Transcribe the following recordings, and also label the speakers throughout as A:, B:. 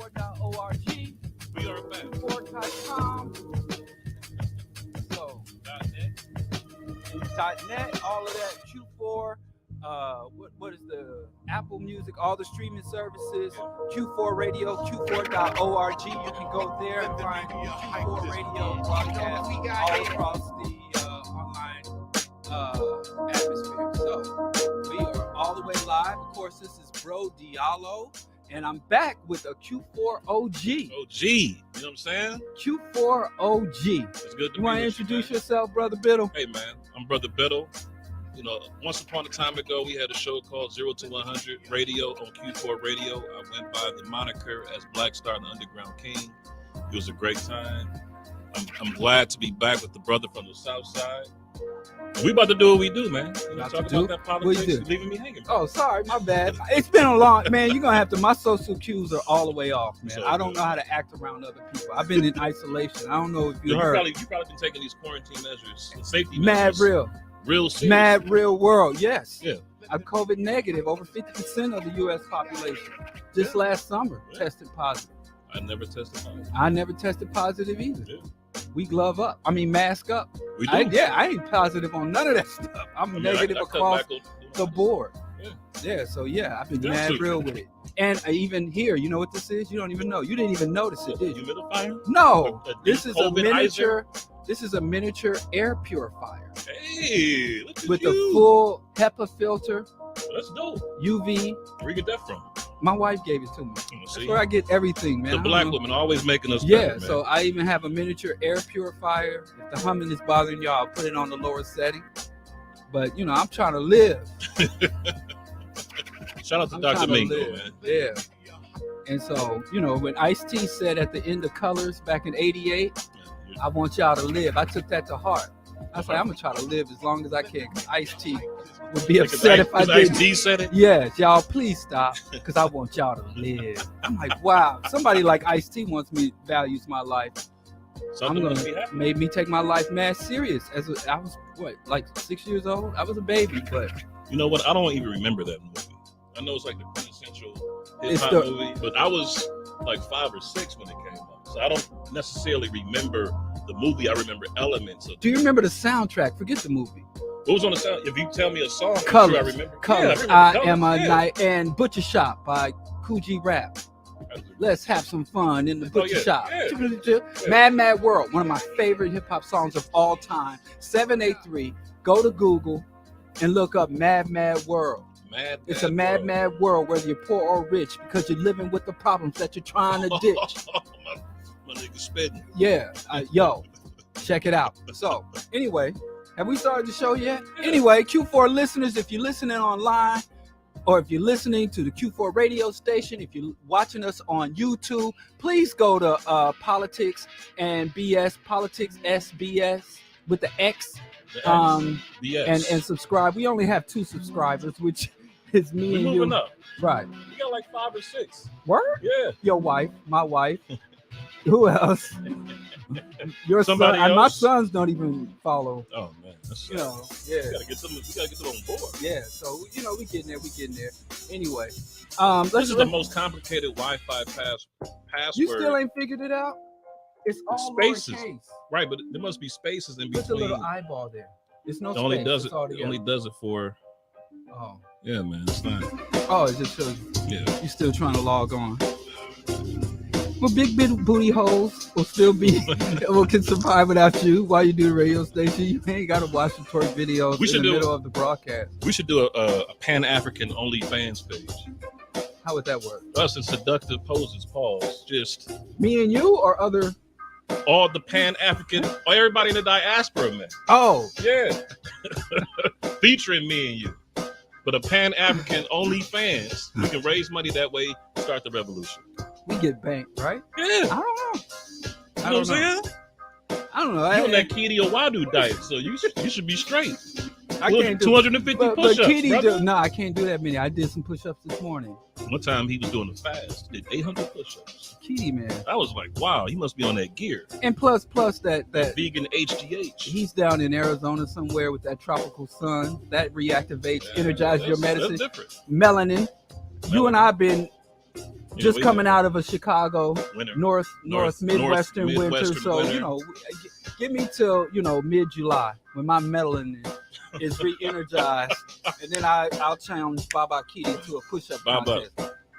A: Q4.org.
B: We are back.
A: Q4.com. So, .net, all of that. Q4. What is the Apple Music? All the streaming services. Q4 Radio. Q4.org. You can go there and find Q4 Radio broadcast all across the online atmosphere. So we are all the way live. Of course, this is Bro Diallo, and I'm back with a Q4 OG.
B: OG, you know what I'm saying?
A: Q4 OG.
B: It's good to
A: You want to introduce yourself, Brother Biddle?
B: Hey, man, I'm Brother Biddle. You know, once upon a time ago, we had a show called 0 to 100 Radio on Q4 Radio. I went by the moniker as Black Star and the Underground King. It was a great time. I'm glad to be back with the brother from the South Side. We about to do what we do, man. You know, talk about that politics. You're leaving me hanging.
A: Oh, sorry, my bad. It's been a long, man. You're gonna have to. My social cues are all the way off, man. I don't know how to act around other people. I've been in isolation. I don't know if you heard.
B: You probably been taking these quarantine measures, safety
A: measures. Mad real serious. Mad real world. Yes.
B: Yeah.
A: I'm COVID negative. Over 50% of the U.S. population just last summer tested positive.
B: I never tested positive.
A: I never tested positive either.
B: Yeah.
A: We glove up. I mean, mask up.
B: We do.
A: I ain't positive on none of that stuff. I'm negative across the board. Yeah. So I've been mad real with it. And even here, you know what this is? You don't even know. You didn't even notice it, did you?
B: Humidifier?
A: No. This is a miniature. This is a miniature air purifier.
B: Hey, look at
A: with
B: you.
A: a full HEPA filter.
B: That's dope.
A: UV.
B: Where you get that from?
A: My wife gave it to me. That's where I get everything, man.
B: The black woman always making us
A: better,
B: man.
A: So I even have a miniature air purifier. If the humming is bothering y'all, I'll put it on the lower setting. But, you know, I'm trying to live.
B: Shout out to Dr. Mingo, man.
A: Yeah. And so, you know, when Ice-T said at the end of Colors back in 88, I want y'all to live. I took that to heart. I was like, I'm going to try to live as long as I can, because Ice-T would be upset if I didn't.
B: Ice-T said it?
A: Yes, y'all, please stop, because I want y'all to live. I'm like, wow, somebody like Ice-T values my life.
B: Something must be happening.
A: Made me take my life mad serious. I was, like 6 years old? I was a baby, but...
B: You know what? I don't even remember that movie. I know it's like the quintessential hip-hop movie, but I was like 5 or 6 when it came out. So I don't necessarily remember the movie. I remember elements of it.
A: Do you remember the soundtrack? Forget the movie.
B: What was on the sound? If you tell me a song,
A: Colors.
B: I'm sure I remember.
A: Colors.
B: Yeah, I
A: Am a Night and Butcher Shop by Coogee Rap. Let's have some fun in the butcher shop. Yeah. Mad World, one of my favorite hip hop songs of all time. 783. Go to Google and look up Mad World. It's a mad world, whether you're poor or rich, because you're living with the problems that you're trying to ditch.
B: My nigga spitting.
A: Yeah, yo, check it out. So, anyway, have we started the show yet? Yeah. Anyway, Q4 listeners, if you're listening online, or if you're listening to the Q4 radio station, if you're watching us on YouTube, please go to Politics and BS, Politics SBS with the X. And subscribe. We only have 2 subscribers, which is me and you.
B: Moving up.
A: Right.
B: We got like 5 or 6.
A: Word?
B: Yeah.
A: Your wife, my wife. Who else? Your
B: Somebody
A: son.
B: else?
A: My sons don't even follow.
B: Oh man, that's
A: yeah.
B: We gotta get them on board.
A: Yeah. So we getting there. Anyway,
B: this is the most complicated Wi-Fi password.
A: You still ain't figured it out? It's all
B: spaces,
A: lowercase.
B: Right? But there must be spaces in between.
A: Put the little eyeball there. It's no.
B: It only does it for.
A: Oh.
B: Yeah, man. It's not.
A: Oh, it just shows you.
B: Yeah.
A: You're still trying to log on. Well, big booty holes will still can survive without you while you do the radio station. You ain't got to watch the twerk videos in the middle of the broadcast.
B: We should do a Pan-African OnlyFans page.
A: How would that work?
B: Us in seductive poses, pause. Just
A: me and you or other?
B: All the Pan-African, or everybody in the diaspora, man.
A: Oh.
B: Yeah. Featuring me and you. But a Pan-African OnlyFans, we can raise money that way, start the revolution.
A: We get banked, right?
B: Yeah.
A: I don't know.
B: You know what I'm saying?
A: I don't know.
B: You on that Kitty Owadu diet, so you should be straight.
A: I can't do
B: 250 push-ups,
A: but Kitty
B: brother.
A: No, I can't do that many. I did some push-ups this morning.
B: One time he was doing a fast, did 800 push-ups.
A: Kitty, man.
B: I was like, wow, he must be on that gear.
A: And plus that
B: vegan HGH.
A: He's down in Arizona somewhere with that tropical sun. That reactivates, energizes your medicine.
B: That's different.
A: Melanin. You and I been just coming out of a Chicago
B: winter.
A: north Midwestern winter. So
B: winter.
A: you know, give me till mid-July when my melanin is re-energized, and then I'll challenge Baba Keaty to a push-up contest.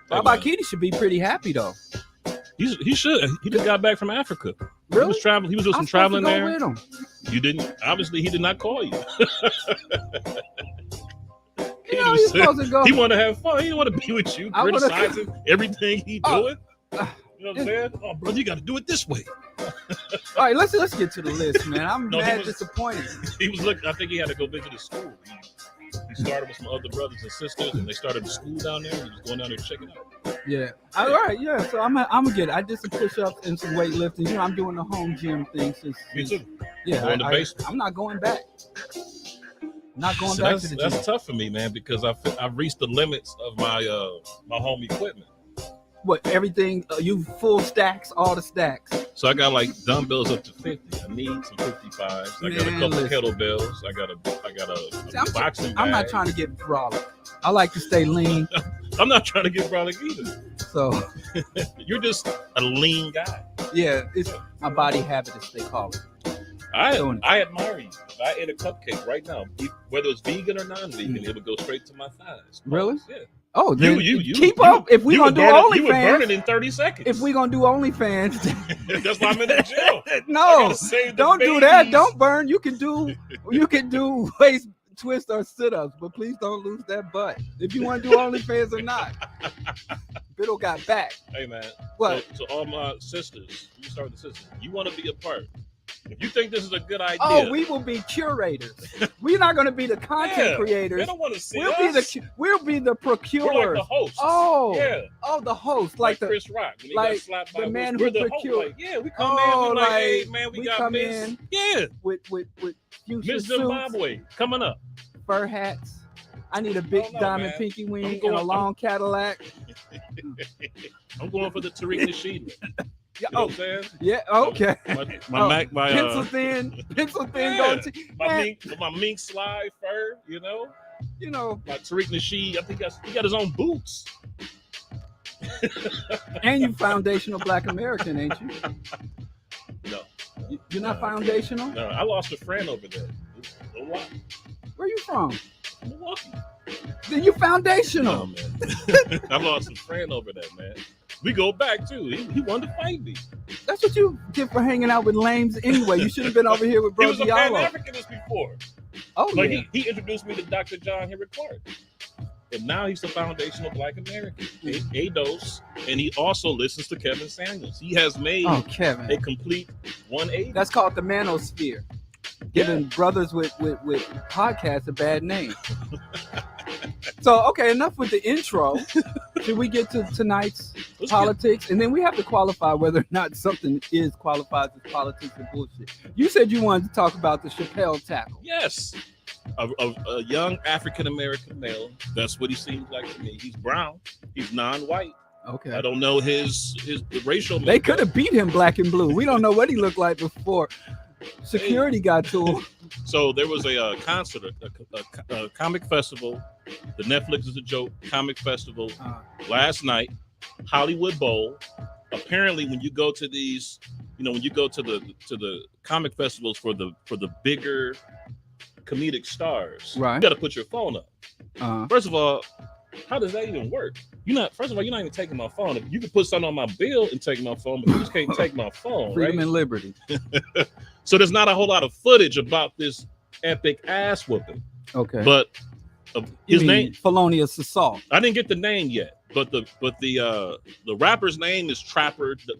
A: Baba Keaty should be pretty happy though.
B: He should. He just got back from Africa.
A: Really?
B: He was traveling. He was doing some traveling there.
A: With him.
B: You didn't. Obviously, he did not call you.
A: You're supposed to go.
B: He want to have fun. He didn't want to be with you, criticizing everything he doing. You know what I'm saying? Oh, brother, you got to do it this way.
A: All right, let's get to the list, man. I'm disappointed.
B: He was looking. I think he had to go visit his school. He started with some other brothers and sisters, and they started a school down there. And he was going down there to check it out.
A: Yeah. All right. Yeah. So I'm gonna get it. I did some push-ups and some weightlifting. You know, I'm doing the home gym thing since.
B: Me too.
A: Yeah. I'm not going back. Not going back to the gym.
B: That's tough for me, man, because I've reached the limits of my home equipment.
A: What, everything? You full stacks, all the stacks.
B: So I got like dumbbells up to 50. I need some 55s. I got a couple kettlebells. I got a boxing bag.
A: I'm not trying to get brolic. I like to stay lean.
B: I'm not trying to get brolic either.
A: So
B: you're just a lean guy.
A: Yeah, it's my body habit, as they call it.
B: I admire you. If I ate a cupcake right now, whether it's vegan or non-vegan, it would go straight to my thighs.
A: Really?
B: Yeah.
A: Oh, you keep up. If we gonna do OnlyFans,
B: you would burn it in 30 seconds.
A: If we gonna do OnlyFans,
B: that's why I'm in the jail.
A: No, don't do that. Don't burn. You can do waist twist or sit-ups, but please don't lose that butt. If you want to do OnlyFans or not. Biddle got back.
B: Hey man,
A: what?
B: So all my sisters, you start with the sisters. You want to be a part. If you think this is a good idea,
A: we will be curators. We're not going to be the content creators.
B: They don't want to see
A: we'll
B: us.
A: We'll be the procurers.
B: We're like the hosts.
A: The host, like the
B: Chris Rock. When he got slapped by
A: the man
B: who
A: procured.
B: Like, we come in. Like, hey man, we got
A: come
B: Miss.
A: In
B: with
A: Miss
B: Zimbabwe coming up.
A: Fur hats. I need a big diamond pinky ring and a long Cadillac.
B: I'm going for the Tariq Nasheed.
A: Yeah,
B: you know what I'm saying?
A: Yeah, okay.
B: My
A: pencil thin goatee.
B: My mink slide fur, you know. My Tariq Nasheed, I think he got his own boots.
A: And you foundational Black American, ain't you?
B: No.
A: You're not foundational?
B: No, I lost a friend over there. No lie.
A: Where you from?
B: Milwaukee.
A: Then you foundational.
B: No, man. I lost a friend over there, man. We go back too. He wanted to fight me.
A: That's what you get for hanging out with lames anyway. You should have been over here with Bro Diallo.
B: He was a Pan-Africanist before.
A: Oh,
B: like he introduced me to Dr. John Henry Clark. And now he's the foundational Black American. ADOS. And he also listens to Kevin Samuels. He has made a complete 180.
A: That's called the manosphere. Giving brothers with podcasts a bad name. So, okay, enough with the intro. Should we get to tonight's politics? And then we have to qualify whether or not something is qualified as politics or bullshit. You said you wanted to talk about the Chappelle tackle.
B: Yes. A young African-American male. That's what he seems like to me. He's brown. He's non-white.
A: Okay.
B: I don't know his racial makeup.
A: They could have beat him black and blue. We don't know what he looked like before security got to him.
B: So there was a concert, a comic festival. The Netflix is a joke comic festival last night, Hollywood Bowl. Apparently, when you go to these, when you go to the comic festivals for the bigger comedic stars,
A: right,
B: you got to put your phone up. First of all, how does that even work? First of all, you're not even taking my phone. You can put something on my bill and take my phone, but you just can't take my phone.
A: Freedom and liberty.
B: So there's not a whole lot of footage about this epic ass whooping.
A: Okay.
B: But his name,
A: felonious assault.
B: I didn't get the name yet, but the rapper's name is Trapper the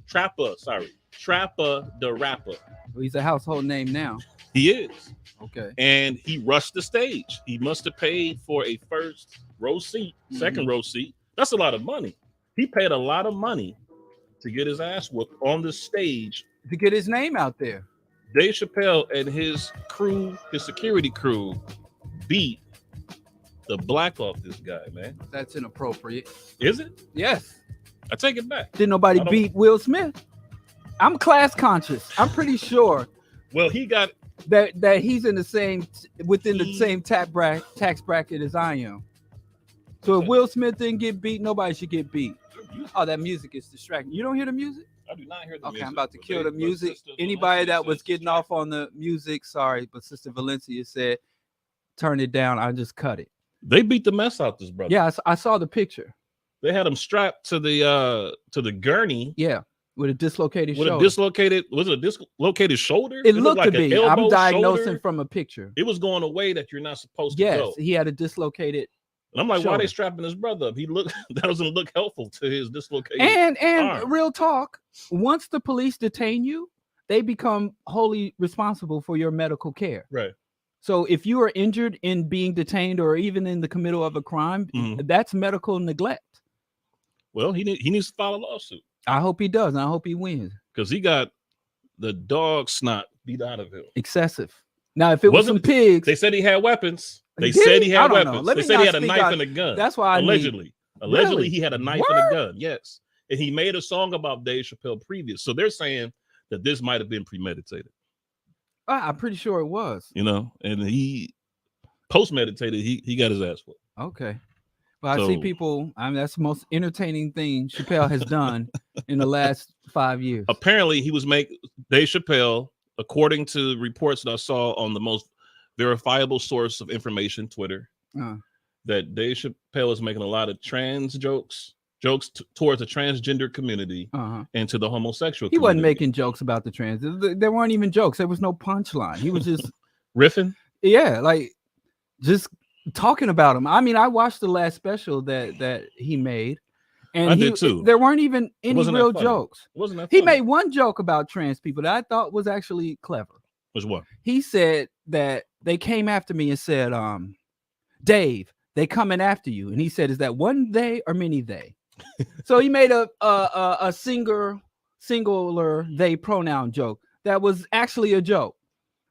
B: Rapper.
A: Well, he's a household name now.
B: He is.
A: Okay.
B: And he rushed the stage. He must have paid for a first row seat, second row seat. That's a lot of money. He paid a lot of money to get his ass whooped on the stage.
A: To get his name out there.
B: Dave Chappelle and his crew, his security crew, beat the black off this guy, man.
A: That's inappropriate.
B: Is it?
A: Yes.
B: I take it back.
A: Didn't nobody beat Will Smith? I'm class conscious. I'm pretty sure.
B: Well, he got
A: that he's in the same the same tax bracket as I am. So if Will Smith didn't get beat, nobody should get beat. Oh, that music is distracting. You don't hear the music?
B: I do not hear the
A: Okay,
B: music.
A: I'm about to
B: but
A: kill the
B: but
A: music.
B: Sister
A: Anybody
B: Valencia
A: that was
B: says
A: getting
B: distract-
A: off on the music, sorry, but Sister Valencia said, turn it down. I just cut it.
B: They beat the mess out this brother.
A: Yeah, I saw the picture.
B: They had him strapped to the gurney.
A: Yeah, with a dislocated
B: With
A: shoulder.
B: a dislocated shoulder?
A: It looked
B: like
A: to
B: an
A: be.
B: elbow,
A: I'm diagnosing
B: shoulder.
A: from a picture.
B: It was going a way that you're not supposed to
A: Yes,
B: go.
A: he had a dislocated.
B: And I'm like, why are
A: shoulder.
B: they strapping his brother up? That doesn't look helpful to his dislocated.
A: And
B: arm.
A: real talk, once the police detain you, they become wholly responsible for your medical care.
B: Right.
A: So if you are injured in being detained or even in the committal of a crime, that's medical neglect.
B: Well, he needs to file a lawsuit.
A: I hope he does, and I hope he wins.
B: Because he got the dog snot beat out of him.
A: Excessive. Now, if it was some pigs,
B: they said he had weapons. They said he had weapons.
A: They
B: said he had a knife and a gun.
A: That's why
B: allegedly he had a knife and a gun. Yes, and he made a song about Dave Chappelle previous. So they're saying that this might have been premeditated.
A: I'm pretty sure it was.
B: You know, and he post-meditated. He got his ass whooped.
A: Okay. But I see people, that's the most entertaining thing Chappelle has done in the last 5 years.
B: Apparently, he was Dave Chappelle, according to reports that I saw on the most verifiable source of information, Twitter, that Dave Chappelle is making a lot of trans jokes towards the transgender community and to the homosexual community.
A: He wasn't making jokes about the trans. There weren't even jokes. There was no punchline. He was just
B: riffing.
A: Yeah, like just talking about him. I mean, I watched the last special that he made, and
B: I did too.
A: There weren't even any real jokes.
B: Wasn't that
A: he
B: funny?
A: made one joke about trans people that I thought was actually clever.
B: Which one?
A: He said that they came after me and said, Dave, they coming after you. And he said, is that one they or many they? So he made a singular they pronoun joke that was actually a joke.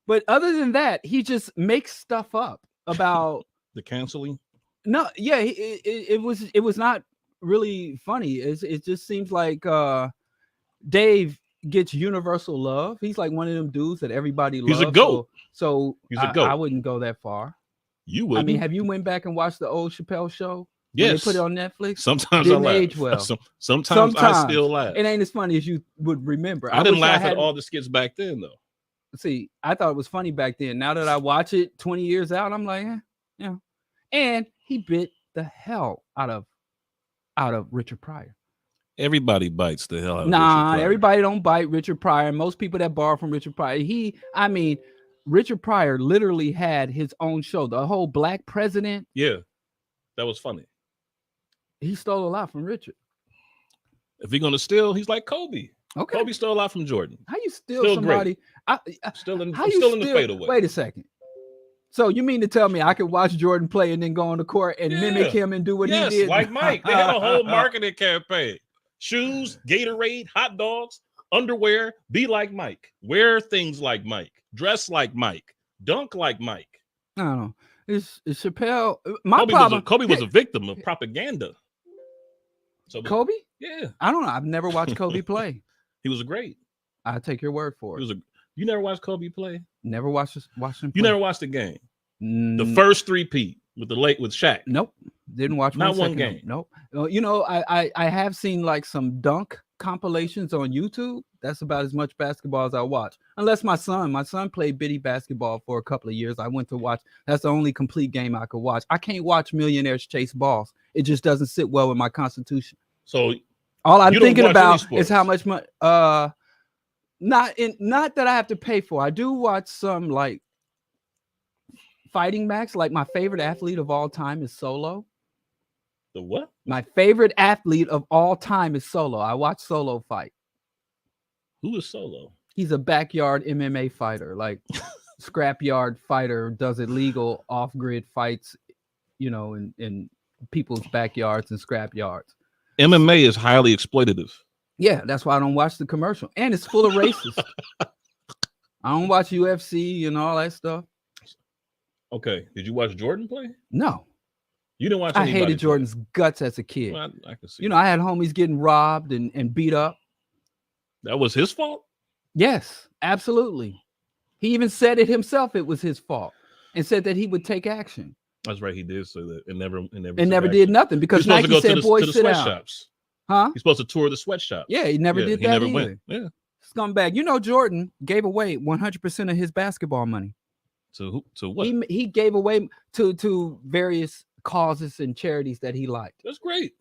A: But other than that, he just makes stuff up about
B: the canceling.
A: No, yeah, it was not really funny. It just seems like Dave gets universal love. He's like one of them dudes that everybody loves.
B: He's a goat.
A: So
B: he's a goat.
A: I wouldn't go that far.
B: You would.
A: I mean, have you went back and watched the old Chappelle show?
B: Yes.
A: They put it on Netflix.
B: Sometimes
A: didn't
B: I laugh.
A: age well.
B: Sometimes I still laugh.
A: It ain't as funny as you would remember.
B: I didn't laugh at all the skits back then, though.
A: See, I thought it was funny back then. Now that I watch it 20 years out, I'm like, yeah. And he bit the hell out of Richard Pryor.
B: Everybody bites the hell out of
A: Richard
B: Pryor.
A: Everybody don't bite Richard Pryor. Most people that borrow from Richard Pryor, Richard Pryor literally had his own show. The whole Black President.
B: Yeah, that was funny.
A: He stole a lot from Richard.
B: If he's gonna steal, he's like Kobe.
A: Okay.
B: Kobe stole a lot from Jordan.
A: How you steal somebody?
B: Still in the fadeaway.
A: Wait a second. So you mean to tell me I could watch Jordan play and then go on the court and mimic him and do what he did?
B: Like Mike. They had a whole marketing campaign. Shoes, Gatorade, hot dogs, underwear. Be like Mike. Wear things like Mike. Dress like Mike. Dunk like Mike.
A: I don't know. It's Chappelle.
B: Kobe was a victim of propaganda. So
A: Kobe?
B: Yeah.
A: I don't know. I've never watched Kobe play.
B: He was great.
A: I take your word for it.
B: You never watched Kobe play?
A: Never watched him play.
B: You never watched the game? The first three-peat with Shaq?
A: Nope. Didn't watch
B: Not one game.
A: Nope. You know, I have seen like some dunk compilations on YouTube. That's about as much basketball as I watch. Unless my son played bitty basketball for a couple of years. I went to watch. That's the only complete game I could watch. I can't watch millionaires chase balls. It just doesn't sit well with my constitution.
B: So
A: all I'm thinking about is how much money. Not that I have to pay for. I do watch some like fighting match. Like my favorite athlete of all time is Solo.
B: The what?
A: My favorite athlete of all time is Solo. I watch Solo fight.
B: Who is Solo?
A: He's a backyard MMA fighter, like scrapyard fighter, does illegal off-grid fights, you know, in people's backyards and scrapyards.
B: MMA is highly exploitative.
A: Yeah, that's why I don't watch the commercial. And it's full of racists. I don't watch UFC and all that stuff.
B: Okay. Did you watch Jordan play?
A: No.
B: You didn't watch
A: I hated Jordan's guts as a kid.
B: Well, I can see.
A: You know, I had homies getting robbed and beat up.
B: That was his fault?
A: Yes, absolutely. He even said it himself. It was his fault and said that he would take action.
B: That's right. He did say that and never
A: did nothing because Nike said, boys, sit down.
B: Shops.
A: Huh?
B: He's supposed to tour the sweatshop.
A: Yeah, he never did that.
B: He never
A: either.
B: went. Yeah.
A: Scumbag. You know, Jordan gave away 100% of his basketball money.
B: To what?
A: He gave away to various causes and charities that he liked.
B: That's great.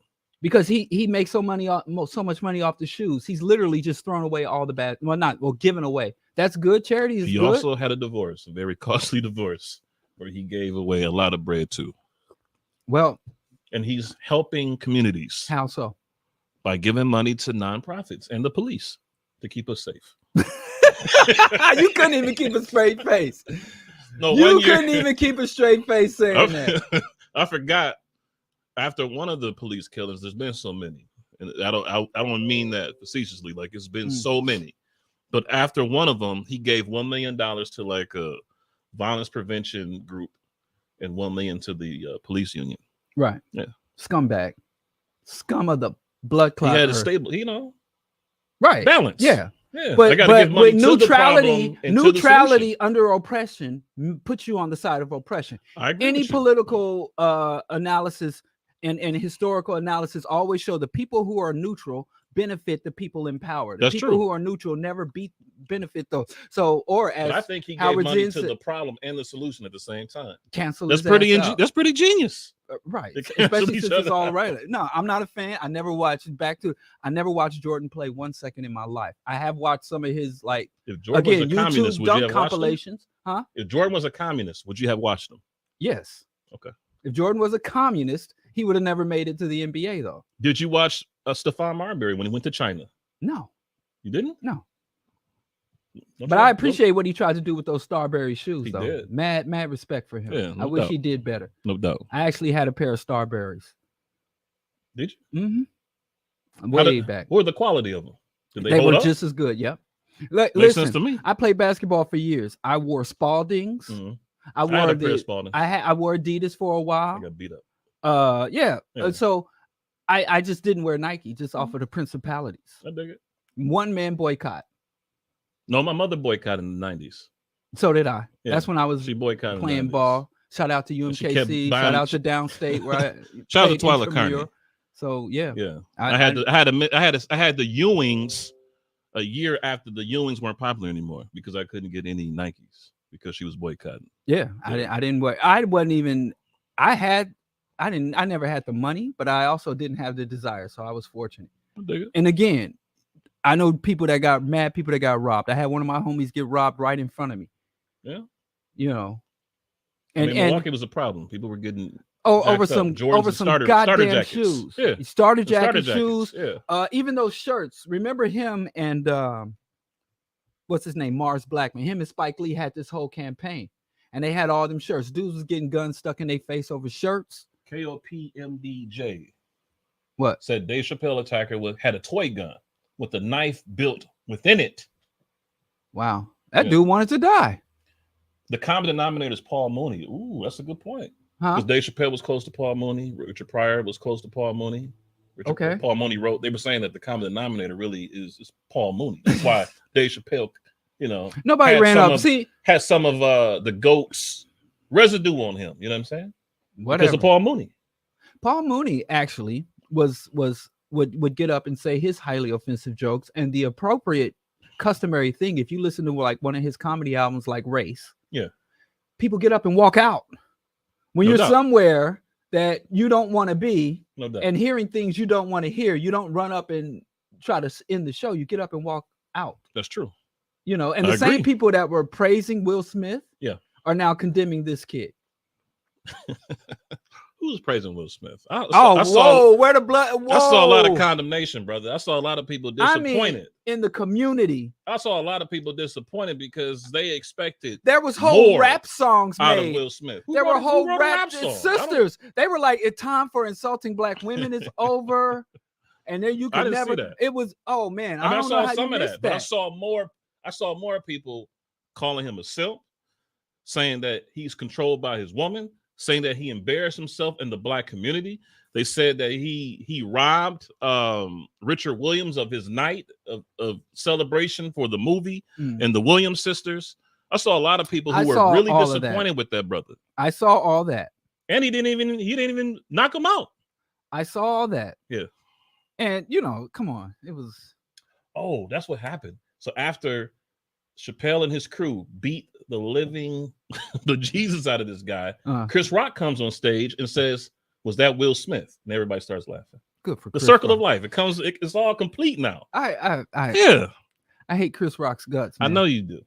A: Because he makes so much money off the shoes. He's literally just thrown away all the given away. That's good. Charity is
B: he
A: good.
B: also had a divorce, a very costly divorce, where he gave away a lot of bread too.
A: Well,
B: and he's helping communities.
A: How so?
B: By giving money to nonprofits and the police to keep us safe.
A: You couldn't even keep a straight face.
B: No,
A: you couldn't even keep a straight face saying that.
B: I forgot. After one of the police killings, there's been so many, and I don't mean that facetiously. Like it's been so many, but after one of them, he gave $1 million to like a violence prevention group, and $1 million to the police union.
A: Right.
B: Yeah.
A: Scumbag. Scum of the blood clot.
B: He had a stable,
A: right.
B: Balance.
A: Yeah.
B: Yeah.
A: But with
B: neutrality
A: under oppression puts you on the side of oppression.
B: I agree.
A: Any political analysis and historical analysis always show the people who are neutral benefit the people in power. The people who are neutral never benefit those. So, or as
B: but I think he gave money to the problem and the solution at the same time.
A: Cancel.
B: That's pretty genius.
A: Right. Especially since it's all right. No, I'm not a fan. I never watched Jordan play 1 second in my life. I have watched some of his
B: if Jordan was a communist, would you have
A: compilations. Huh?
B: If Jordan was a communist, would you have watched them?
A: Yes.
B: Okay.
A: If Jordan was a communist, he would have never made it to the NBA though.
B: Did you watch Stephon Marbury when he went to China?
A: No.
B: You didn't?
A: No. But I appreciate what he tried to do with those Starberry shoes,
B: he
A: though.
B: Did.
A: Mad respect for him.
B: Yeah,
A: I wish he did better.
B: No doubt.
A: I actually had a pair of Starberries.
B: Did you?
A: Mm-hmm. Way back.
B: What were the quality of them? Did
A: they
B: hold
A: were
B: up?
A: just as good. Yep.
B: Makes sense to me.
A: I played basketball for years. I wore Spaldings.
B: Mm-hmm.
A: I
B: had a pair of Spaldings.
A: I wore Adidas for a while.
B: I got beat up.
A: Yeah. So I just didn't wear Nike, just off of the principalities.
B: I dig it.
A: One man boycott.
B: No, my mother boycotted in the 90s.
A: So did I.
B: Yeah.
A: She was playing ball. Shout out to UMKC. Shout out to Downstate. Right.
B: Shout out to Twilight Carney.
A: So yeah.
B: I had the Ewings a year after the Ewings weren't popular anymore because I couldn't get any Nikes because she was boycotting.
A: Yeah. I didn't wear. I never had the money, but I also didn't have the desire. So I was fortunate. And again, I know people that got mad, people that got robbed. I had one of my homies get robbed right in front of me.
B: Yeah.
A: And
B: Milwaukee was a problem. People were getting
A: over some goddamn shoes.
B: Yeah.
A: Starter jacket shoes.
B: Yeah.
A: Even those shirts. Remember him and what's his name? Mars Blackman. Him and Spike Lee had this whole campaign. And they had all them shirts. Dudes was getting guns stuck in their face over shirts.
B: KOPMDJ.
A: What?
B: Said Dave Chappelle attacker had a toy gun with a knife built within it.
A: Wow. That dude wanted to die.
B: The common denominator is Paul Mooney. Ooh, that's a good point.
A: Huh?
B: Because Dave Chappelle was close to Paul Mooney. Richard Pryor was close to Paul Mooney. Paul Mooney wrote, they were saying that the common denominator really is Paul Mooney. That's why Dave Chappelle,
A: nobody ran up.
B: Had some of the GOAT's residue on him. You know what I'm saying?
A: Whatever.
B: Because of Paul Mooney.
A: Paul Mooney actually would get up and say his highly offensive jokes, and the appropriate customary thing, if you listen to like one of his comedy albums like Race, people get up and walk out when you're somewhere that you don't want to be, and hearing things you don't want to hear. You don't run up and try to end the show. You get up and walk out.
B: That's true.
A: And the same people that were praising Will Smith are now condemning this kid.
B: Who was praising Will Smith?
A: Where the blood? Whoa.
B: I saw a lot of condemnation, brother. I saw a lot of people disappointed.
A: In the community.
B: I saw a lot of people disappointed because they expected
A: there was whole rap songs
B: out
A: made.
B: of Will Smith.
A: There were whole rap sisters. They were like, "It's time for insulting black women is over." And then you could never. It was man. I saw some of that, but I saw more people calling him a simp, saying that he's controlled by his woman, saying that he embarrassed himself in the black community. They said that he robbed Richard Williams of his night of celebration for the movie and the Williams sisters. I saw a lot of people who were really disappointed with that brother. I saw all that.
B: And he didn't even knock him out.
A: I saw all that.
B: Yeah.
A: And you know, come on, it was.
B: Oh, that's what happened. So after Chappelle and his crew beat the living the Jesus out of this guy, Chris Rock comes on stage and says, "Was that Will Smith?" And everybody starts laughing.
A: Good for
B: the
A: Chris
B: circle
A: Rock.
B: of life. It's all complete now.
A: I hate Chris Rock's guts, man.
B: I know you do.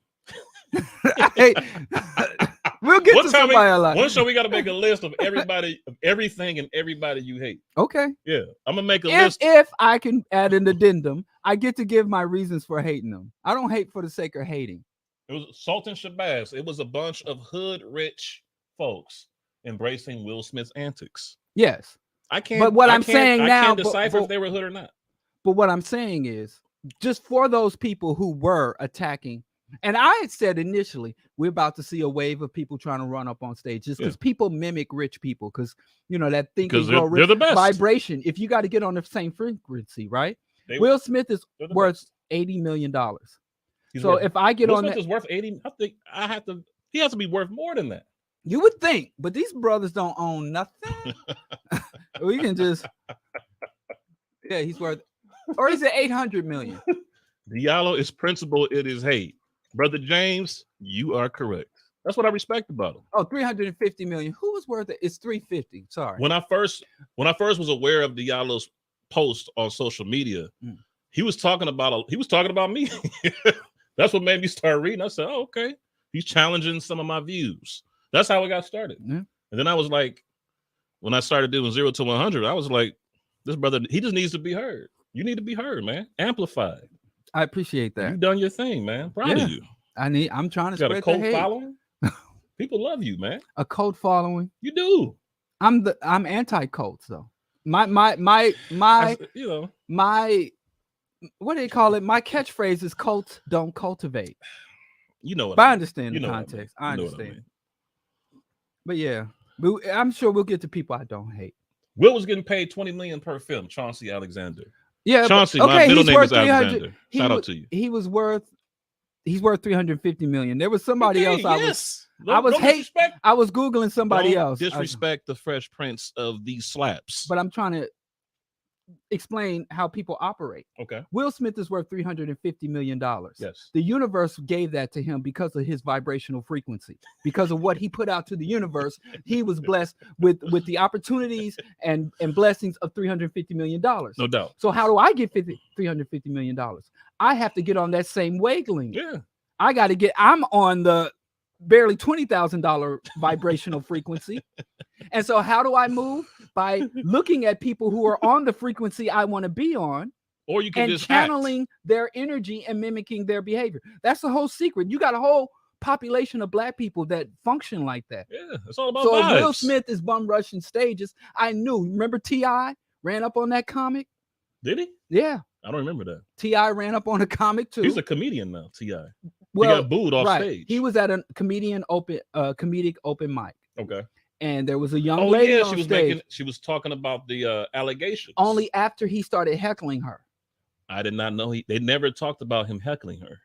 A: We'll get to somebody I like.
B: One show we got to make a list of everybody, of everything and everybody you hate.
A: Okay.
B: Yeah, I'm gonna make a list.
A: If I can add an addendum, I get to give my reasons for hating them. I don't hate for the sake of hating.
B: It was Sultan Shabazz. It was a bunch of hood rich folks embracing Will Smith's antics.
A: Yes.
B: I can't.
A: But what
B: I
A: I'm saying
B: I
A: now,
B: can't decipher if they were hood or not.
A: But what I'm saying is, just for those people who were attacking, and I had said initially, we're about to see a wave of people trying to run up on stage just because people mimic rich people, because you know that think
B: they're the best.
A: Vibration. If you got to get on the same frequency, right? Will Smith is worth $80 million. So if I get
B: Will
A: on
B: Smith
A: that,
B: is worth 80. I think he has to be worth more than that.
A: You would think, but these brothers don't own nothing. We can just, he's worth, or is it 800 million?
B: Diallo is principle, it is hate. Brother James, you are correct. That's what I respect about him.
A: Oh, 350 million. Who was worth it? It's 350. Sorry.
B: When I first was aware of Diallo's post on social media, he was talking about me. That's what made me start reading. I said, "Oh, okay. He's challenging some of my views." That's how it got started. And then I was like, when I started doing 0 to 100, I was like, this brother, he just needs to be heard. You need to be heard, man. Amplified.
A: I appreciate that.
B: You've done your thing, man. Proud of you.
A: I'm trying to
B: got
A: spread
B: a cult
A: the hate.
B: following. People love you, man.
A: A cult following.
B: You do.
A: I'm anti-cults though. My
B: you know,
A: my what do they call it? My catchphrase is cults don't cultivate.
B: You know what
A: but I understand the
B: know
A: context.
B: I
A: understand.
B: What I mean.
A: But yeah, I'm sure we'll get to people I don't hate.
B: Will was getting paid $20 million per film. Chauncey Alexander.
A: Yeah,
B: Chauncey. My middle name is Alexander. Shout out to you.
A: He's worth 350 million. There was somebody else. I was Googling somebody else.
B: Disrespect the Fresh Prince of these slaps.
A: But I'm trying to explain how people operate.
B: Okay.
A: Will Smith is worth $350 million.
B: Yes.
A: The universe gave that to him because of his vibrational frequency, because of what he put out to the universe. He was blessed with the opportunities and blessings of $350 million.
B: No doubt.
A: So how do I get $350 million? I have to get on that same wavelength.
B: Yeah.
A: I'm on the barely $20,000 vibrational frequency. And so how do I move? By looking at people who are on the frequency I want to be on,
B: or you can just
A: channeling their energy and mimicking their behavior. That's the whole secret. You got a whole population of black people that function like that.
B: Yeah, it's all about
A: so
B: vibes.
A: If Will Smith is bum rushing stages, I knew. Remember T.I. ran up on that comic?
B: Did he?
A: Yeah.
B: I don't remember that.
A: T.I. ran up on a comic too.
B: He's a comedian now, T.I.
A: Well,
B: he got booed off stage.
A: He was at a comedic open mic.
B: Okay.
A: And there was a young lady on stage.
B: She was talking about the allegations.
A: Only after he started heckling her.
B: I did not know they never talked about him heckling her.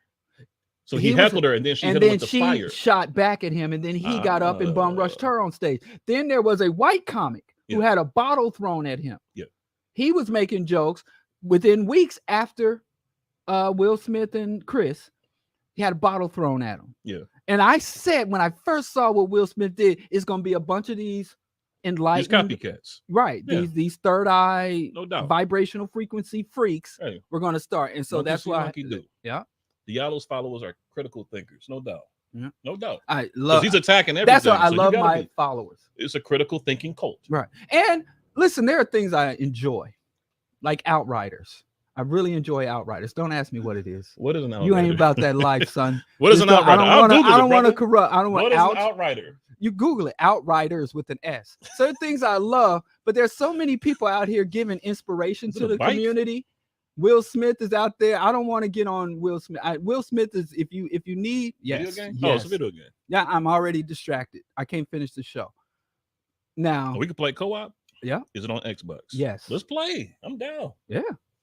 B: So he heckled her, and then she hit him with the fire.
A: Shot back at him, and then he got up and bum rushed her on stage. Then there was a white comic who had a bottle thrown at him.
B: Yeah.
A: He was making jokes within weeks after Will Smith and Chris. He had a bottle thrown at him.
B: Yeah.
A: And I said, when I first saw what Will Smith did, it's going to be a bunch of these enlightened
B: copycats.
A: Right. Yeah. These third eye,
B: no doubt,
A: vibrational frequency freaks. Hey. We're going to start. And so that's why. Yeah.
B: Diallo's followers are critical thinkers. No doubt.
A: Yeah.
B: No doubt.
A: I love.
B: He's attacking everything.
A: That's why I love my followers.
B: It's a critical thinking cult.
A: Right. And listen, there are things I enjoy, like Outriders. I really enjoy Outriders. Don't ask me what it is.
B: What is an outrider?
A: You ain't about that life, son.
B: What is an outrider?
A: I don't want to corrupt. I don't want
B: what is an outrider.
A: You Google it. Outriders with an S. Certain things I love, but there's so many people out here giving inspiration to the community. Will Smith is out there. I don't want to get on Will Smith. Will Smith is if you need
B: video game?
A: Yes.
B: Oh, it's a video game.
A: Yeah, I'm already distracted. I can't finish the show. Now
B: we can play co-op.
A: Yeah.
B: Is it on Xbox?
A: Yes.
B: Let's play. I'm down.
A: Yeah.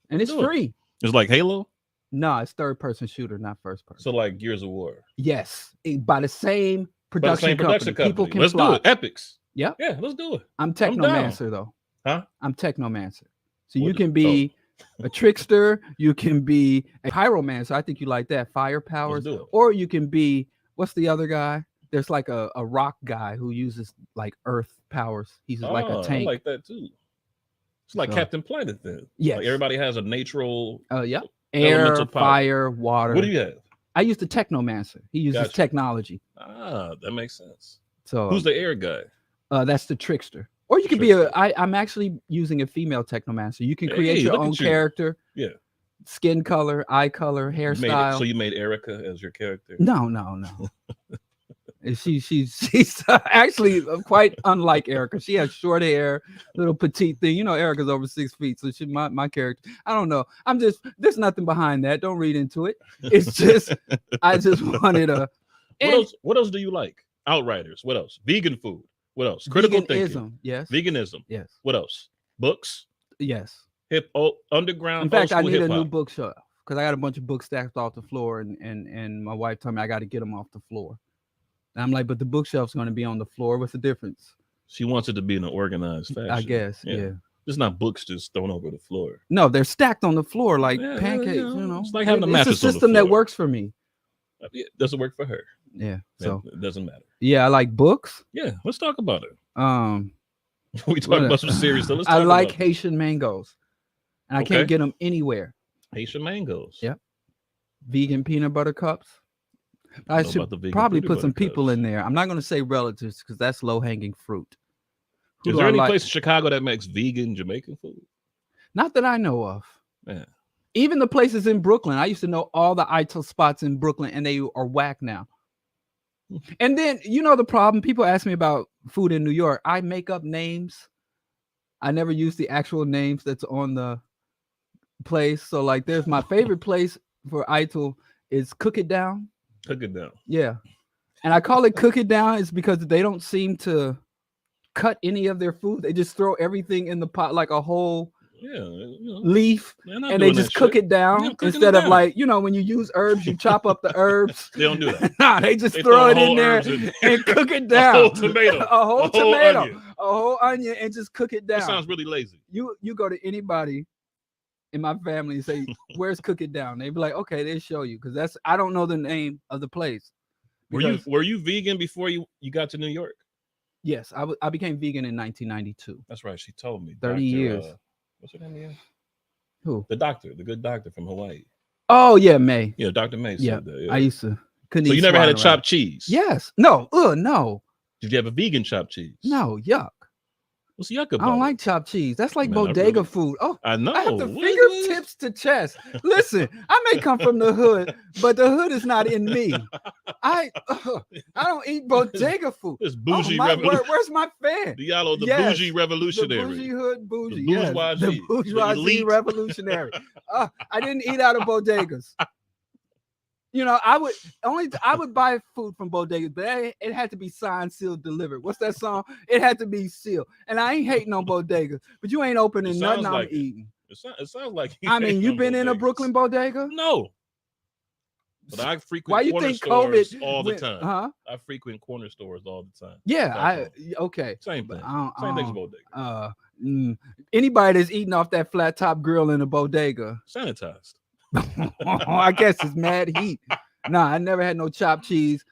A: And it's free.
B: It's like Halo?
A: No, it's third person shooter, not first person.
B: So like Gears of War.
A: Yes. By the same production company. People can
B: let's
A: fly.
B: Do it. Epics.
A: Yeah.
B: Yeah, let's do it.
A: I'm Technomancer though.
B: Huh?
A: I'm Technomancer. So you can be a trickster. You can be a pyromancer. I think you like that. Fire powers.
B: Let's do it.
A: Or you can be, what's the other guy? There's like a rock guy who uses like earth powers. He's like a tank.
B: I like that too. It's like Captain Planet then.
A: Yes.
B: Like everybody has a natural.
A: Yeah. Air, fire, water.
B: What do you have?
A: I use the Technomancer. He uses technology.
B: That makes sense.
A: So
B: who's the air guy?
A: That's the trickster. Or you could be I'm actually using a female Technomancer. You can create your own character.
B: Yeah.
A: Skin color, eye color, hairstyle.
B: So you made Erica as your character?
A: No. She's actually quite unlike Erica. She has short hair, little petite thing. You know, Erica's over 6 feet, so she's my character. I don't know. There's nothing behind that. Don't read into it. It's just I just wanted a.
B: What else do you like? Outriders. What else? Vegan food. What else? Critical thinking.
A: Yes.
B: Veganism.
A: Yes.
B: What else? Books.
A: Yes.
B: Underground.
A: In fact, I need a new bookshelf because I got a bunch of books stacked off the floor, and my wife told me I got to get them off the floor. And I'm like, but the bookshelf's going to be on the floor. What's the difference?
B: She wants it to be in an organized fashion.
A: I guess. Yeah.
B: It's not books just thrown over the floor.
A: No, they're stacked on the floor like pancakes. You know,
B: it's like having a mattress.
A: It's a system that works for me.
B: It doesn't work for her.
A: Yeah. So
B: it doesn't matter.
A: Yeah, I like books.
B: Yeah, let's talk about it.
A: We
B: talk about some serious stuff.
A: I like Haitian mangoes, and I can't get them anywhere.
B: Haitian mangoes.
A: Yep. Vegan peanut butter cups. I should probably put some people in there. I'm not going to say relatives because that's low hanging fruit.
B: Is there any place in Chicago that makes vegan Jamaican food?
A: Not that I know of.
B: Yeah.
A: Even the places in Brooklyn. I used to know all the ITIL spots in Brooklyn, and they are whack now. And then, you know, the problem, people ask me about food in New York. I make up names. I never use the actual names that's on the place. So like there's my favorite place for ITIL is Cook It Down.
B: Cook It Down.
A: Yeah. And I call it Cook It Down is because they don't seem to cut any of their food. They just throw everything in the pot like a whole leaf, and they just cook it down instead of like, you know, when you use herbs, you chop up the herbs.
B: They don't do that.
A: Nah, they just throw it in there and cook it down.
B: A whole tomato,
A: a whole onion, and just cook it down.
B: That sounds really lazy.
A: You go to anybody in my family and say, "Where's Cook It Down?" They be like, "Okay, they show you," because I don't know the name of the place.
B: Were you vegan before you got to New York?
A: Yes, I became vegan in 1992.
B: That's right. She told me.
A: 30 years.
B: What's her name again?
A: Who?
B: The good doctor from Hawaii.
A: Oh yeah, May.
B: Yeah, Dr. May said that. Yeah.
A: I used to. So
B: you never had a chopped cheese?
A: Yes. No. No.
B: Did you have a vegan chopped cheese?
A: No. Yuck.
B: What's yuck about?
A: I don't like chopped cheese. That's like bodega food. Oh,
B: I know.
A: I have the fingertips to chest. Listen, I may come from the hood, but the hood is not in me. I don't eat bodega food.
B: It's bougie revolution.
A: Where's my fan?
B: Diallo, the bougie revolutionary.
A: The bougie hood bougie.
B: The bourgeoisie.
A: The bourgeoisie revolutionary. I didn't eat out of bodegas. You know, I would buy food from bodegas, but it had to be signed, sealed, delivered. What's that song? It had to be sealed. And I ain't hating on bodegas, but you ain't opening nothing I'm eating.
B: It sounds like.
A: I mean, you been in a Brooklyn bodega?
B: No. But I frequent
A: Why you
B: corner
A: think
B: stores
A: COVID
B: all the time.
A: Huh?
B: I frequent corner stores all the time.
A: Yeah, okay.
B: Same thing. Same thing as bodega.
A: Anybody that's eating off that flat top grill in a bodega.
B: Sanitized.
A: I guess it's mad heat. Nah, I never had no chopped cheese.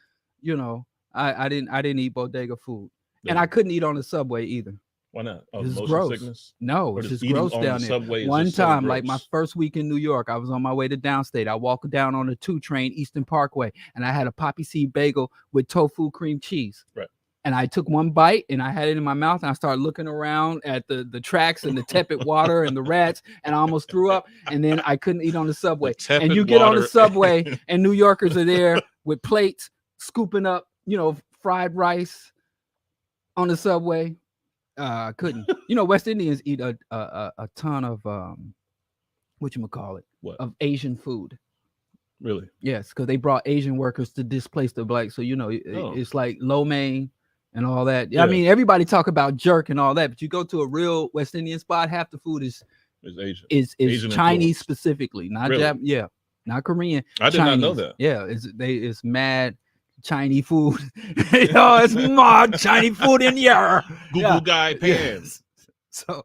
A: You know, I didn't eat bodega food. Yeah. And I couldn't eat on the subway either.
B: Why not?
A: It's gross.
B: Sickness?
A: No, it's just gross down there. One time, like my first week in New York, I was on my way to downstate. I walked down on the 2 train, Eastern Parkway, and I had a poppy seed bagel with tofu cream cheese.
B: Right.
A: And I took one bite and I had it in my mouth and I started looking around at the tracks and the tepid water and the rats and I almost threw up. And then I couldn't eat on the subway. And you get on the subway and New Yorkers are there with plates, scooping up, you know, fried rice on the subway. I couldn't. You know, West Indians eat a ton of of Asian food.
B: Really?
A: Yes, because they brought Asian workers to displace the blacks. So you know, it's like lo mein and all that. Yeah. I mean, everybody talk about jerk and all that, but you go to a real West Indian spot, half the food is
B: Asian.
A: Is
B: Asian
A: Chinese specifically, not
B: really?
A: not Korean.
B: I did not know that.
A: Yeah, it's mad Chinese food. It's mad Chinese food in here.
B: Google guy pans.
A: So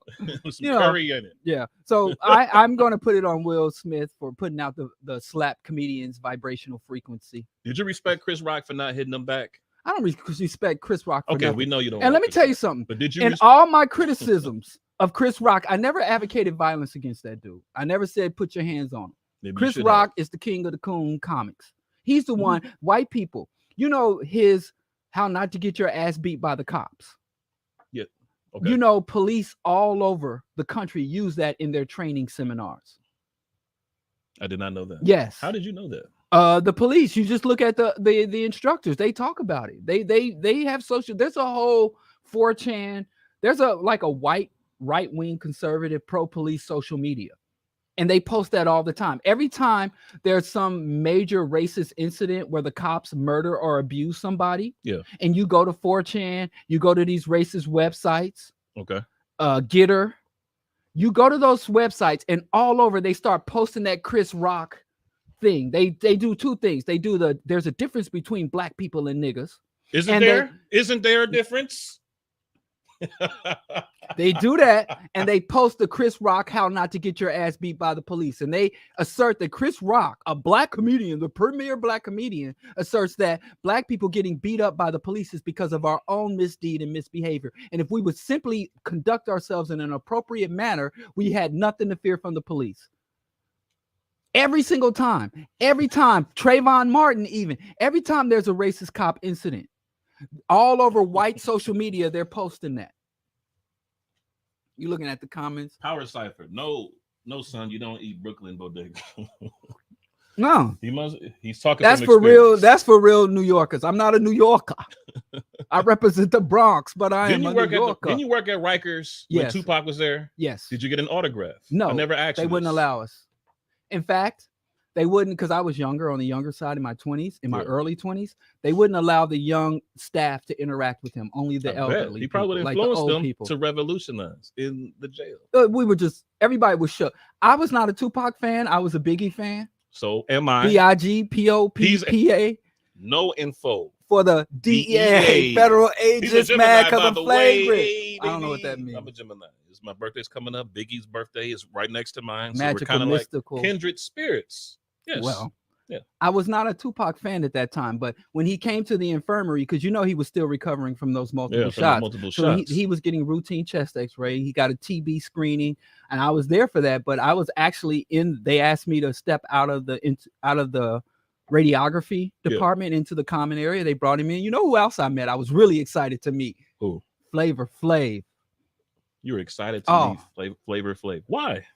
B: Some curry in it.
A: Yeah. So I'm going to put it on Will Smith for putting out the slap comedians vibrational frequency.
B: Did you respect Chris Rock for not hitting them back?
A: I don't respect Chris Rock for
B: Okay,
A: nothing.
B: we know you don't.
A: And
B: like
A: let me
B: Chris
A: tell you
B: Rock.
A: something.
B: But did you?
A: In all my criticisms of Chris Rock, I never advocated violence against that dude. I never said put your hands on him.
B: Maybe
A: Chris Rock is the king of the coon comics. He's the one. White people, you know his how not to get your ass beat by the cops.
B: Yeah. Okay.
A: You know, police all over the country use that in their training seminars.
B: I did not know that.
A: Yes.
B: How did you know that?
A: The police, you just look at the instructors, they talk about it. They have social, there's a whole 4chan, there's a white right-wing conservative pro-police social media. And they post that all the time. Every time there's some major racist incident where the cops murder or abuse somebody, and you go to 4chan, you go to these racist websites, Getter, you go to those websites, and all over they start posting that Chris Rock thing. They do two things. They do there's a difference between black people and niggas.
B: Isn't there a difference?
A: They do that, and they post the Chris Rock how not to get your ass beat by the police, and they assert that Chris Rock, a black comedian, the premier black comedian, asserts that black people getting beat up by the police is because of our own misdeed and misbehavior, and if we would simply conduct ourselves in an appropriate manner, we had nothing to fear from the police. Every single time, Trayvon Martin, even every time there's a racist cop incident, all over white social media, they're posting that. You looking at the comments?
B: Power Cipher. No, son, you don't eat Brooklyn bodega.
A: No.
B: He's talking.
A: That's for real. That's for real New Yorkers. I'm not a New Yorker. I represent the Bronx, but I am a New Yorker.
B: Didn't you work at Rikers when Tupac was there?
A: Yes.
B: Did you get an autograph?
A: No.
B: I never asked you.
A: They wouldn't allow us. In fact, they wouldn't, because I was younger, on the younger side in my 20s, in my early 20s. They wouldn't allow the young staff to interact with him, only the elderly.
B: He probably would influence them
A: people
B: to revolutionize in the jail.
A: We were just, everybody was shook. I was not a Tupac fan. I was a Biggie fan.
B: So am I.
A: BIG-POPPA.
B: No info.
A: For the DEA, federal agents mad because of flagrant. I don't know what that means.
B: I'm a Gemini. My birthday's coming up. Biggie's birthday is right next to mine.
A: Magical,
B: so we're kind of
A: mystical.
B: Like kindred spirits. Yes.
A: Well,
B: yeah.
A: I was not a Tupac fan at that time, but when he came to the infirmary, because you know he was still recovering from those multiple shots. He was getting routine chest X-ray. He got a TB screening, and I was there for that. But I was actually they asked me to step out of the radiography department into the common area. They brought him in. You know who else I met? I was really excited to meet.
B: Who?
A: Flavor Flav.
B: You were excited to meet Flavor Flav. Why?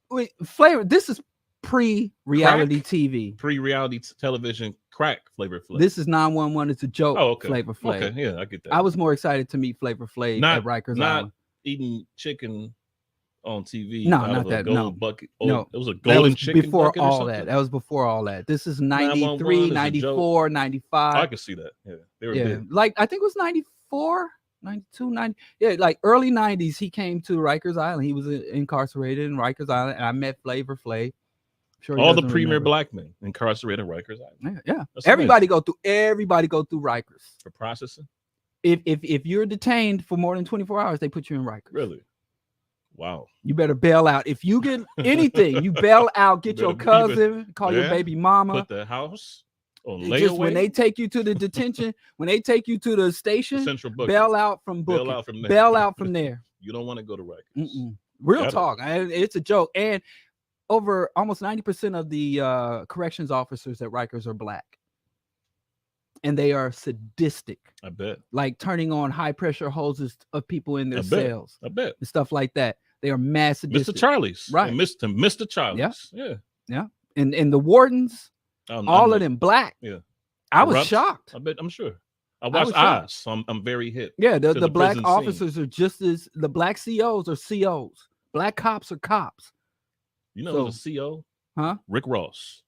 A: Wait, Flavor. This is pre-reality TV.
B: Pre-reality television. Crack Flavor Flav.
A: This is 911. It's a joke.
B: Oh, okay.
A: Flavor Flav.
B: Okay, yeah, I get that.
A: I was more excited to meet Flavor Flav at Rikers Island.
B: Not eating chicken on TV.
A: No, not that. No,
B: bucket.
A: No,
B: it was a golden chicken
A: before
B: bucket
A: all that. That was before all that. This is 93, 94, 95.
B: I can see that. Yeah, they were big.
A: Like I think it was 94, 92, 90. Yeah, like early 90s. He came to Rikers Island. He was incarcerated in Rikers Island, and I met Flavor Flav. Sure,
B: all the premier black men incarcerated in Rikers Island.
A: Yeah. Everybody go through Rikers
B: for processing.
A: If you're detained for more than 24 hours, they put you in Rikers.
B: Really? Wow.
A: You better bail out. If you get anything, you bail out, get your cousin, call your baby mama.
B: Put the house on layaway.
A: Just when they take you to the detention, when they take you to the station, bail out from booking. Bail out from there.
B: You don't want to go to Rikers.
A: Real talk. It's a joke. And over almost 90% of the corrections officers at Rikers are black. And they are sadistic.
B: I bet.
A: Like turning on high pressure hoses of people in their cells.
B: I bet.
A: And stuff like that. They are mad sadistic.
B: Mr. Charlie's.
A: Right.
B: And Mr. Charlie's.
A: Yeah. And the wardens, all of them black.
B: Yeah.
A: I was shocked.
B: I bet. I'm sure. I watched Oz, so I'm very hip.
A: Yeah. The black officers are just as the black COs are COs. Black cops are cops.
B: You know who's a CO?
A: Huh?
B: Rick Ross.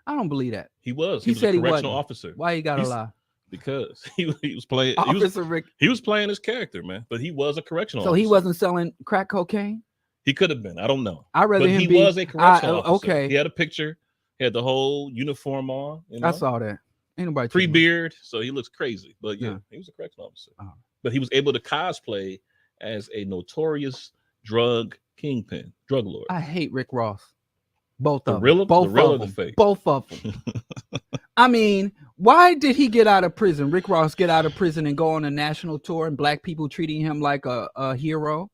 A: I don't believe that.
B: He was.
A: He said
B: a correctional officer.
A: Why you gotta lie?
B: Because he was playing.
A: Officer Rick.
B: He was playing his character, man. But he was a correctional officer.
A: So he wasn't selling crack cocaine?
B: He could have been. I don't know.
A: I'd rather him be.
B: He was a correctional officer.
A: Okay.
B: He had a picture. He had the whole uniform on. You know?
A: I saw that. Ain't nobody
B: pre-beard, so he looks crazy. But yeah, he was a correctional officer. But he was able to cosplay as a notorious drug kingpin, drug lord.
A: I hate Rick Ross. Both
B: The
A: of
B: real,
A: them. Both
B: the real
A: of
B: or the
A: them.
B: fake?
A: Both of them. I mean, why did he get out of prison? Rick Ross get out of prison and go on a national tour, and black people treating him like a hero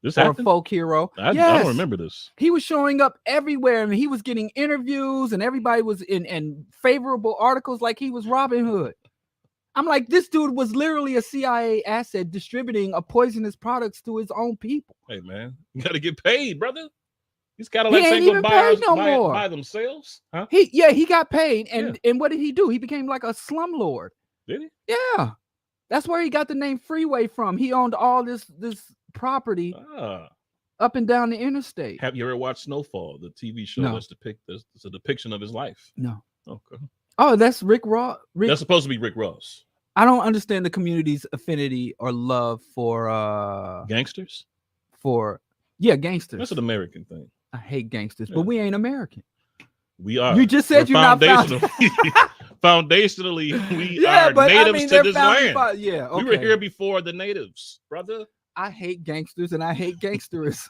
B: This
A: or
B: happened?
A: a folk hero?
B: I
A: Yes.
B: don't remember this.
A: He was showing up everywhere, and he was getting interviews, and everybody was in favorable articles like he was Robin Hood. I'm like, this dude was literally a CIA asset distributing a poisonous products to his own people.
B: Hey man, you gotta get paid, brother. These kind of
A: He
B: like
A: ain't
B: say
A: even
B: goodbye
A: paid no more.
B: by themselves, huh?
A: He got paid, and what did he do? He became like a slumlord.
B: Did he?
A: Yeah, that's where he got the name Freeway from. He owned all this property up and down the interstate.
B: Have you ever watched Snowfall, the TV show?
A: No.
B: That's a depiction of his life.
A: No.
B: Okay.
A: Oh, that's Rick Ross.
B: That's supposed to be Rick Ross.
A: I don't understand the community's affinity or love for
B: Gangsters.
A: Gangsters.
B: That's an American thing.
A: I hate gangsters, but we ain't American.
B: We are.
A: You just said you're not
B: foundationally, we are natives to this land.
A: Okay.
B: We were here before the natives, brother.
A: I hate gangsters and I hate gangsterism.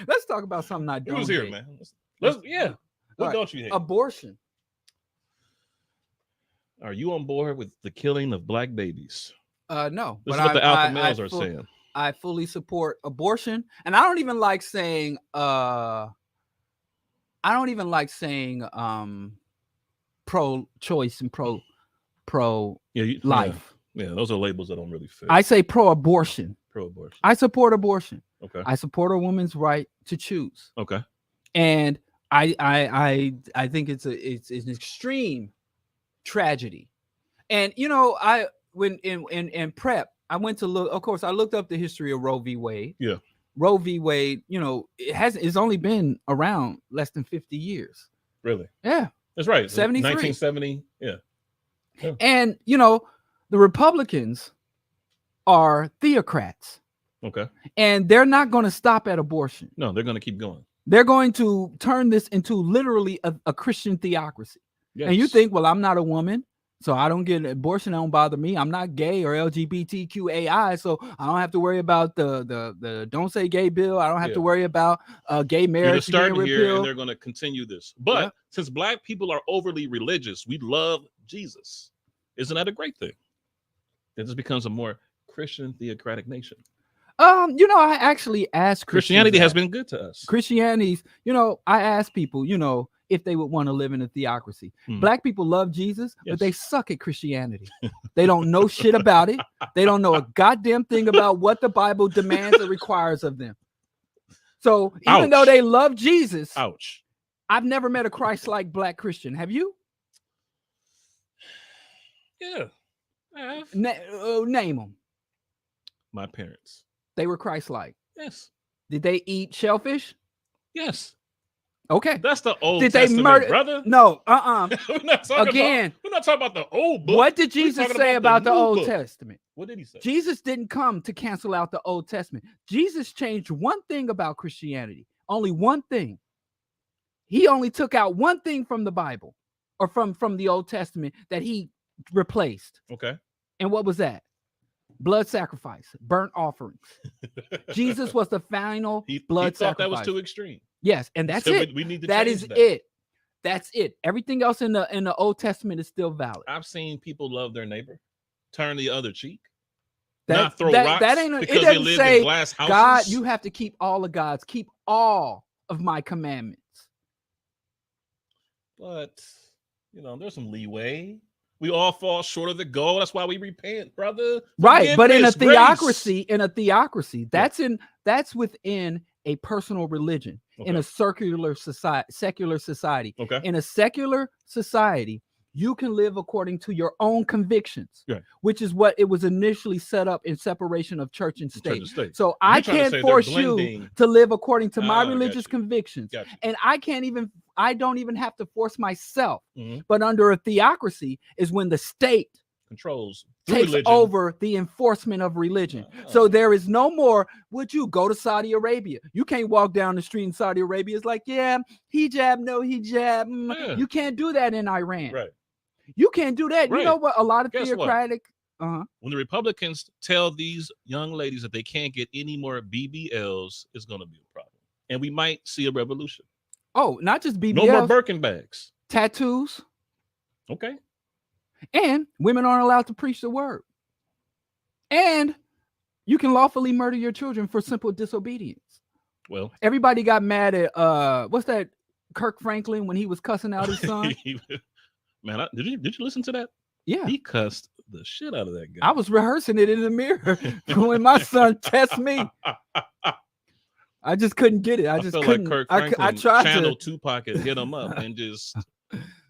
A: Let's talk about something I don't.
B: Who's here, man? What don't you hate?
A: Abortion.
B: Are you on board with the killing of black babies?
A: No.
B: This is what the alpha males are saying.
A: I fully support abortion, and I don't even like saying pro-choice and pro-life.
B: Yeah, those are labels that don't really fit.
A: I say pro-abortion.
B: Pro-abortion.
A: I support abortion.
B: Okay.
A: I support a woman's right to choose.
B: Okay.
A: And I think it's an extreme tragedy. And when in prep, I went to look. Of course, I looked up the history of Roe v. Wade.
B: Yeah.
A: Roe v. Wade, it's only been around less than 50 years.
B: Really?
A: Yeah.
B: That's right.
A: 73.
B: 1970. Yeah.
A: And the Republicans are theocrats.
B: Okay.
A: And they're not going to stop at abortion.
B: No, they're going to keep going.
A: They're going to turn this into literally a Christian theocracy. Yes. And you think, well, I'm not a woman, so I don't get an abortion. It don't bother me. I'm not gay or LGBTQ AI, so I don't have to worry about the don't say gay bill. I don't have to worry about gay marriage.
B: You're starting here, and they're going to continue this. But since black people are overly religious, we love Jesus. Isn't that a great thing? That this becomes a more Christian theocratic nation.
A: I actually asked
B: Christianity has been good to us.
A: Christianity's, I asked people, if they would want to live in a theocracy. Black people love Jesus, but they suck at Christianity. They don't know shit about it. They don't know a goddamn thing about what the Bible demands or requires of them. So even though they love Jesus, I've never met a Christ-like black Christian. Have you?
B: Yeah, I have.
A: Name them.
B: My parents.
A: They were Christ-like.
B: Yes.
A: Did they eat shellfish?
B: Yes.
A: Okay.
B: That's the Old Testament, brother.
A: No,
B: we're not talking about the old book.
A: What did Jesus say about the Old Testament?
B: What did he say?
A: Jesus didn't come to cancel out the Old Testament. Jesus changed one thing about Christianity. Only one thing. He only took out one thing from the Bible or from the Old Testament that he replaced.
B: Okay.
A: And what was that? Blood sacrifice, burnt offerings. Jesus was the final blood sacrifice. He thought
B: that was too extreme.
A: Yes, and that's it.
B: We need to
A: that
B: change
A: is it. That's it. Everything else in the Old Testament is still valid.
B: I've seen people love their neighbor, turn the other cheek,
A: not
B: throw rocks because they live in glass houses.
A: God, you have to keep all of God's, keep all of my commandments.
B: But there's some leeway. We all fall short of the goal. That's why we repent, brother.
A: Right, but in a theocracy, that's within a personal religion. Okay. In a secular society.
B: Okay.
A: In a secular society, you can live according to your own convictions, which is what it was initially set up in separation of church and state. So I can't force you to live according to my religious convictions. And I don't even have to force myself. But under a theocracy is when the state takes over the enforcement of religion. So there is no more, would you go to Saudi Arabia? You can't walk down the street in Saudi Arabia. It's like, hijab, no hijab. You can't do that in Iran.
B: Right.
A: You can't do that. You know what? A lot of
B: When the Republicans tell these young ladies that they can't get any more BBLs, it's going to be a problem. And we might see a revolution.
A: Oh, not just BBLs.
B: No more Birkin bags.
A: Tattoos.
B: Okay.
A: And women aren't allowed to preach the word. And you can lawfully murder your children for simple disobedience.
B: Well,
A: everybody got mad at what's that? Kirk Franklin when he was cussing out his son.
B: Man, did you listen to that?
A: Yeah,
B: he cussed the shit out of that guy.
A: I was rehearsing it in the mirror when my son tests me. I just couldn't get it. I just couldn't.
B: Like Kirk Franklin
A: I tried
B: channeled
A: to.
B: Tupac and hit him up and just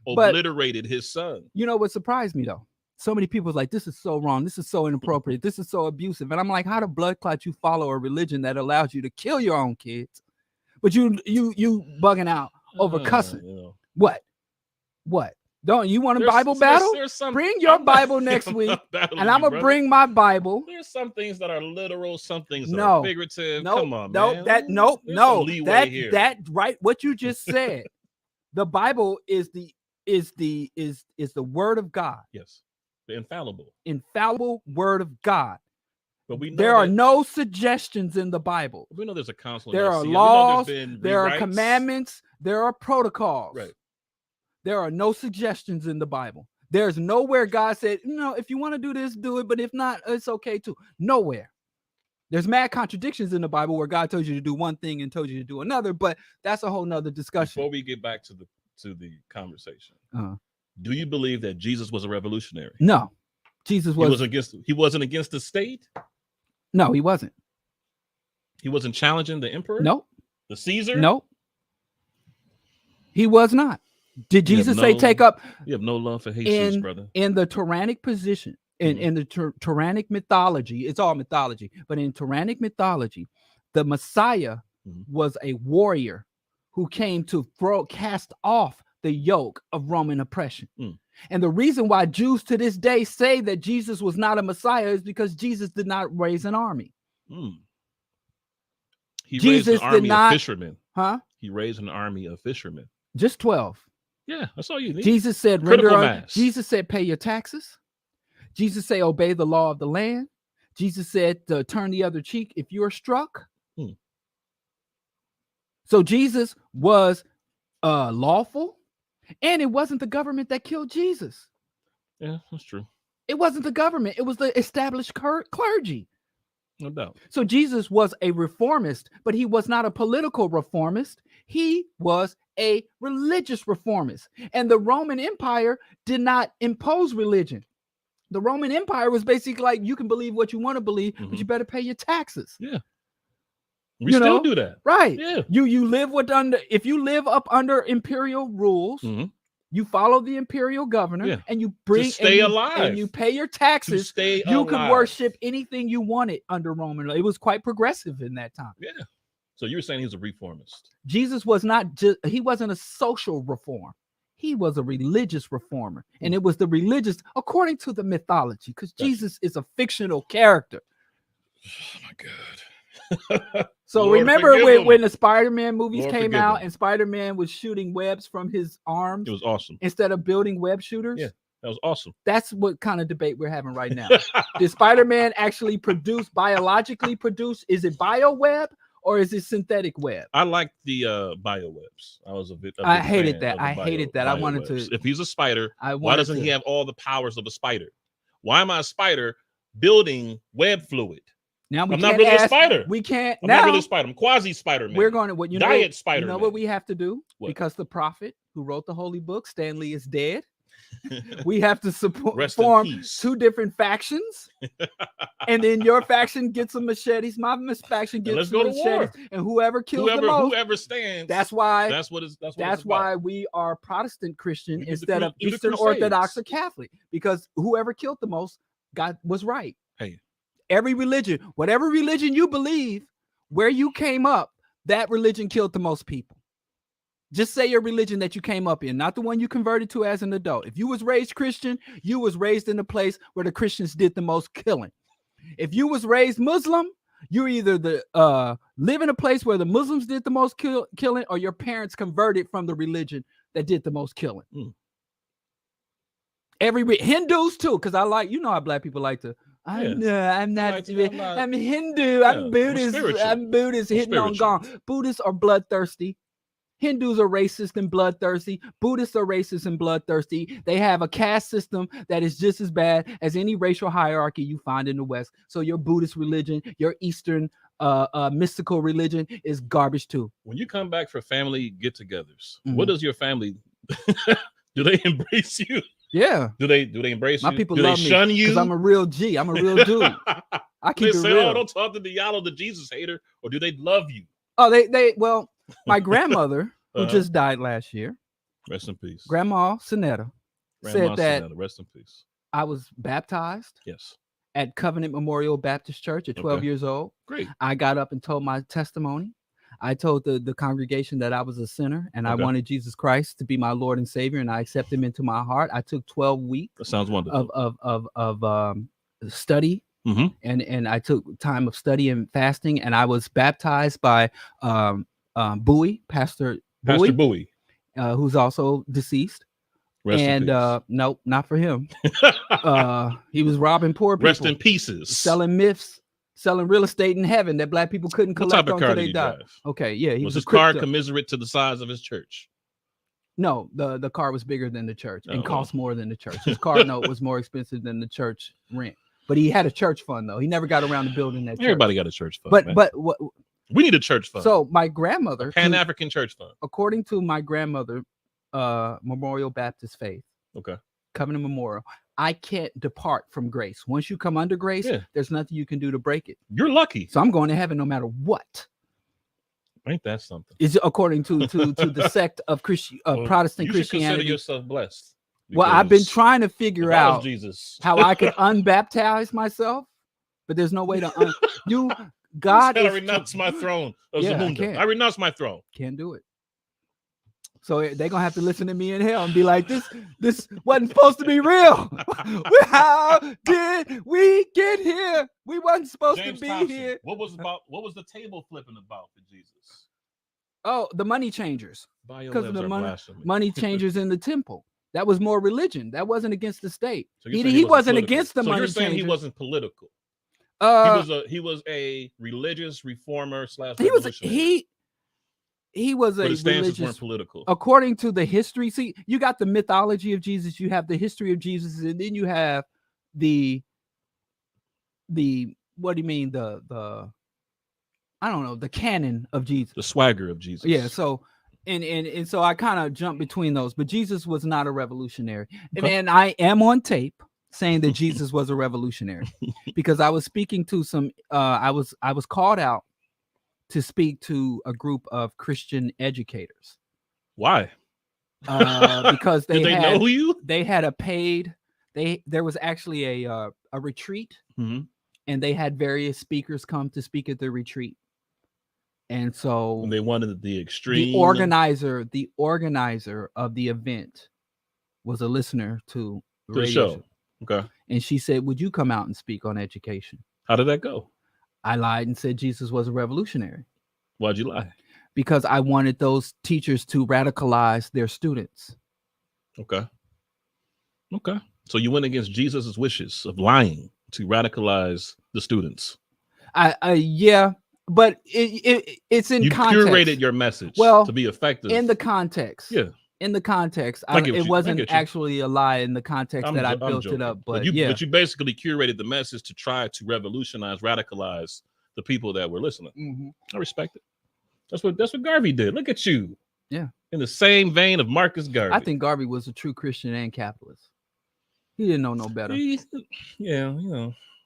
B: obliterated his son.
A: You know what surprised me though? So many people was like, "This is so wrong. This is so inappropriate. This is so abusive." And I'm like, "How the blood clot you follow a religion that allows you to kill your own kids, but you bugging out over cussing? What? Don't you want a Bible battle? Bring your Bible next week, and I'm gonna bring my Bible.
B: There's some things that are literal, some things that are figurative. Come on, man.
A: That right? What you just said. The Bible is the word of God.
B: Yes, the
A: infallible word of God.
B: But we know
A: there are no suggestions in the Bible.
B: We know there's a council.
A: There are laws. There are commandments. There are protocols.
B: Right.
A: There are no suggestions in the Bible. There's nowhere God said, if you want to do this, do it. But if not, it's okay too. Nowhere. There's mad contradictions in the Bible where God told you to do one thing and told you to do another. But that's a whole nother discussion.
B: Before we get back to the conversation, do you believe that Jesus was a revolutionary?
A: No. Jesus was.
B: He wasn't against the state?
A: No, he wasn't.
B: He wasn't challenging the emperor?
A: No.
B: The Caesar?
A: No. He was not. Did Jesus say take up?
B: You have no love for Jesus, brother.
A: In the Quranic position, in the Quranic mythology, it's all mythology, but in Quranic mythology, the Messiah was a warrior who came to cast off the yoke of Roman oppression. And the reason why Jews to this day say that Jesus was not a Messiah is because Jesus did not raise an army.
B: He raised an army of fishermen. He raised an army of fishermen.
A: Just 12.
B: Yeah, that's all you need.
A: Jesus said, Jesus said, pay your taxes. Jesus said, obey the law of the land. Jesus said, to turn the other cheek if you're struck. So Jesus was lawful, and it wasn't the government that killed Jesus.
B: Yeah, that's true.
A: It wasn't the government. It was the established clergy.
B: No doubt.
A: So Jesus was a reformist, but he was not a political reformist. He was a religious reformist. And the Roman Empire did not impose religion. The Roman Empire was basically like, you can believe what you want to believe, but you better pay your taxes.
B: Yeah. We still do that.
A: Right.
B: Yeah.
A: You live if you live up under imperial rules, you follow the imperial governor and you bring
B: alive
A: and you pay your taxes. You could worship anything you wanted under Roman. It was quite progressive in that time.
B: Yeah. So you were saying he was a reformist.
A: Jesus was he wasn't a social reform. He was a religious reformer. And it was the religious, according to the mythology, because Jesus is a fictional character.
B: Oh my God.
A: So Lord, remember when the Spider-Man movies came out and Spider-Man was shooting webs from his arms?
B: It was awesome.
A: Instead of building web shooters?
B: Yeah, that was awesome.
A: That's what kind of debate we're having right now. Did Spider-Man actually biologically produce? Is it bio-web or is it synthetic web?
B: I like the bio-webs.
A: I hated that. I wanted to.
B: If he's a spider, why doesn't he have all the powers of a spider? Why am I a spider building web fluid?
A: Now
B: I'm not really a spider.
A: We can't.
B: I'm not really a spider. I'm quasi Spider-Man.
A: We're going to
B: diet Spider-Man.
A: You know what we have to do? What? Because the prophet who wrote the holy book, Stanley, is dead. We have to form two different factions, and then your faction gets some machetes. My faction gets some machetes, and whoever kills the most,
B: whoever stands.
A: That's why we are Protestant Christian instead of Eastern Orthodox or Catholic, because whoever killed the most was right.
B: Hey.
A: Every religion, whatever religion you believe, where you came up, that religion killed the most people. Just say your religion that you came up in, not the one you converted to as an adult. If you was raised Christian, you was raised in a place where the Christians did the most killing. If you was raised Muslim, you either live in a place where the Muslims did the most killing, or your parents converted from the religion that did the most killing. Hindus too, because I like, how black people like to. I'm not. I'm Hindu. I'm Buddhist. I'm Buddhist. Hitting on gong. Buddhists are bloodthirsty. Hindus are racist and bloodthirsty. Buddhists are racist and bloodthirsty. They have a caste system that is just as bad as any racial hierarchy you find in the West. So your Buddhist religion, your Eastern mystical religion is garbage too.
B: When you come back for family get-togethers, what does your family do? They embrace you?
A: Yeah.
B: Do they embrace you?
A: My people
B: do
A: love
B: they
A: me
B: shun you?
A: because I'm a real G. I'm a real dude. I keep
B: they
A: it
B: say,
A: real.
B: "Oh, don't talk to Diallo, the Jesus hater," or do they love you?
A: Oh, well, my grandmother, who just died last year,
B: rest in peace,
A: Grandma Sonetta, said that
B: rest in peace.
A: I was baptized.
B: Yes.
A: At Covenant Memorial Baptist Church at 12 years old.
B: Great.
A: I got up and told my testimony. I told the congregation that I was a sinner and I wanted Jesus Christ to be my Lord and Savior, and I accepted him into my heart. I took 12 weeks.
B: That sounds wonderful.
A: Of study, and I took time of study and fasting, and I was baptized by Bowie, Pastor
B: Bowie,
A: who's also deceased. Nope, not for him. He was robbing poor people.
B: Rest in pieces.
A: Selling real estate in heaven that black people couldn't collect until they died. Okay, yeah.
B: Was his car commiserate to the size of his church?
A: No, the car was bigger than the church and cost more than the church. His car note was more expensive than the church rent. But he had a church fund though. He never got around to building that.
B: Everybody got a church fund.
A: But what?
B: We need a church fund.
A: So my grandmother,
B: Pan-African church fund.
A: According to my grandmother, Memorial Baptist faith.
B: Okay.
A: Covenant Memorial. I can't depart from grace. Once you come under grace, there's nothing you can do to break it.
B: You're lucky.
A: So I'm going to heaven no matter what.
B: Ain't that something?
A: Is according to the sect of Protestant
B: you
A: Christianity.
B: You consider yourself blessed.
A: Well, I've been trying to figure out
B: Jesus.
A: how I could unbaptize myself, but there's no way to God
B: I renounce my throne. I renounce my throne.
A: Can't do it. So they're gonna have to listen to me in hell and be like, this wasn't supposed to be real. How did we get here? We wasn't supposed to be here.
B: What was the table flipping about for Jesus?
A: Oh, the money changers. Because of the money changers in the temple. That was more religion. That wasn't against the state. So he wasn't against the money changers. So you're saying he wasn't
B: political. He was a religious reformer /
A: He was a
B: religious, weren't political.
A: According to the history, see, you got the mythology of Jesus, you have the history of Jesus, and then you have the what do you mean the I don't know, the canon of Jesus,
B: the swagger of Jesus.
A: Yeah, so and so I kind of jumped between those, but Jesus was not a revolutionary, and I am on tape saying that Jesus was a revolutionary because I was speaking to some I was called out to speak to a group of Christian educators.
B: Why?
A: Because they
B: know you?
A: They had a paid. There was actually a retreat, and they had various speakers come to speak at the retreat, and so
B: they wanted the extreme.
A: The organizer of the event was a listener to the show.
B: Okay,
A: and she said, "Would you come out and speak on education?"
B: How did that go?
A: I lied and said Jesus was a revolutionary.
B: Why'd you lie?
A: Because I wanted those teachers to radicalize their students.
B: Okay. So you went against Jesus's wishes of lying to radicalize the students.
A: Yeah, but it's in context.
B: You curated your message to be effective.
A: In the context. Yeah. In the context, it wasn't actually a lie in the context that I built it up. But
B: you basically curated the message to try to revolutionize, radicalize the people that were listening. I respect it. That's what Garvey did. Look at you.
A: Yeah.
B: In the same vein of Marcus Garvey.
A: I think Garvey was a true Christian and capitalist. He didn't know no better.
B: They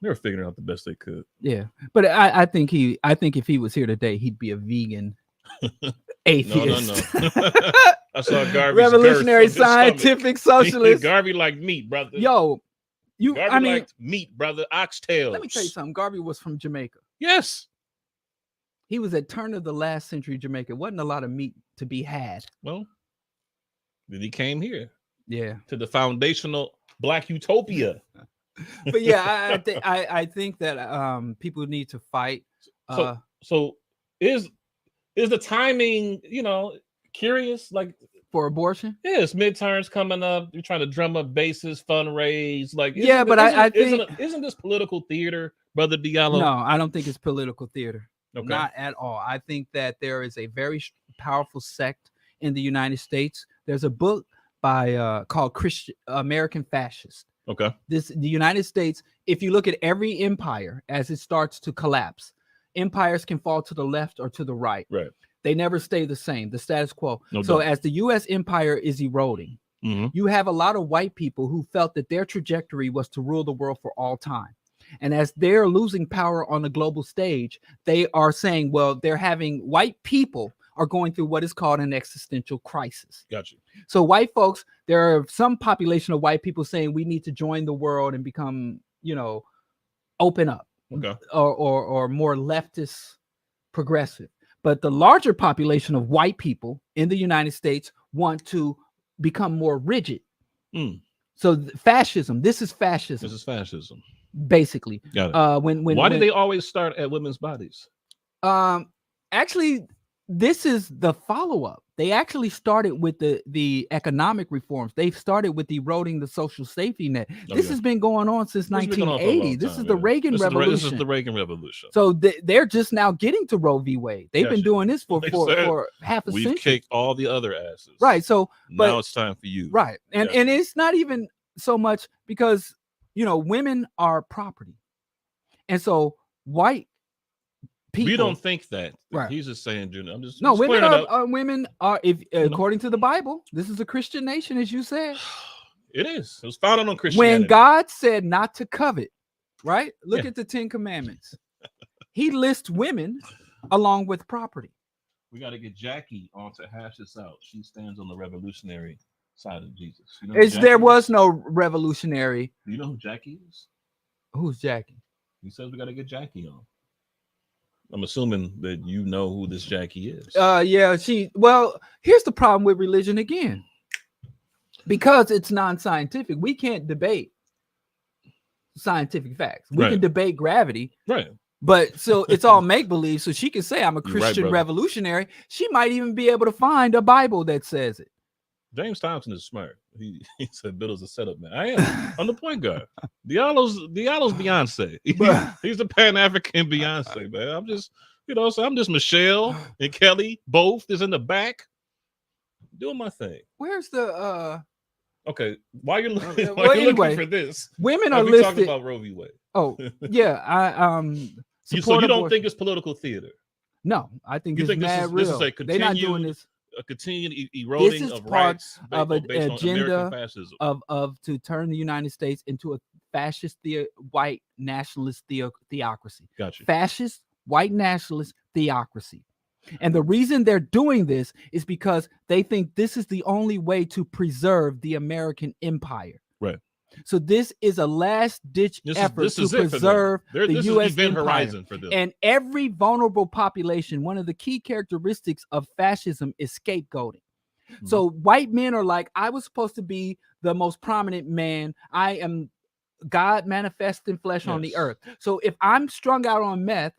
B: were figuring out the best they could.
A: Yeah, but I think if he was here today, he'd be a vegan atheist.
B: No. I saw Garvey,
A: revolutionary, scientific, socialist.
B: Garvey liked meat, brother.
A: Yo,
B: Garvey liked meat, brother. Oxtails.
A: Let me tell you something. Garvey was from Jamaica.
B: Yes.
A: He was at turn of the last century Jamaica. Wasn't a lot of meat to be had.
B: Well, then he came here.
A: Yeah.
B: To the foundational Black utopia.
A: But yeah, I think that people need to fight.
B: So is the timing, curious? Like
A: for abortion.
B: Yeah, it's midterms coming up. You're trying to drum up bases, fundraise. Like,
A: Yeah, but I think
B: isn't this political theater, Brother Diallo?
A: no, I don't think it's political theater.
B: Okay.
A: Not at all. I think that there is a very powerful sect in the United States. There's a book by called Christian American Fascist.
B: Okay.
A: The United States, if you look at every empire as it starts to collapse, empires can fall to the left or to the right.
B: Right.
A: They never stay the same, the status quo.
B: No
A: So
B: doubt.
A: as the US empire is eroding, you have a lot of white people who felt that their trajectory was to rule the world for all time. And as they're losing power on the global stage, they are saying, well, white people are going through what is called an existential crisis.
B: Gotcha.
A: So white folks, there are some population of white people saying we need to join the world and become, open up,
B: Okay,
A: or more leftist progressive. But the larger population of white people in the United States want to become more rigid. So fascism, this is fascism.
B: This is fascism.
A: Basically.
B: Got it. Why do they always start at women's bodies?
A: Actually, this is the follow-up. They actually started with the economic reforms. They've started with eroding the social safety net. This has been going on since 1980. This is the Reagan Revolution.
B: This is the Reagan Revolution.
A: So they're just now getting to Roe v. Wade. They've been doing this for half a century.
B: We've kicked all the other asses.
A: Right. So
B: now it's time for you.
A: Right. And it's not even so much because women are property. And so white people,
B: we don't think that.
A: Right.
B: He's just saying, Junior. I'm just
A: women are according to the Bible, this is a Christian nation, as you said.
B: It is. It was founded on Christianity.
A: When God said not to covet, right? Look at the 10 Commandments. He lists women along with property.
B: We got to get Jackie on to hash this out. She stands on the revolutionary side of Jesus.
A: There was no revolutionary.
B: Do you know who Jackie is?
A: Who's Jackie?
B: He says we got to get Jackie on. I'm assuming that you know who this Jackie is.
A: Here's the problem with religion again. Because it's non-scientific, we can't debate scientific facts. We can debate gravity.
B: Right.
A: But so it's all make-believe. So she can say I'm a Christian revolutionary. She might even be able to find a Bible that says it.
B: James Thompson is smart. He said Biddle's a setup man. I am. I'm the point guard. Diallo's Beyonce. He's the Pan-African Beyonce, man. I'm just, so I'm just Michelle and Kelly, both is in the back doing my thing.
A: Where's the
B: okay, why you're looking for this?
A: Women are listed.
B: Talking about Roe v. Wade.
A: Oh, yeah.
B: So you don't think it's political theater?
A: No, I think it's mad real.
B: This is a continued,
A: they're not doing this.
B: A continued eroding of rights
A: of an agenda
B: of
A: to turn the United States into a fascist white nationalist theocracy.
B: Gotcha.
A: Fascist white nationalist theocracy. And the reason they're doing this is because they think this is the only way to preserve the American empire.
B: Right.
A: So this is a last-ditch effort to preserve the U.S. empire.
B: Horizon for them.
A: And every vulnerable population, one of the key characteristics of fascism is scapegoating. So white men are like, I was supposed to be the most prominent man. I am God manifest in flesh on the earth. So if I'm strung out on meth,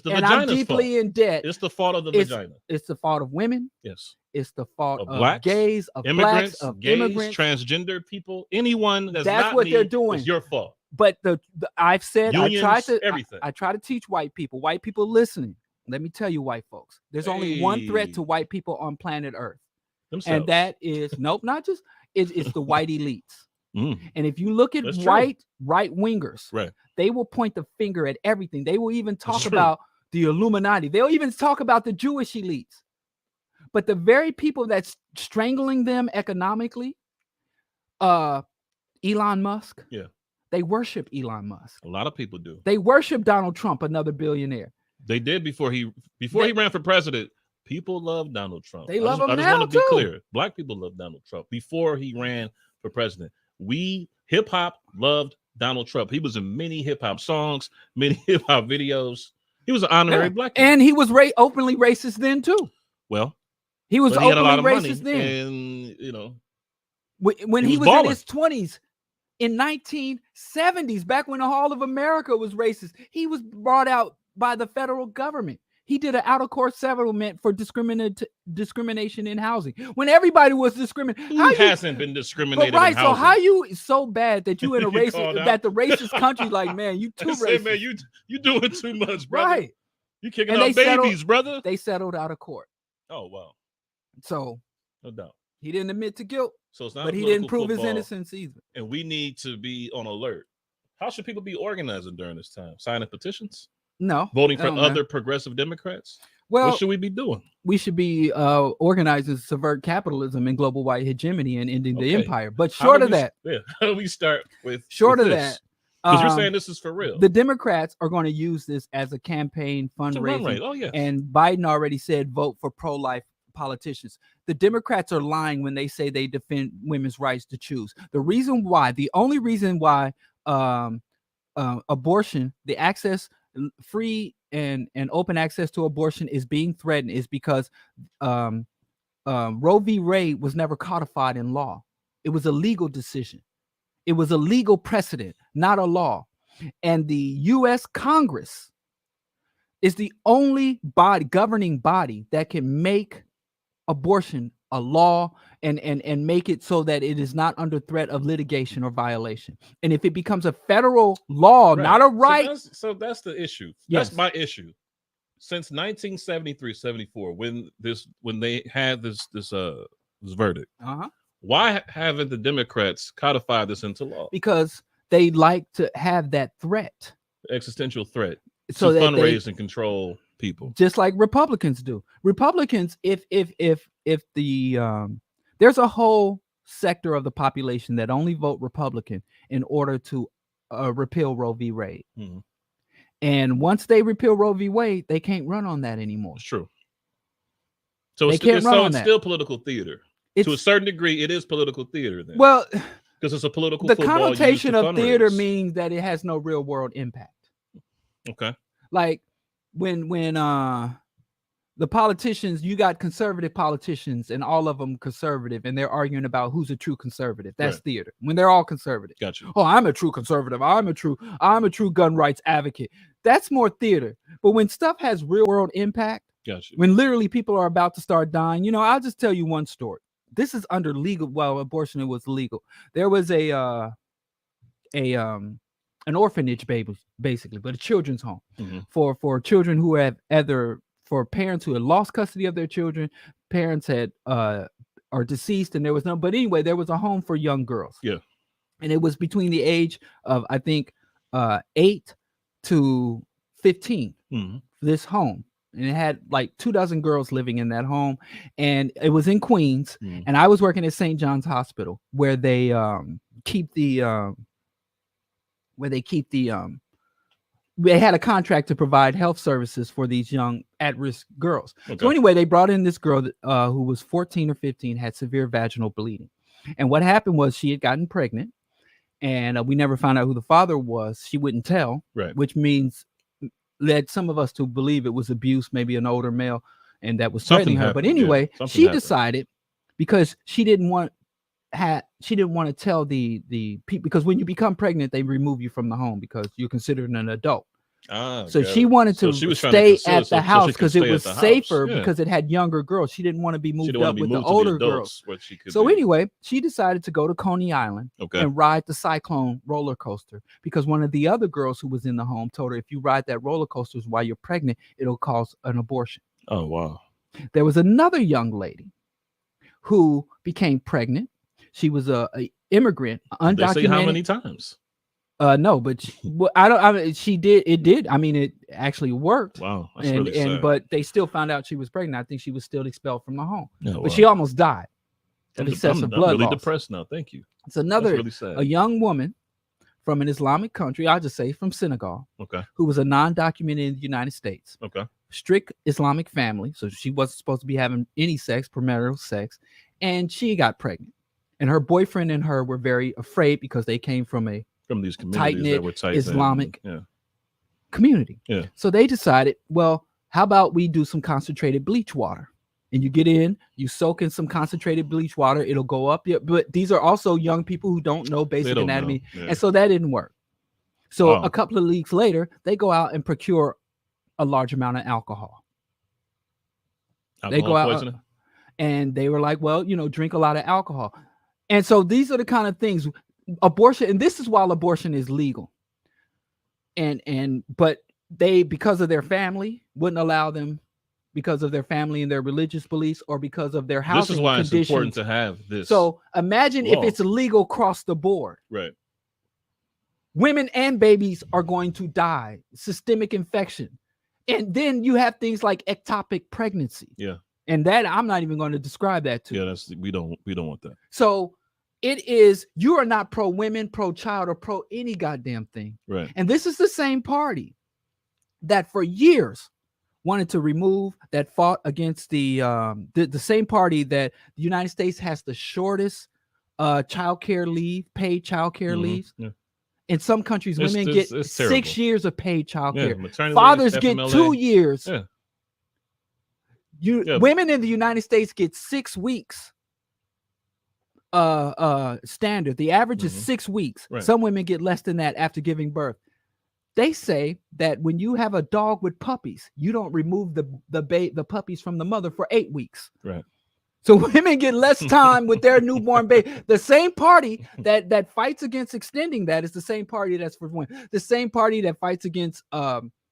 A: and I'm deeply in debt,
B: it's the fault of the vagina.
A: It's the fault of women.
B: Yes.
A: It's the fault of
B: blacks,
A: gays, of
B: immigrants,
A: blacks, of
B: gays,
A: immigrants,
B: transgender people, anyone that's
A: not what they're doing.
B: It's your fault.
A: But I've said
B: unions,
A: I try to teach white people listening. Let me tell you, white folks, there's only one threat to white people on planet Earth, and that is not just it's the white elites. And if you look at right wingers, they will point the finger at everything. They will even talk about the Illuminati. They'll even talk about the Jewish elites. But the very people that's strangling them economically, Elon Musk, they worship Elon Musk.
B: A lot of people do.
A: They worship Donald Trump, another billionaire.
B: They did before he ran for president. People love Donald Trump.
A: They love him now,
B: I just want to be clear. Black people love Donald Trump before he ran for president. Hip hop loved Donald Trump. He was in many hip hop songs, many hip hop videos. He was an honorary black man.
A: And he was openly racist then too.
B: Well,
A: he was openly racist then.
B: And
A: when he was in his 20s, in 1970s, back when the Hall of America was racist, he was brought out by the federal government. He did an out of court settlement for discrimination in housing when everybody was discriminated.
B: Who hasn't been discriminated?
A: But right,
B: in housing?
A: so how you so bad that you in a
B: You get
A: racist
B: called
A: that the racist country like, man, you too
B: Say,
A: racist.
B: man, you doing too much, brother.
A: Right.
B: You kicking
A: And
B: out
A: they
B: babies,
A: settled-
B: brother.
A: They settled out of court.
B: Oh wow,
A: So
B: no doubt.
A: he didn't admit to guilt,
B: So it's not.
A: but
B: a
A: he didn't
B: political
A: prove his
B: football,
A: innocence either.
B: and we need to be on alert. How should people be organizing during this time? Signing petitions,
A: No.
B: voting for
A: I don't
B: other
A: know.
B: progressive Democrats.
A: Well,
B: What should we be doing?
A: we should be organizing to subvert capitalism and global white hegemony and ending the
B: Okay.
A: empire. But
B: How
A: short
B: do
A: of
B: we-
A: that,
B: yeah, how do we start with
A: short
B: with
A: of
B: this?
A: that,
B: Because you're saying this is for real.
A: the Democrats are going to use this as a campaign
B: It's a run
A: fundraising.
B: rate. Oh yeah.
A: And Biden already said vote for pro-life politicians. The Democrats are lying when they say they defend women's rights to choose. The only reason why abortion, the access, free and open access to abortion is being threatened is because Roe v. Wade was never codified in law. It was a legal decision. It was a legal precedent, not a law. And the U.S. Congress is the only governing body that can make abortion a law and make it so that it is not under threat of litigation or violation. And if it becomes a federal law,
B: Right.
A: not a right.
B: So that's the issue.
A: Yes.
B: That's my issue. Since 1973-74, when they had this verdict, why haven't the Democrats codified this into law?
A: Because they like to have that threat.
B: Existential threat
A: So
B: to
A: that
B: fundraise and control people.
A: just like Republicans do. Republicans, if the there's a whole sector of the population that only vote Republican in order to repeal Roe v. Wade.
B: Mhm.
A: And once they repeal Roe v. Wade, they can't run on that anymore.
B: It's true. So
A: They
B: it's,
A: can't
B: it's,
A: run
B: so
A: on
B: it's
A: that.
B: still political theater. To a certain degree, it is political theater then.
A: Well,
B: because it's a political
A: the
B: football
A: connotation
B: used to
A: of theater
B: fundraise.
A: means that it has no real world impact.
B: Okay.
A: Like when the politicians, you got conservative politicians and all of them conservative, and they're arguing about who's a true conservative. That's
B: Right.
A: theater. When they're all conservative.
B: Gotcha.
A: Oh, I'm a true conservative. I'm a true gun rights advocate. That's more theater. But when stuff has real world impact,
B: Gotcha.
A: when literally people are about to start dying, I'll just tell you one story. This is under legal. Well, abortion was legal. There was an orphanage, basically, but a children's home for children who have for parents who had lost custody of their children, parents had are deceased, and there was no. But anyway, there was a home for young girls.
B: Yeah,
A: and it was between the age of, I think, 8 to 15. This home. And it had like 24 girls living in that home, and it was in Queens. And I was working at St. John's Hospital, where they keep the they had a contract to provide health services for these young at-risk girls. Okay. So anyway, they brought in this girl who was 14 or 15, had severe vaginal bleeding, and what happened was she had gotten pregnant, and we never found out who the father was. She wouldn't tell,
B: right? Which
A: means led some of us to believe it was abuse, maybe an older male, and that was threatening her. But anyway, she decided, because she didn't want to tell the people, because when you become pregnant, they remove you from the home because you're considered an adult. So she wanted to stay at the house because it was safer, because it had younger girls. She didn't want to be moved up with the older girls. So anyway, she decided to go to Coney Island and ride the Cyclone roller coaster, because one of the other girls who was in the home told her, if you ride that roller coaster while you're pregnant, it'll cause an abortion.
B: Oh, wow.
A: There was another young lady who became pregnant. She was a immigrant, undocumented.
B: They say how many times?
A: No, but she did. It did. I mean, it actually worked.
B: Wow. That's really sad.
A: But they still found out she was pregnant. I think she was still expelled from the home.
B: Oh,
A: but she almost died of excessive blood
B: really
A: loss.
B: Depressed now. Thank you.
A: It's another
B: really sad.
A: A young woman from an Islamic country. I'll just say from Senegal.
B: Okay.
A: Who was a non-documented in the United States.
B: Okay.
A: Strict Islamic family, so she wasn't supposed to be having any sex, premarital sex, and she got pregnant. And her boyfriend and her were very afraid because they came from
B: these communities that were tight
A: Islamic community.
B: Yeah.
A: So they decided, well, how about we do some concentrated bleach water? And you get in, you soak in some concentrated bleach water, it'll go up. Yeah, but these are also young people who don't know basic anatomy. Yeah. And so that didn't work. So a couple of weeks later, they go out and procure a large amount of alcohol. They go out
B: poisoning.
A: and they were like, well, drink a lot of alcohol. And so these are the kind of things abortion, and this is while abortion is legal. But they, because of their family, wouldn't allow them, because of their family and their religious beliefs, or because of their housing
B: This is why
A: conditions.
B: it's important to have this.
A: So imagine
B: law.
A: if it's illegal across the board.
B: Right.
A: Women and babies are going to die, systemic infection. And then you have things like ectopic pregnancy.
B: Yeah.
A: And that I'm not even going to describe that to.
B: Yeah, we don't want that.
A: So it is, you are not pro women, pro child, or pro any goddamn thing.
B: Right.
A: And this is the same party that for years wanted to remove, that fought against the same party that the United States has the shortest child care leave, paid child care leaves.
B: Yeah.
A: In some countries, women get 6 years of paid child care. Fathers get 2 years.
B: Yeah.
A: Women in the United States get 6 weeks. Standard. The average is 6 weeks.
B: Right.
A: Some women get less than that after giving birth. They say that when you have a dog with puppies, you don't remove the puppies from the mother for 8 weeks.
B: Right.
A: So women get less time with their newborn baby. The same party that fights against extending that is the same party that's for women. The same party that fights against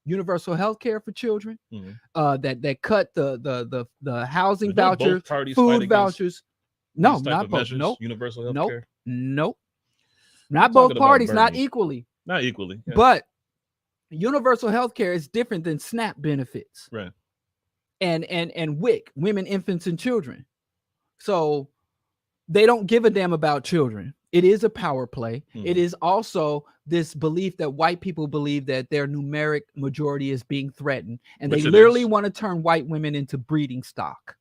A: universal health care for children. That cut the housing vouchers, food vouchers. No, not both. Nope.
B: Universal health
A: nope.
B: care.
A: Nope. Not both parties, not equally.
B: Not equally. Yeah.
A: But universal health care is different than SNAP benefits.
B: Right.
A: And WIC, women, infants, and children. So they don't give a damn about children. It is a power play. It is also this belief that white people believe that their numeric majority is being threatened. And they literally want to turn white women into breeding stock.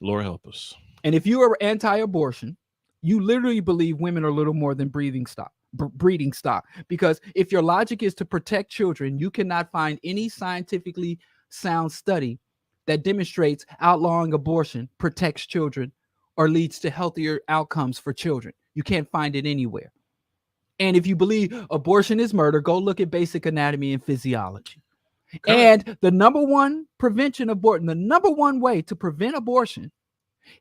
B: Lord help us.
A: And if you are anti-abortion, you literally believe women are little more than breeding stock. Because if your logic is to protect children, you cannot find any scientifically sound study that demonstrates outlawing abortion protects children or leads to healthier outcomes for children. You can't find it anywhere. And if you believe abortion is murder, go look at basic anatomy and physiology. And the number one prevention abortion, the number one way to prevent abortion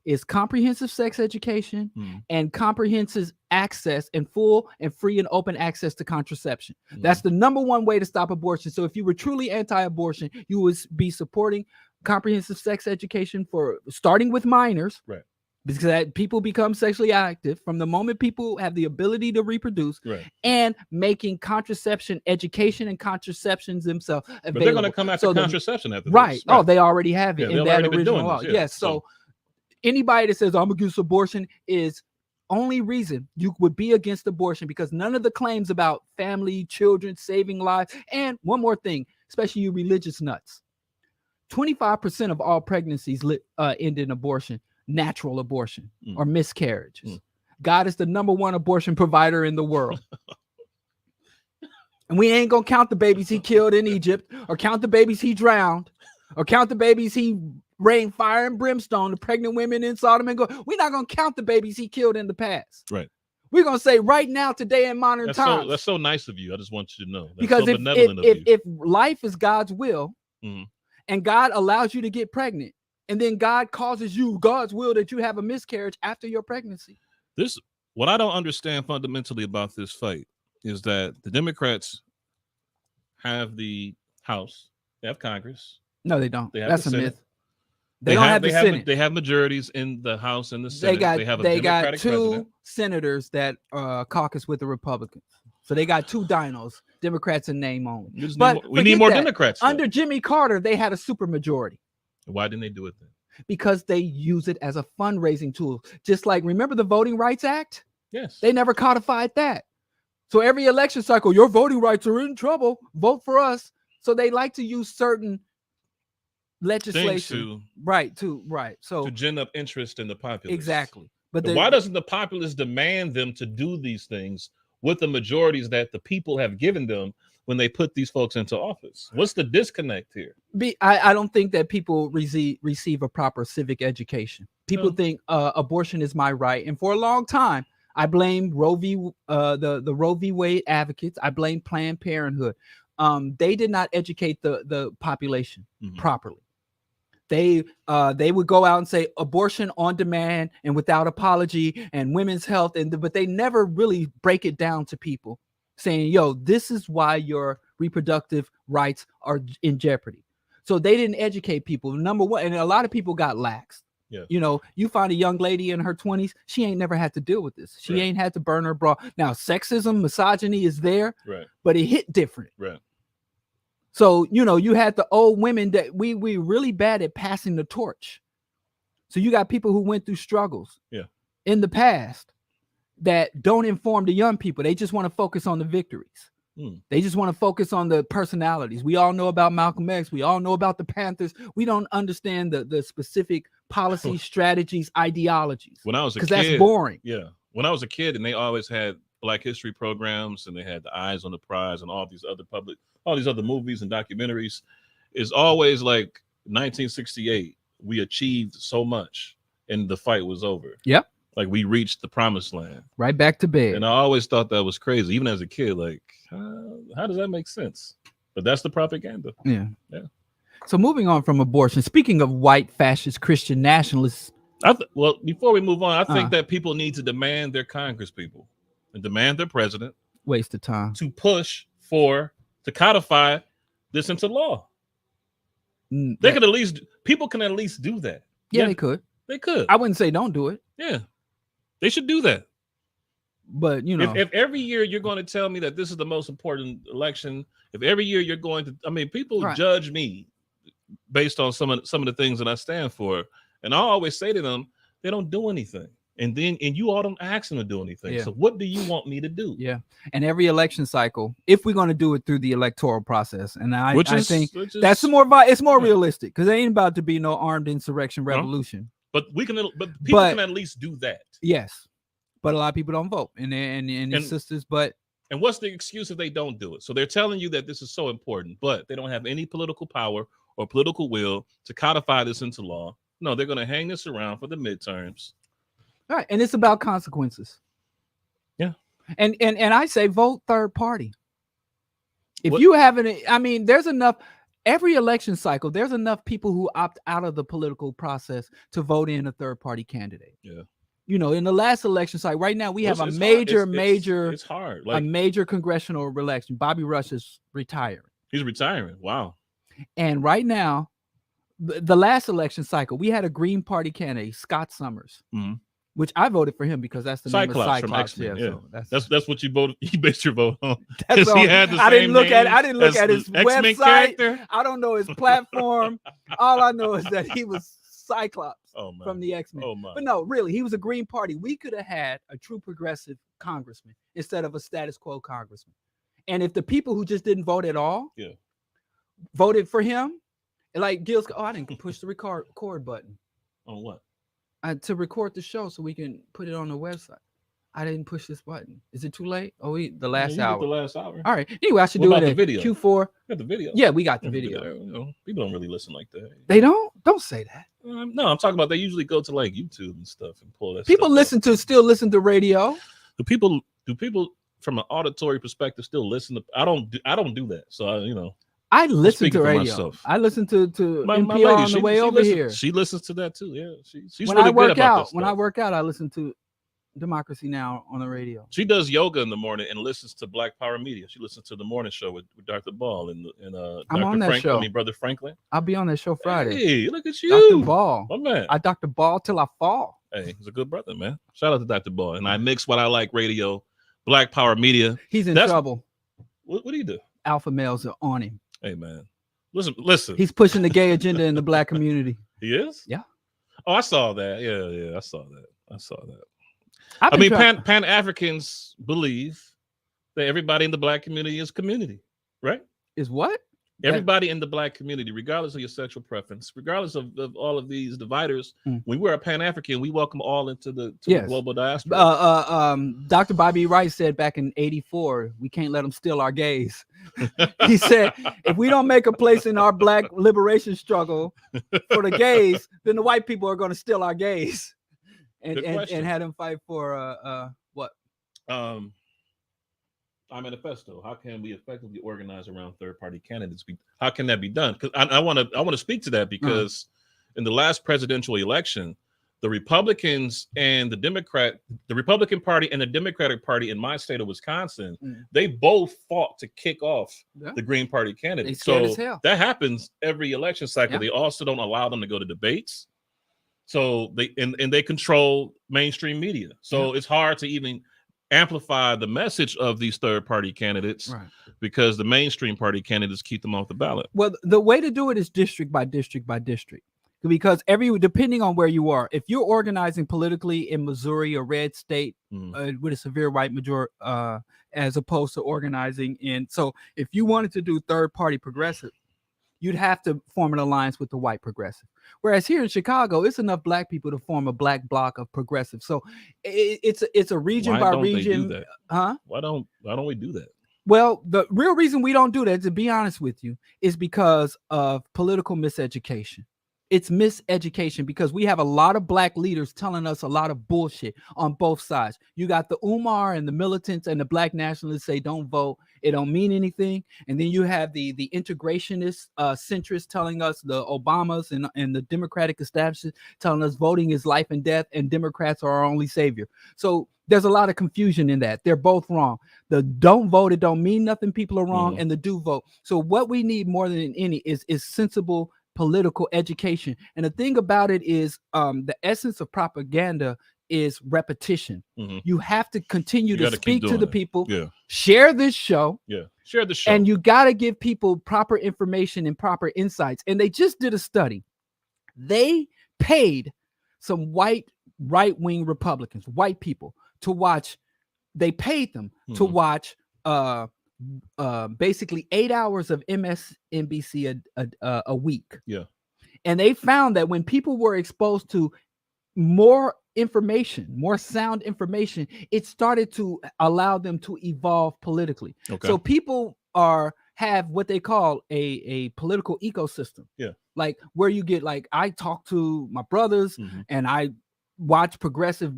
A: is comprehensive sex education and comprehensive access and full and free and open access to contraception. That's the number one way to stop abortion. So if you were truly anti-abortion, you would be supporting comprehensive sex education for starting with minors. Right. Because that people become sexually active from the moment people have the ability to reproduce, and making contraception education and contraceptions themselves available.
B: But they're going to come after contraception after
A: this.
B: Right.
A: Oh, they already have it in that original law.
B: This,
A: yes. So anybody that says I'm against abortion is only reason you would be against abortion because none of the claims about family, children, saving lives, and one more thing, especially you religious nuts, 25% of all pregnancies end in abortion. Natural abortion or miscarriages. God is the number one abortion provider in the world. And we ain't gonna count the babies he killed in Egypt or count the babies he drowned or count the babies he rained fire and brimstone, the pregnant women in Sodom and Gomorrah. We're not gonna count the babies he killed in the past.
B: Right.
A: We're gonna say right now, today in modern times.
B: That's so nice of you. I just want you to know. That's
A: because
B: so
A: if life is God's will and God allows you to get pregnant, and then God causes you, God's will, that you have a miscarriage after your pregnancy.
B: What I don't understand fundamentally about this fight is that the Democrats have the House, they have Congress.
A: No, they don't.
B: That's
A: a myth. They don't have the Senate.
B: They have majorities in the House and the Senate.
A: They got two senators that caucus with the Republicans. So they got two dinos, Democrats in name only.
B: We need more Democrats.
A: Under Jimmy Carter, they had a supermajority.
B: Why didn't they do it then?
A: Because they use it as a fundraising tool. Just like, remember the Voting Rights Act?
B: Yes.
A: They never codified that. So every election cycle, your voting rights are in trouble. Vote for us. So they like to use certain legislation. So
B: to gin up interest in the populace.
A: Exactly.
B: But why doesn't the populace demand them to do these things with the majorities that the people have given them when they put these folks into office? What's the disconnect here?
A: I don't think that people receive a proper civic education. People think abortion is my right. And for a long time, I blame Roe v. The Roe v. Wade advocates. I blame Planned Parenthood. They did not educate the population properly. They would go out and say abortion on demand and without apology and women's health, but they never really break it down to people, saying, yo, this is why your reproductive rights are in jeopardy. So they didn't educate people. Number one, and a lot of people got lax.
B: Yeah.
A: You know, you find a young lady in her 20s, she ain't never had to deal with this. She ain't had to burn her bra. Now, sexism, misogyny is there, but it hit different.
B: Right.
A: So, you know, you had the old women that we really bad at passing the torch. So you got people who went through struggles in the past that don't inform the young people. They just want to focus on the victories. They just want to focus on the personalities. We all know about Malcolm X. We all know about the Panthers. We don't understand the specific policy, strategies, ideologies.
B: When I was a kid,
A: that's boring.
B: Yeah. When I was a kid, and they always had Black History programs, and they had the Eyes on the Prize and all these other movies and documentaries, is always like 1968. We achieved so much, and the fight was over.
A: Yep.
B: Like we reached the promised land.
A: Right back to bed.
B: And I always thought that was crazy, even as a kid. Like, how does that make sense? But that's the propaganda.
A: Yeah.
B: Yeah.
A: So moving on from abortion, speaking of white fascist Christian nationalists.
B: Well, before we move on, I think that people need to demand their Congress people and demand their president.
A: Waste of time.
B: To push to codify this into law. They could people can at least do that.
A: Yeah, they could.
B: They could.
A: I wouldn't say don't do it.
B: Yeah. They should do that.
A: But, you know,
B: if every year you're going to tell me that this is the most important election, if every year you're going to, I mean, people judge me based on some of the things that I stand for. And I always say to them, they don't do anything. And you all don't ask them to do anything. Yeah. So what do you want me to do?
A: Yeah. And every election cycle, if we're going to do it through the electoral process, and I think that's it's more realistic, because there ain't about to be no armed insurrection revolution.
B: But people can at least do that.
A: Yes. But a lot of people don't vote, and sisters, but.
B: And what's the excuse if they don't do it? So they're telling you that this is so important, but they don't have any political power or political will to codify this into law. No, they're going to hang this around for the midterms.
A: All right. And it's about consequences.
B: Yeah.
A: And I say vote third party. If you haven't, I mean, there's enough. Every election cycle, there's enough people who opt out of the political process to vote in a third party candidate.
B: Yeah.
A: You know, in the last election cycle, right now we have a major congressional election. Bobby Rush is retiring.
B: He's retiring. Wow.
A: And right now, the last election cycle, we had a Green Party candidate, Scott Summers, which I voted for him because that's the name of Cyclops
B: from X-Men. Yeah.
A: So
B: that's what you voted. You based your vote on.
A: That's all.
B: He had the
A: I
B: same
A: didn't look
B: name
A: at his
B: X-Men
A: website.
B: Character.
A: I don't know his platform. All I know is that he was Cyclops from the X-Men.
B: Oh, my.
A: But no, really, he was a Green Party. We could have had a true progressive congressman instead of a status quo congressman. And if the people who just didn't vote at all voted for him, like Gil's, I didn't push the record button.
B: On what?
A: To record the show so we can put it on the website. I didn't push this button. Is it too late? Oh, the last hour.
B: The last hour.
A: All right. Anyway, I should do it at
B: video?
A: Q4.
B: Got the video.
A: Yeah, we got the video.
B: People don't really listen like that.
A: They don't? Don't say that.
B: No, I'm talking about they usually go to like YouTube and stuff and pull that.
A: People still listen to radio.
B: Do people from an auditory perspective still listen to? I don't do that. So
A: I listen to radio. Myself. I listen to NPR lady, on the way over here.
B: She listens to that too. Yeah, she's
A: when
B: really
A: I work
B: good about
A: out. When I work out, I listen to Democracy Now! On the radio.
B: She does yoga in the morning and listens to Black Power Media. She listens to the morning show with Dr. Ball and
A: I'm on that show.
B: Brother Franklin.
A: I'll be on that show Friday.
B: Hey, look at you,
A: Dr. Ball.
B: My man.
A: I Dr. Ball till I fall.
B: Hey, he's a good brother, man. Shout out to Dr. Ball. And I mix what I like radio, Black Power Media.
A: He's in trouble.
B: What do you do?
A: Alpha males are on him.
B: Hey, man. Listen.
A: He's pushing the gay agenda in the Black community.
B: He is?
A: Yeah.
B: Oh, I saw that. Yeah, I saw that. I mean, Pan-Africans believe that everybody in the Black community is community, right?
A: Is what?
B: Everybody in the Black community, regardless of your sexual preference, regardless of all of these dividers, when we're a Pan-African, we welcome all into the global diaspora.
A: Dr. Bobby Wright said back in '84, we can't let them steal our gays. He said, if we don't make a place in our Black liberation struggle for the gays, then the white people are going to steal our gays and have them fight for what?
B: Our manifesto. How can we effectively organize around third-party candidates? How can that be done? Because I want to speak to that because in the last presidential election, the Republicans and the Republican Party and the Democratic Party in my state of Wisconsin, they both fought to kick off the Green Party candidate. So that happens every election cycle. They also don't allow them to go to debates. So they control mainstream media. So it's hard to even amplify the message of these third party candidates because the mainstream party candidates keep them off the ballot.
A: Well, the way to do it is district by district by district. Because depending on where you are, if you're organizing politically in Missouri, a red state with a severe white majority, as opposed to organizing so if you wanted to do third party progressive, you'd have to form an alliance with the white progressive. Whereas here in Chicago, it's enough black people to form a black bloc of progressive. So it's a region by region. Huh?
B: Why don't we do that?
A: Well, the real reason we don't do that, to be honest with you, is because of political miseducation. It's miseducation because we have a lot of black leaders telling us a lot of bullshit on both sides. You got the Umar and the militants and the black nationalists say don't vote. It don't mean anything. And then you have the integrationist centrists telling us, the Obamas and the Democratic establishment telling us voting is life and death and Democrats are our only savior. So there's a lot of confusion in that. They're both wrong. The don't vote, it don't mean nothing. People are wrong. And the do vote. So what we need more than any is sensible political education. And the thing about it is the essence of propaganda is repetition. You have to continue to speak to the people, share this show, and you got to give people proper information and proper insights. And they just did a study. They paid some white right-wing Republicans, white people, to watch. They paid them to watch basically 8 hours of MSNBC a week. And they found that when people were exposed to more information, more sound information, it started to allow them to evolve politically. So people have what they call a political ecosystem. Like where you get, like, I talk to my brothers and I watch progressive,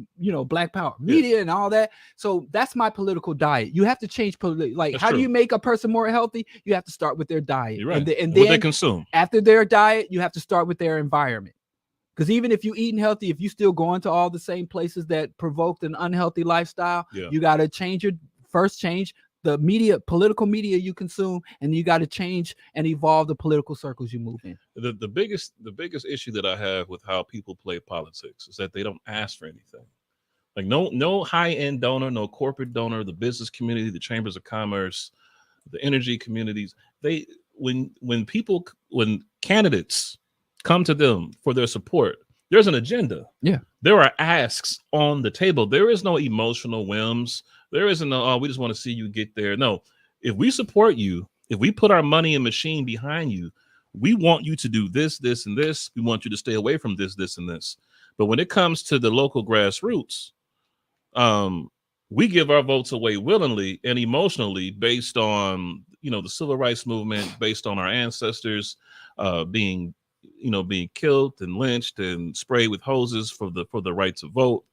A: Black Power media and all that. So that's my political diet. You have to change how do you make a person more healthy? You have to start with their diet, and then
B: what they consume.
A: After their diet, you have to start with their environment. Because even if you're eating healthy, if you still going to all the same places that provoked an unhealthy lifestyle, you got to change the media, political media you consume, and you got to change and evolve the political circles you move in.
B: The biggest issue that I have with how people play politics is that they don't ask for anything. Like no high-end donor, no corporate donor, the business community, the chambers of commerce, the energy communities, when candidates come to them for their support, there's an agenda. There are asks on the table. There is no emotional whims. There isn't no, we just want to see you get there. No, if we support you, if we put our money and machine behind you, we want you to do this, this, and this. We want you to stay away from this, this, and this. But when it comes to the local grassroots, we give our votes away willingly and emotionally based on, the civil rights movement, based on our ancestors being killed and lynched and sprayed with hoses for the right to vote.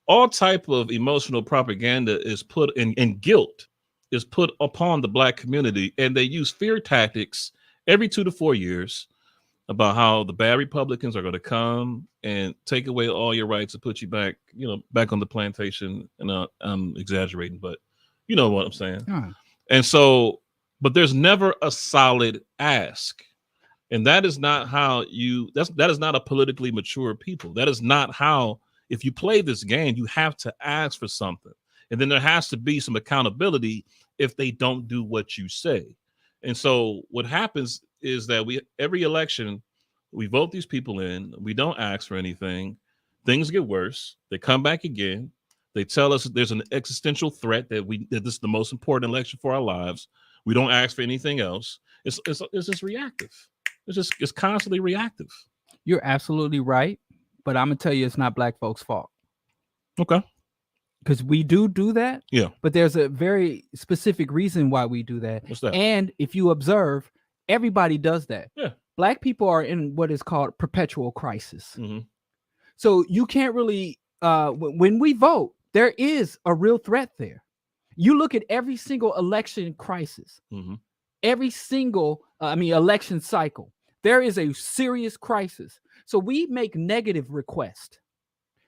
B: All type of emotional propaganda is put in, and guilt is put upon the Black community, and they use fear tactics every 2 to 4 years about how the bad Republicans are going to come and take away all your rights and put you back, back on the plantation. And I'm exaggerating, but you know what I'm saying. And so, but there's never a solid ask. And that is not how that is not a politically mature people. That is not how, if you play this game, you have to ask for something. And then there has to be some accountability if they don't do what you say. And so what happens is that every election, we vote these people in, we don't ask for anything. Things get worse. They come back again. They tell us there's an existential threat that this is the most important election for our lives. We don't ask for anything else. It's just reactive. It's constantly reactive.
A: You're absolutely right. But I'm going to tell you, it's not Black folks' fault.
B: Okay.
A: Because we do that.
B: Yeah.
A: But there's a very specific reason why we do that.
B: What's that?
A: And if you observe, everybody does that.
B: Yeah.
A: Black people are in what is called perpetual crisis. So you can't really, when we vote, there is a real threat there. You look at every single election crisis, every single, election cycle, there is a serious crisis. So we make negative requests.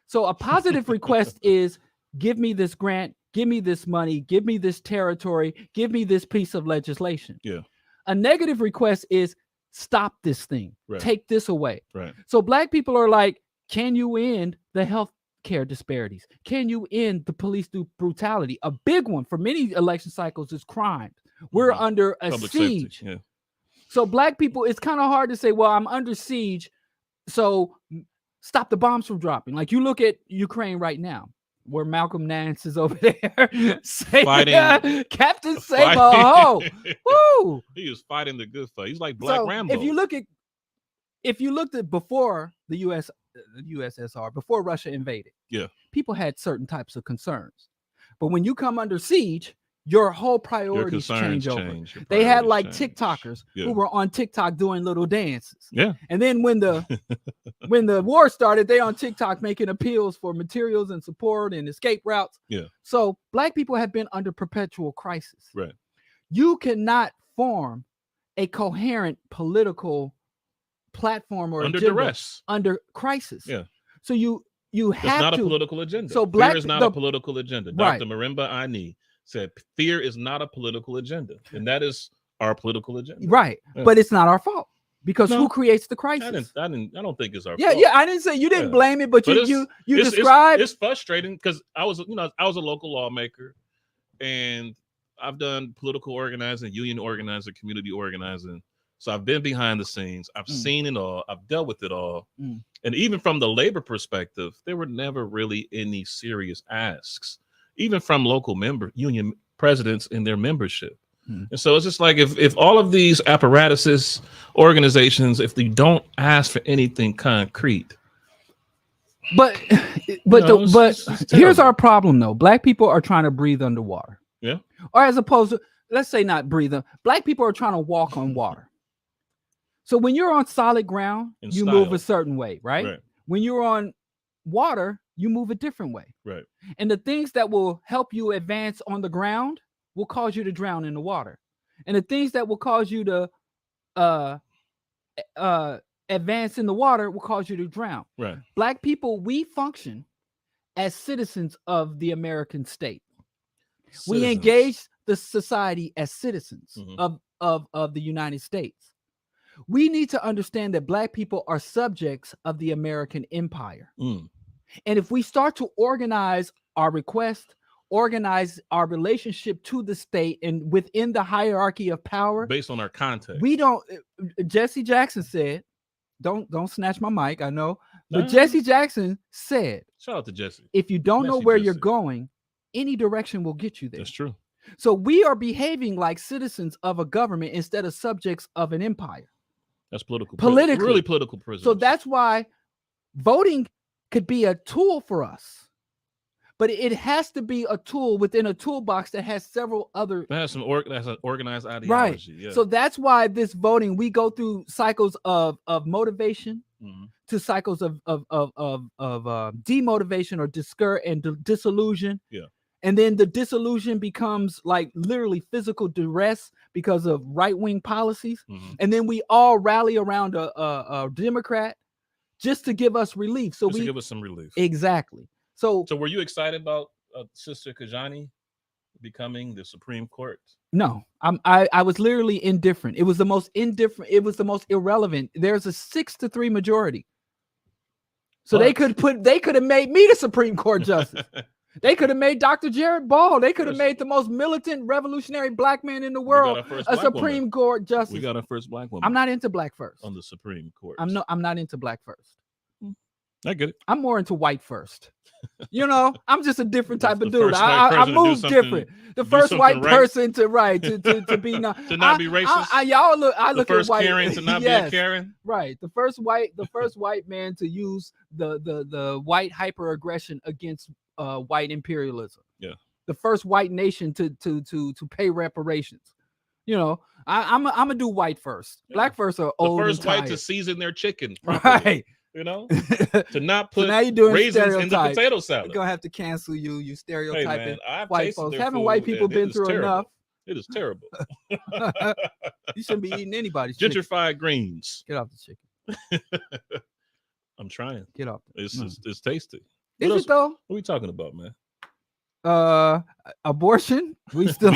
A: So a positive request is give me this grant, give me this money, give me this territory, give me this piece of legislation.
B: Yeah.
A: A negative request is stop this thing, take this away.
B: Right.
A: So black people are like, can you end the health care disparities? Can you end the police brutality? A big one for many election cycles is crime. We're under a
B: Public
A: siege.
B: Safety. Yeah.
A: So black people, it's kind of hard to say, well, I'm under siege, so stop the bombs from dropping. Like you look at Ukraine right now, where Malcolm Nance is over there fighting Captain Sabo. Woo!
B: He is fighting the good fight. He's like Black Rambo.
A: If you looked at before the USSR, before Russia invaded, people had certain types of concerns. But when you come under siege, your whole priorities change over. They had like TikTokers who were on TikTok doing little dances.
B: Yeah.
A: And then when the war started, they on TikTok making appeals for materials and support and escape routes.
B: Yeah.
A: So black people have been under perpetual crisis.
B: Right.
A: You cannot form a coherent political platform or
B: under
A: agenda
B: duress,
A: under crisis.
B: Yeah.
A: So you have
B: It's not a political agenda.
A: So
B: fear is not a political agenda.
A: Right.
B: Dr. Marimba Ani said fear is not a political agenda, and that is our political agenda.
A: Right. Yeah. But it's not our fault because who creates the crisis?
B: I don't think it's our fault.
A: Yeah, I didn't say you didn't blame it, but you described
B: it's frustrating because I was a local lawmaker, and I've done political organizing, union organizing, community organizing. So I've been behind the scenes. I've seen it all. I've dealt with it all. And even from the labor perspective, there were never really any serious asks, even from local union presidents and their membership. And so it's just like if all of these apparatuses, organizations, if they don't ask for anything concrete.
A: But here's our problem though. Black people are trying to breathe underwater.
B: Yeah.
A: Or as opposed to, let's say not breathe. Black people are trying to walk on water. So when you're on solid ground, you move a certain way, right? When you're on water, you move a different way.
B: Right.
A: And the things that will help you advance on the ground will cause you to drown in the water. And the things that will cause you to advance in the water will cause you to drown.
B: Right.
A: Black people, we function as citizens of the American state. We engage the society as citizens of the United States. We need to understand that Black people are subjects of the American empire. And if we start to organize our request, organize our relationship to the state and within the hierarchy of power
B: based on our context,
A: we don't. Jesse Jackson said, don't snatch my mic, I know, but Jesse Jackson said,
B: shout out to Jesse,
A: if you don't know where you're going, any direction will get you there.
B: That's true.
A: So we are behaving like citizens of a government instead of subjects of an empire.
B: That's politically
A: really
B: political prisoners.
A: So that's why voting could be a tool for us, but it has to be a tool within a toolbox that has several other.
B: That has that's an organized ideology.
A: Right.
B: Yeah.
A: So that's why this voting, we go through cycles of motivation to cycles of demotivation or disillusion.
B: Yeah.
A: And then the disillusion becomes like literally physical duress because of right-wing policies. And then we all rally around a Democrat just to give us relief. So
B: to give us some relief.
A: Exactly. So
B: were you excited about Sister Kajani becoming the Supreme Court?
A: No, I was literally indifferent. It was the most indifferent. It was the most irrelevant. There's a 6-3 majority. So they could have made me the Supreme Court justice. They could have made Dr. Jared Ball. They could have made the most militant, revolutionary Black man in the world a Supreme Court justice.
B: We got our first Black woman.
A: I'm not into Black first
B: on the Supreme Court.
A: I'm not into Black first.
B: I get it.
A: I'm more into white first. I'm just a different type of dude. I move different. The first white person to be not
B: to not be racist.
A: I look
B: at
A: white
B: Karen to not be a Karen.
A: Right. The first white man to use the white hyperaggression against white imperialism.
B: Yeah.
A: The first white nation to pay reparations. I'm gonna do white first. Yeah. Black first are old.
B: The first
A: and
B: white
A: tired.
B: to season their chicken properly. Right. To not put
A: so now you're doing
B: raisins in the potato salad.
A: We're gonna have to cancel you. You stereotyping
B: white
A: folks. Haven't white people been through enough?
B: It is terrible.
A: You shouldn't be eating anybody's chicken.
B: Gentrified greens.
A: Get off the chicken.
B: I'm trying.
A: Get off.
B: It's tasty.
A: Is it though?
B: What are we talking about, man?
A: Abortion. We still.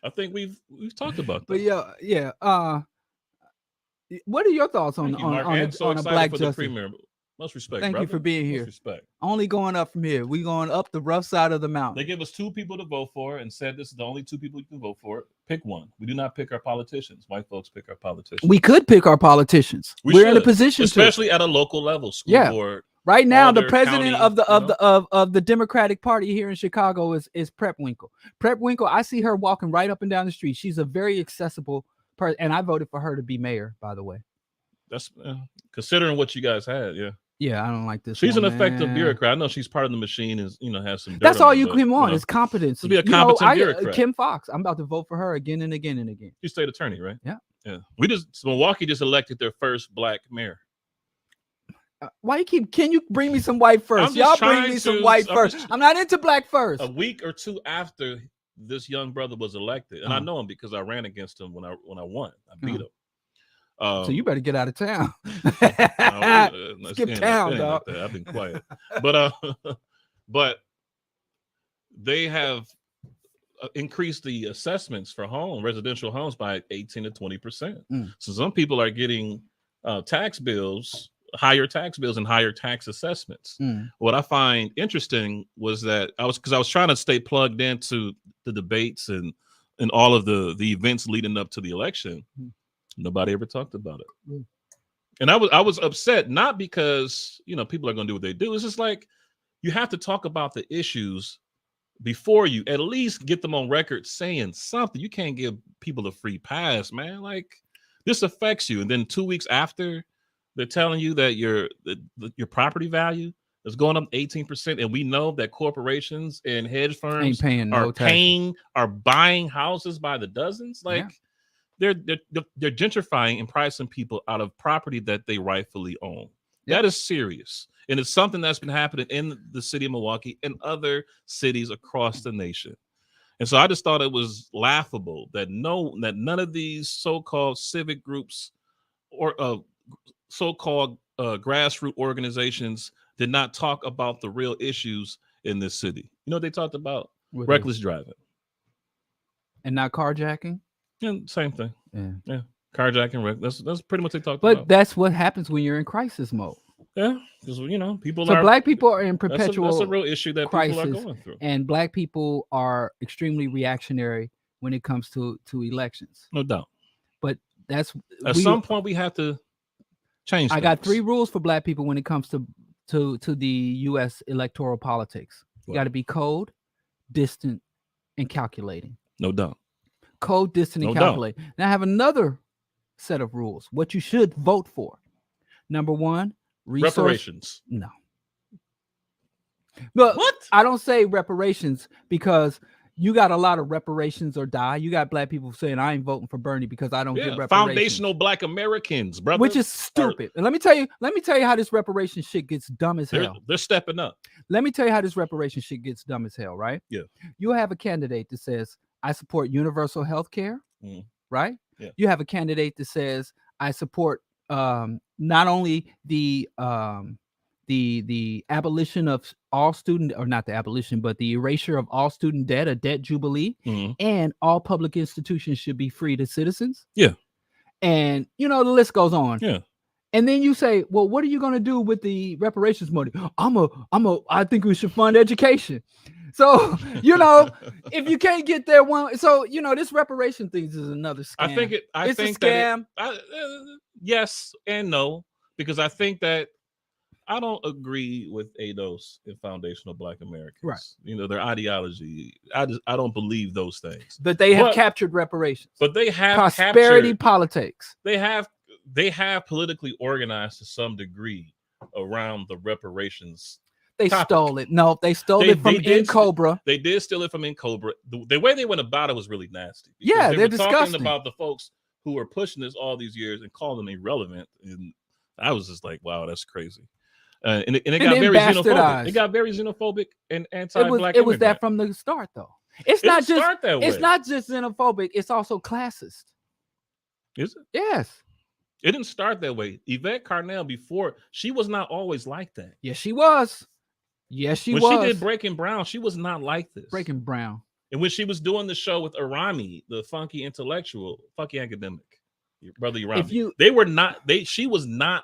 B: I think we've talked about that.
A: But yeah. What are your thoughts on a black justice?
B: Much respect.
A: Thank
B: brother.
A: you for being here.
B: Much respect.
A: Only going up from here. We going up the rough side of the mountain.
B: They gave us 2 people to vote for and said this is the only 2 people you can vote for. Pick one. We do not pick our politicians. White folks pick our politicians.
A: We could pick our politicians. We're in a position,
B: especially at a local level, school board.
A: Right now, the president of the Democratic Party here in Chicago is Prep Winkle. Prep Winkle, I see her walking right up and down the street. She's a very accessible person, and I voted for her to be mayor. By the way,
B: that's considering what you guys had.
A: Yeah, I don't like this.
B: She's an effective bureaucrat. I know she's part of the machine. Has some. Dirt
A: That's all you
B: can
A: want is competence.
B: To be a competent bureaucrat.
A: Kim Fox. I'm about to vote for her again and again and again.
B: She's state attorney, right?
A: Yeah.
B: Milwaukee just elected their first black mayor.
A: Why can you bring me some white first? Y'all bring me some white first. I'm not into black first.
B: A week or 2 after this young brother was elected, and I know him because I ran against him when I won. I beat him.
A: So you better get out of town. Skip town, dog.
B: I've been quiet, but they have increased the assessments for residential homes by 18 to 20%. So some people are getting tax bills, higher tax bills, and higher tax assessments. What I find interesting was that I was trying to stay plugged into the debates and all of the events leading up to the election. Nobody ever talked about it. And I was upset, not because people are going to do what they do. It's just like you have to talk about the issues before you at least get them on record saying something. You can't give people a free pass, man. Like, this affects you, and then 2 weeks after, they're telling you that your property value is going up 18%, and we know that corporations and hedge firms are buying houses by the dozens. Like, they're gentrifying and pricing people out of property that they rightfully own. That is serious, and it's something that's been happening in the city of Milwaukee and other cities across the nation. And so I just thought it was laughable that none of these so-called civic groups or so-called grassroots organizations did not talk about the real issues in this city. They talked about reckless driving
A: and not carjacking.
B: Yeah, same thing. Yeah. Carjacking. That's pretty much what they talked
A: about.
B: But
A: that's what happens when you're in crisis mode.
B: Yeah, because people
A: so black people are in perpetual.
B: That's a real issue that
A: crisis,
B: people are going through.
A: And black people are extremely reactionary when it comes to elections.
B: No doubt.
A: But at
B: some point we have to change.
A: I got 3 rules for black people when it comes to the U.S. electoral politics. You got to be cold, distant, and calculating.
B: No doubt.
A: Cold, distant, and calculating. Now I have another set of rules. What you should vote for. Number 1,
B: reparations.
A: No. But what? I don't say reparations because you got a lot of reparations or die. You got black people saying I ain't voting for Bernie because I don't get reparations.
B: Foundational black Americans, brother.
A: Which is stupid. And let me tell you how this reparation shit gets dumb as hell.
B: They're stepping up.
A: Let me tell you how this reparation shit gets dumb as hell, right?
B: Yeah.
A: You have a candidate that says I support universal health care, right?
B: Yeah.
A: You have a candidate that says I support not only the abolition of all student, or not the abolition, but the erasure of all student debt, a debt jubilee, and all public institutions should be free to citizens.
B: Yeah.
A: And the list goes on.
B: Yeah.
A: And then you say, well, what are you going to do with the reparations money? I think we should fund education. So, if you can't get there this reparation thing is another scam.
B: I think
A: a scam.
B: Yes and no, because I think that I don't agree with ADOS and foundational black Americans.
A: Right.
B: Their ideology. I don't believe those things.
A: But they have captured reparations.
B: But they have
A: prosperity politics.
B: They have politically organized to some degree around the reparations.
A: They stole it. No, they stole it from Cobra.
B: They did steal it from Cobra. The way they went about it was really nasty.
A: Yeah, they're disgusting.
B: Talking about the folks who were pushing this all these years and calling them irrelevant, and I was just like, wow, that's crazy. And it got very xenophobic. It got very xenophobic and anti-black.
A: It was that from the start, though. It's not just
B: xenophobic.
A: It's also classist.
B: Is it?
A: Yes.
B: It didn't start that way. Yvette Carnell, before, she was not always like that.
A: Yes, she was. Yes, she
B: when
A: was.
B: she did Breaking Brown, she was not like this.
A: Breaking Brown.
B: And when she was doing the show with Arami, the funky intellectual, funky academic, your brother Arami, they were not. She was not.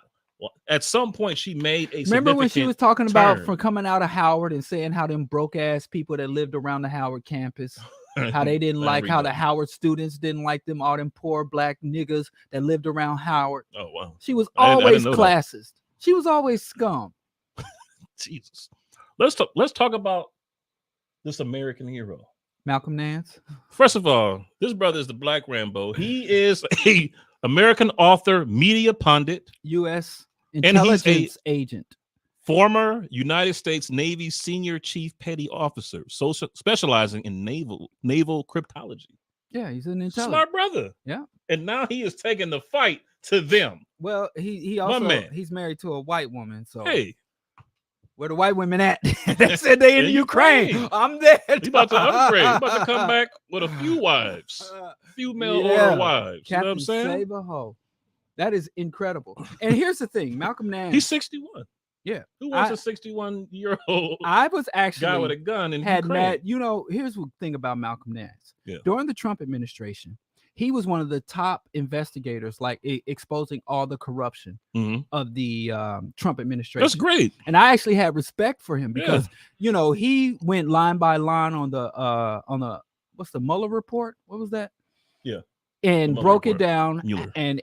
B: At some point, she made a.
A: Remember when she was talking about from coming out of Howard and saying how them broke ass people that lived around the Howard campus, how they didn't like how the Howard students didn't like them, all them poor black niggas that lived around Howard.
B: Oh wow.
A: She was always classist. She was always scum.
B: Jesus. Let's talk about this American hero,
A: Malcolm Nance.
B: First of all, this brother is the Black Rambo. He is a American author, media pundit,
A: U.S. intelligence agent,
B: former United States Navy senior chief petty officer, specializing in naval cryptology.
A: Yeah, he's an intelligent
B: smart brother.
A: Yeah,
B: and now he is taking the fight to them.
A: Well, he also he's married to a white woman. So
B: hey,
A: where the white women at? They said they in Ukraine. I'm there.
B: He's about to upgrade. He's about to come back with a few wives, female order wives.
A: Captain,
B: you know what I'm saying?
A: Save a hoe. That is incredible. And here's the thing, Malcolm Nance.
B: He's 61.
A: Yeah.
B: Who wants a 61-year-old
A: I was actually
B: guy with a gun in
A: had
B: Ukraine?
A: Matt, here's the thing about Malcolm Nance.
B: Yeah.
A: During the Trump administration, he was one of the top investigators, like exposing all the corruption of the Trump administration.
B: That's great.
A: And I actually had respect for him because, he went line by line on the what's the Mueller report? What was that?
B: Yeah.
A: And broke it down.
B: Mueller.
A: And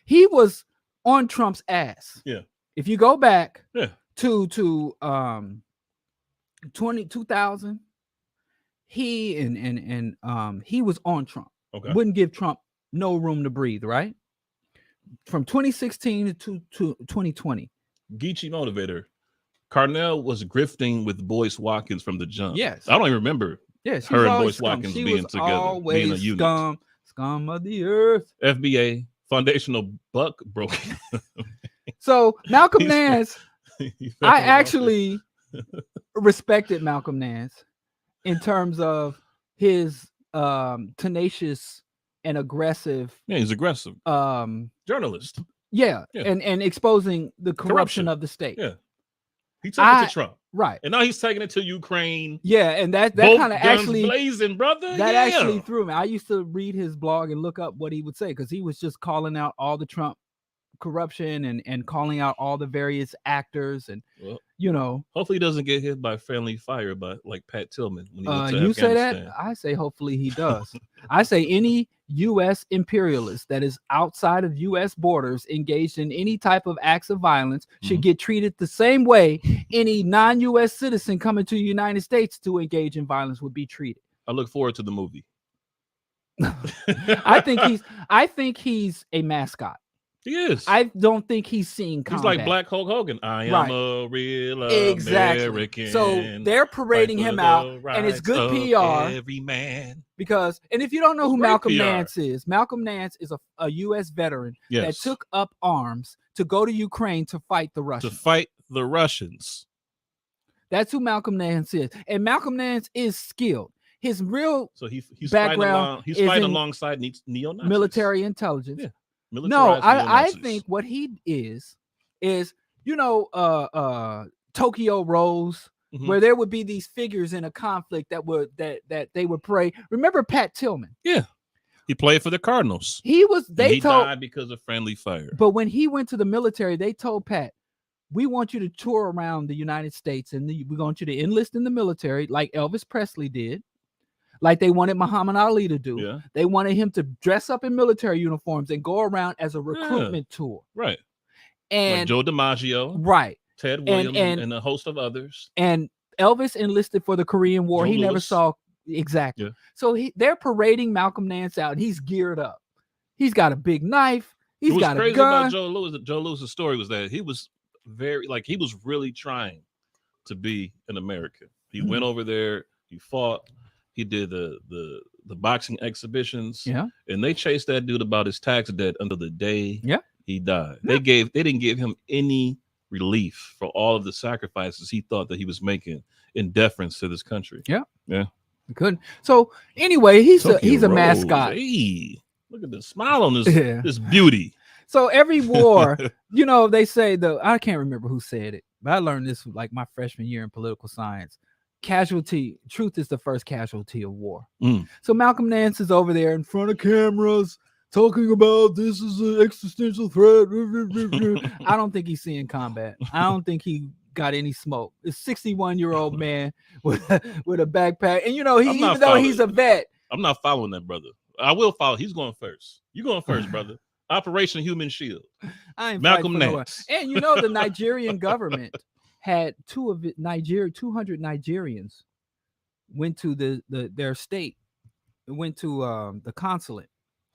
A: he was on Trump's ass.
B: Yeah.
A: If you go back
B: to
A: 2000, he and he was on Trump.
B: Okay.
A: Wouldn't give Trump no room to breathe, right? From 2016 to 2020.
B: Geechee motivator. Carnell was grifting with Boyce Watkins from the jump.
A: Yes.
B: I don't even remember her and Boyce Watkins being together, being a unit.
A: Scum of the earth.
B: FBA, foundational buck broken.
A: So Malcolm Nance, I actually respected Malcolm Nance in terms of his tenacious and aggressive.
B: Yeah, he's aggressive. Journalist.
A: Yeah. And exposing the corruption of the state.
B: Yeah. He took it to Trump.
A: Right.
B: And now he's taking it to Ukraine.
A: Yeah, and that kind of actually
B: blazing, brother.
A: That actually threw me. I used to read his blog and look up what he would say because he was just calling out all the Trump corruption and calling out all the various actors and
B: hopefully he doesn't get hit by friendly fire by like Pat Tillman when he went to
A: you
B: Afghanistan.
A: Say that? I say hopefully he does. I say any U.S. imperialist that is outside of U.S. borders engaged in any type of acts of violence should get treated the same way any non-U.S. citizen coming to the United States to engage in violence would be treated.
B: I look forward to the movie.
A: I think he's a mascot.
B: He is.
A: I don't think he's seeing combat.
B: He's like Black Hulk Hogan. I am a real American.
A: So they're parading him out, and it's good PR.
B: Every man.
A: Because, and if you don't know who Malcolm Nance is a U.S. veteran that took up arms to go to Ukraine to fight the Russians. That's who Malcolm Nance is. And Malcolm Nance is skilled. His real
B: he's
A: background
B: he's fighting alongside neo-Nazis.
A: Military intelligence.
B: Yeah.
A: No, I think what he is Tokyo Rose, where there would be these figures in a conflict that they would pray. Remember Pat Tillman?
B: Yeah, he played for the Cardinals.
A: He
B: died because of friendly fire.
A: But when he went to the military, they told Pat, "We want you to tour around the United States, and we want you to enlist in the military, like Elvis Presley did." Like they wanted Muhammad Ali to do.
B: Yeah.
A: They wanted him to dress up in military uniforms and go around as a recruitment tour.
B: Right.
A: And
B: like Joe DiMaggio.
A: Right.
B: Ted Williams and a host of others.
A: And Elvis enlisted for the Korean War. He never saw exactly. Yeah. So they're parading Malcolm Nance out. And he's geared up. He's got a big knife. He's got a gun.
B: About Joe Louis. Joe Louis' story was that he was he was really trying to be an American. He went over there. He fought. He did the boxing exhibitions, and they chased that dude about his tax debt until the day he died. They didn't give him any relief for all of the sacrifices he thought that he was making in deference to this country.
A: Yeah. Good. So anyway, he's a mascot.
B: Hey. Look at the smile on this
A: Yeah.
B: this beauty.
A: So every war, they say I can't remember who said it, but I learned this like my freshman year in political science. Truth is the first casualty of war. So Malcolm Nance is over there in front of cameras talking about this is an existential threat. I don't think he's seeing combat. I don't think he got any smoke. It's 61-year-old man with a backpack, and even though he's a vet,
B: I'm not following that brother. I will follow. He's going first. You going first, brother. Operation Human Shield.
A: I ain't
B: Malcolm Nance.
A: And the Nigerian government had 200 Nigerians went to their state, went to the consulate,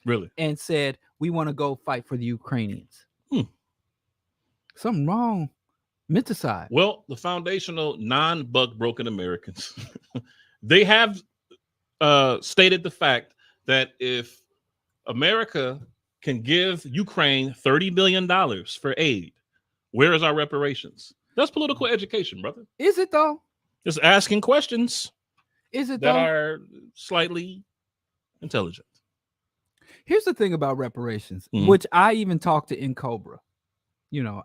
B: really,
A: and said we want to go fight for the Ukrainians. Something wrong. Menticide.
B: Well, the foundational non-buck broken Americans, they have stated the fact that if America can give Ukraine $30 billion for aid, where is our reparations? That's political education, brother.
A: Is it though?
B: Just asking questions.
A: Is it
B: that
A: though?
B: Are slightly intelligent.
A: Here's the thing about reparations, which I even talked to Cobra.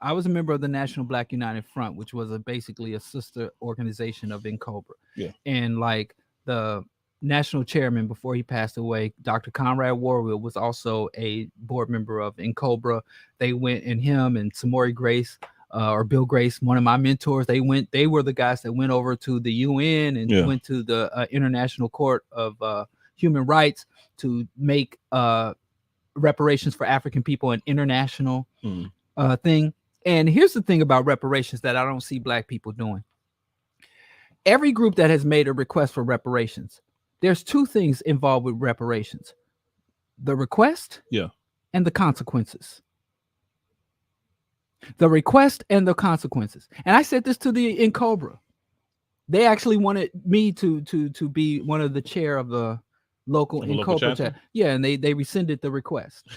A: I was a member of the National Black United Front, which was basically a sister organization of Cobra.
B: Yeah.
A: And like the national chairman before he passed away, Dr. Conrad Warwill, was also a board member of Cobra. They went, and him and Samori Grace, or Bill Grace, one of my mentors, they were the guys that went over to the UN and went to the International Court of Human Rights to make reparations for African people an international thing. And here's the thing about reparations that I don't see Black people doing. Every group that has made a request for reparations, there's two things involved with reparations: the request and the consequences. The request and the consequences. And I said this to the Cobra. They actually wanted me to be one of the chair of the local Cobra chapter. Yeah, and they rescinded the request.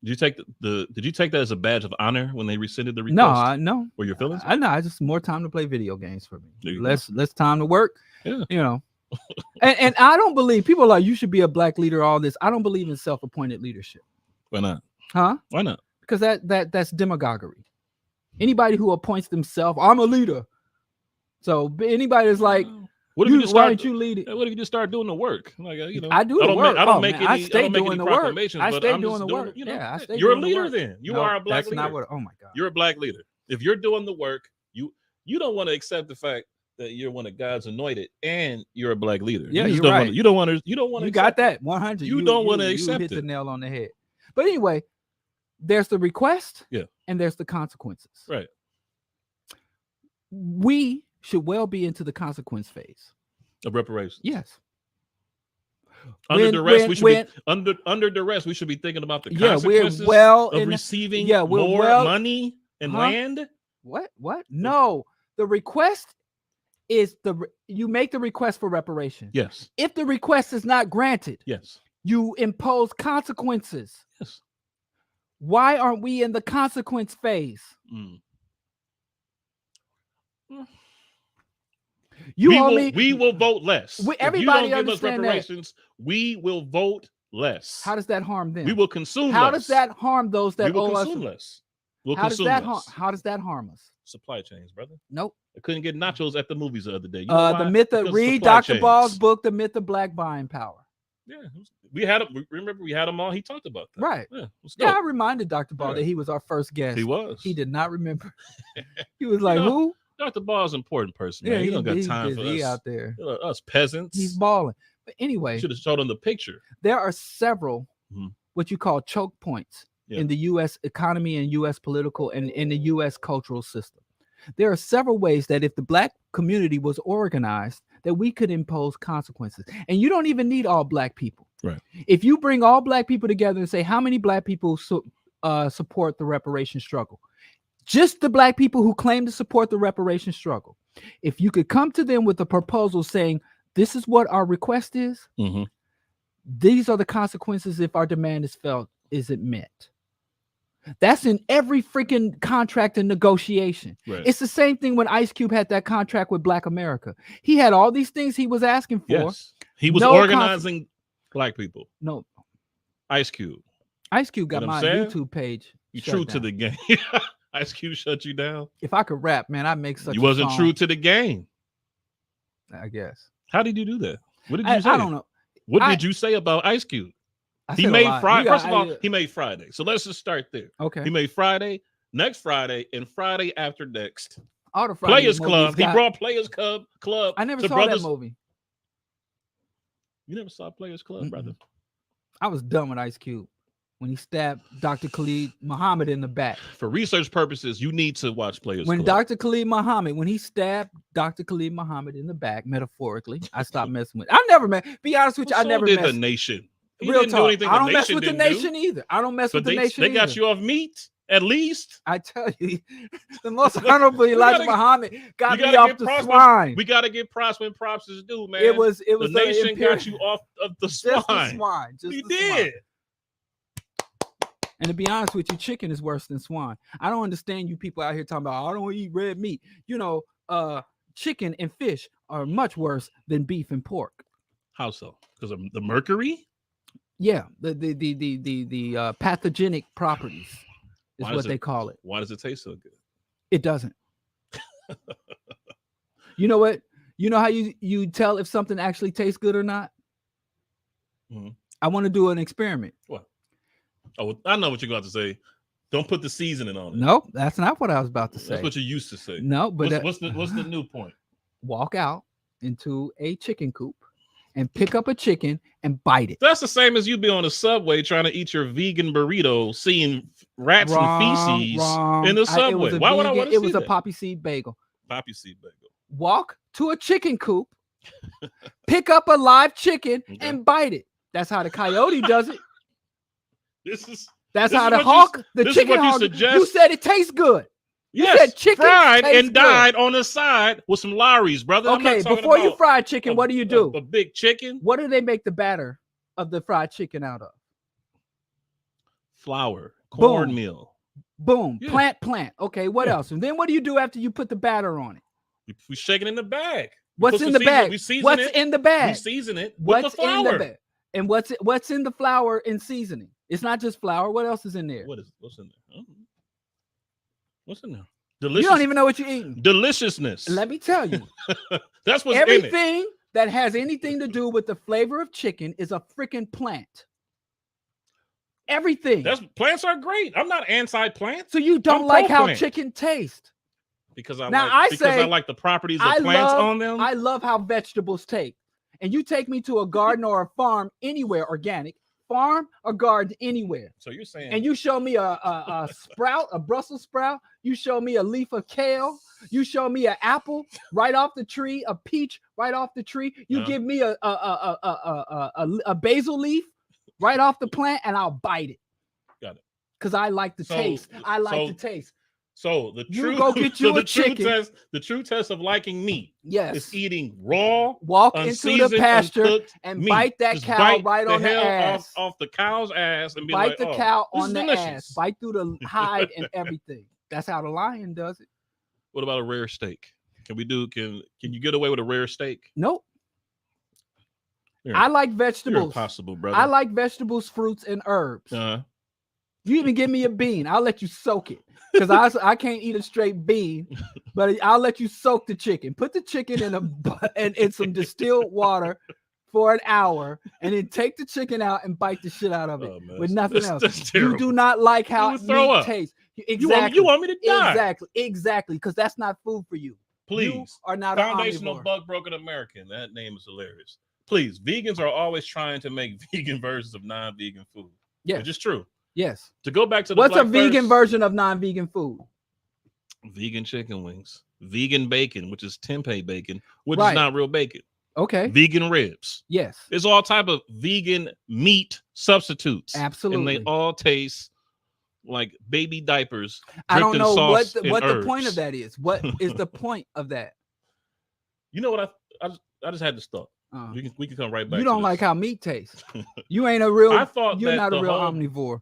B: Did you take that as a badge of honor when they rescinded the request?
A: No.
B: Were your feelings?
A: I just more time to play video games for me. Less time to work. Yeah. And I don't believe people are like, you should be a Black leader, all this. I don't believe in self-appointed leadership.
B: Why not?
A: Huh?
B: Why not?
A: Because that's demagoguery. Anybody who appoints themselves, I'm a leader. So anybody is like,
B: why don't
A: you lead it?
B: What if you just start doing the work? Like,
A: I do the work.
B: I don't make any
A: proclamations.
B: I stay
A: doing the work.
B: I stay you're a leader then. You are a Black leader.
A: Not what. Oh my God.
B: You're a Black leader. If you're doing the work, you don't want to accept the fact that you're one of God's anointed and you're a Black leader.
A: Yeah, you're right.
B: You don't want to. You
A: got that 100.
B: You don't want to accept
A: it. You hit the nail on the head. But anyway, there's the request. And there's the consequences.
B: Right.
A: We should well be into the consequence phase
B: of reparations.
A: Yes.
B: Under duress, we should be thinking about the consequences of receiving more money and land.
A: What? No, the request is you make the request for reparation.
B: Yes.
A: If the request is not granted,
B: yes,
A: you impose consequences.
B: Yes.
A: Why aren't we in the consequence phase?
B: We will vote less.
A: Everybody
B: if you don't give us
A: understand
B: reparations, we will vote less.
A: How does that harm them?
B: We will consume
A: How
B: less.
A: does that harm those that owe us?
B: Less.
A: How does that harm us?
B: Supply chains, brother.
A: Nope.
B: I couldn't get nachos at the movies the other day.
A: The myth of read Dr. Ball's book, The Myth of Black Buying Power.
B: Yeah, we had him on. He talked about that.
A: Right. Yeah, I reminded Dr. Ball that he was our first guest.
B: He was.
A: He did not remember. He was like, who?
B: Dr. Ball is an important person, man.
A: Yeah,
B: he don't got time for us.
A: out there.
B: Us peasants.
A: He's balling. But anyway,
B: should have showed him the picture.
A: There are several what you call choke points in the U.S. economy and U.S. political and in the U.S. cultural system. There are several ways that if the Black community was organized, that we could impose consequences. And you don't even need all Black people.
B: Right.
A: If you bring all Black people together and say, how many Black people support the reparation struggle? Just the Black people who claim to support the reparation struggle. If you could come to them with a proposal saying, this is what our request is. These are the consequences if our demand isn't met. That's in every freaking contract and negotiation.
B: Right.
A: It's the same thing when Ice Cube had that contract with Black America. He had all these things he was asking for.
B: Yes. He was organizing Black people.
A: No.
B: Ice Cube.
A: Ice Cube got
B: What I'm
A: my
B: saying?
A: YouTube page.
B: You
A: shut
B: true
A: down.
B: to the game. Ice Cube shut you down.
A: If I could rap, man, I'd make such
B: You
A: a
B: wasn't
A: song,
B: true to the game.
A: I guess.
B: How did you do that? What did you say?
A: I don't know.
B: What did you say about Ice Cube?
A: I
B: He
A: said a
B: made
A: lot.
B: Friday.
A: You got-
B: First of all, he made Friday. So let's just start there.
A: Okay.
B: He made Friday, next Friday, and Friday after next.
A: All the Friday
B: Players Club.
A: movies
B: He brought Players Club.
A: I never
B: to
A: saw
B: brothers.
A: that movie.
B: You never saw Players Club, brother?
A: I was done with Ice Cube when he stabbed Dr. Khalid Muhammad in the back.
B: For research purposes, you need to watch Players
A: When
B: Club.
A: Dr. Khalid Muhammad, when he stabbed Dr. Khalid Muhammad in the back, metaphorically, I stopped messing with. I never met. Be honest with you, I never
B: did
A: messed.
B: the Nation. He
A: Real
B: didn't do
A: talk.
B: anything
A: I don't
B: the
A: mess
B: Nation
A: with the
B: didn't do.
A: nation either. I don't mess
B: But
A: with the nation.
B: they got
A: either.
B: you off meat, at least.
A: I tell you, the most honorable Elijah Muhammad got
B: You
A: me
B: gotta
A: off
B: get
A: the
B: props
A: swine.
B: We got to get props when props is due, man.
A: It was
B: the Nation
A: imperial-
B: got you off of the
A: just
B: swine.
A: the swine. Just
B: He
A: the
B: did.
A: swine. And to be honest with you, chicken is worse than swine. I don't understand you people out here talking about I don't eat red meat. You know, chicken and fish are much worse than beef and pork.
B: How so? Because of the mercury?
A: Yeah, the pathogenic properties is what they call it.
B: Why does it taste so good?
A: It doesn't. You know what? You know how you tell if something actually tastes good or not?
B: Mm-hmm.
A: I want to do an experiment.
B: What? Oh, I know what you're going to say. Don't put the seasoning on it.
A: Nope, that's not what I was about to say.
B: That's what you used to say.
A: No, but
B: what's the new point?
A: Walk out into a chicken coop and pick up a chicken and bite it.
B: That's the same as you be on a subway trying to eat your vegan burrito, seeing rats and feces in the subway. Why would I want to see that?
A: It was a poppy seed bagel.
B: Poppy seed bagel.
A: Walk to a chicken coop, pick up a live chicken and bite it. That's how the coyote does it. That's how the hawk, the chicken hawk. You said it tastes good.
B: Yes,
A: said chicken
B: fried and
A: good.
B: died on the side with some Lawry's, brother.
A: Okay, before you fry chicken, what do you do?
B: A big chicken.
A: What do they make the batter of the fried chicken out of?
B: Flour, cornmeal.
A: Boom. Yeah. Plant. Okay, what else? And then what do you do after you put the batter on it?
B: We shake it in the bag.
A: What's in the bag? What's in the bag?
B: We season it with the flour.
A: In the bag? And what's in the flour and seasoning? It's not just flour. What else is in there?
B: What's in there? What's in there?
A: You don't even know what you're eating.
B: Deliciousness.
A: Let me tell you.
B: That's what's
A: everything
B: in it.
A: That has anything to do with the flavor of chicken is a freaking plant. Everything.
B: Plants are great. I'm not anti-plant.
A: So you don't like how chicken tastes.
B: Because I like the properties of plants on them.
A: I love how vegetables taste. And you take me to a garden or a farm anywhere, organic, farm or garden anywhere.
B: So you're saying,
A: and you show me a sprout, a Brussels sprout. You show me a leaf of kale. You show me an apple right off the tree, a peach right off the tree. You give me a basil leaf right off the plant, and I'll bite it.
B: Got it.
A: Because I like the taste. I like the taste.
B: So the true
A: go get you a chicken.
B: The true test of liking meat,
A: is
B: eating raw,
A: walk into the pasture and
B: meat.
A: Bite that
B: Just
A: cow right on the ass.
B: Off the cow's ass and be
A: bite
B: like,
A: the cow on the
B: delicious.
A: ass. Bite through the hide and everything. That's how the lion does it.
B: What about a rare steak? Can you get away with a rare steak?
A: Nope. I like vegetables.
B: You're impossible, brother.
A: I like vegetables, fruits, and herbs. You even give me a bean, I'll let you soak it. Because I can't eat a straight bean, but I'll let you soak the chicken. Put the chicken in some distilled water for an hour, and then take the chicken out and bite the shit out of it with nothing else. You do not like how meat tastes. Exactly.
B: You want me to die?
A: Exactly. Because that's not food for you.
B: Please.
A: You are not
B: Foundational
A: an
B: Bug Broken American. That name is hilarious. Please, vegans are always trying to make vegan versions of non-vegan food. Yeah, which is true.
A: Yes.
B: To go back to
A: what's a vegan version of non-vegan food?
B: Vegan chicken wings, vegan bacon, which is tempeh bacon, which is not real bacon.
A: Okay.
B: Vegan ribs.
A: Yes.
B: There's all type of vegan meat substitutes.
A: Absolutely.
B: And they all taste like baby diapers.
A: I don't know what
B: the
A: point of that is. What is the point of that?
B: You know what? I just had this thought. We can come right back.
A: You don't like how meat tastes. You ain't a real. You're not a real omnivore.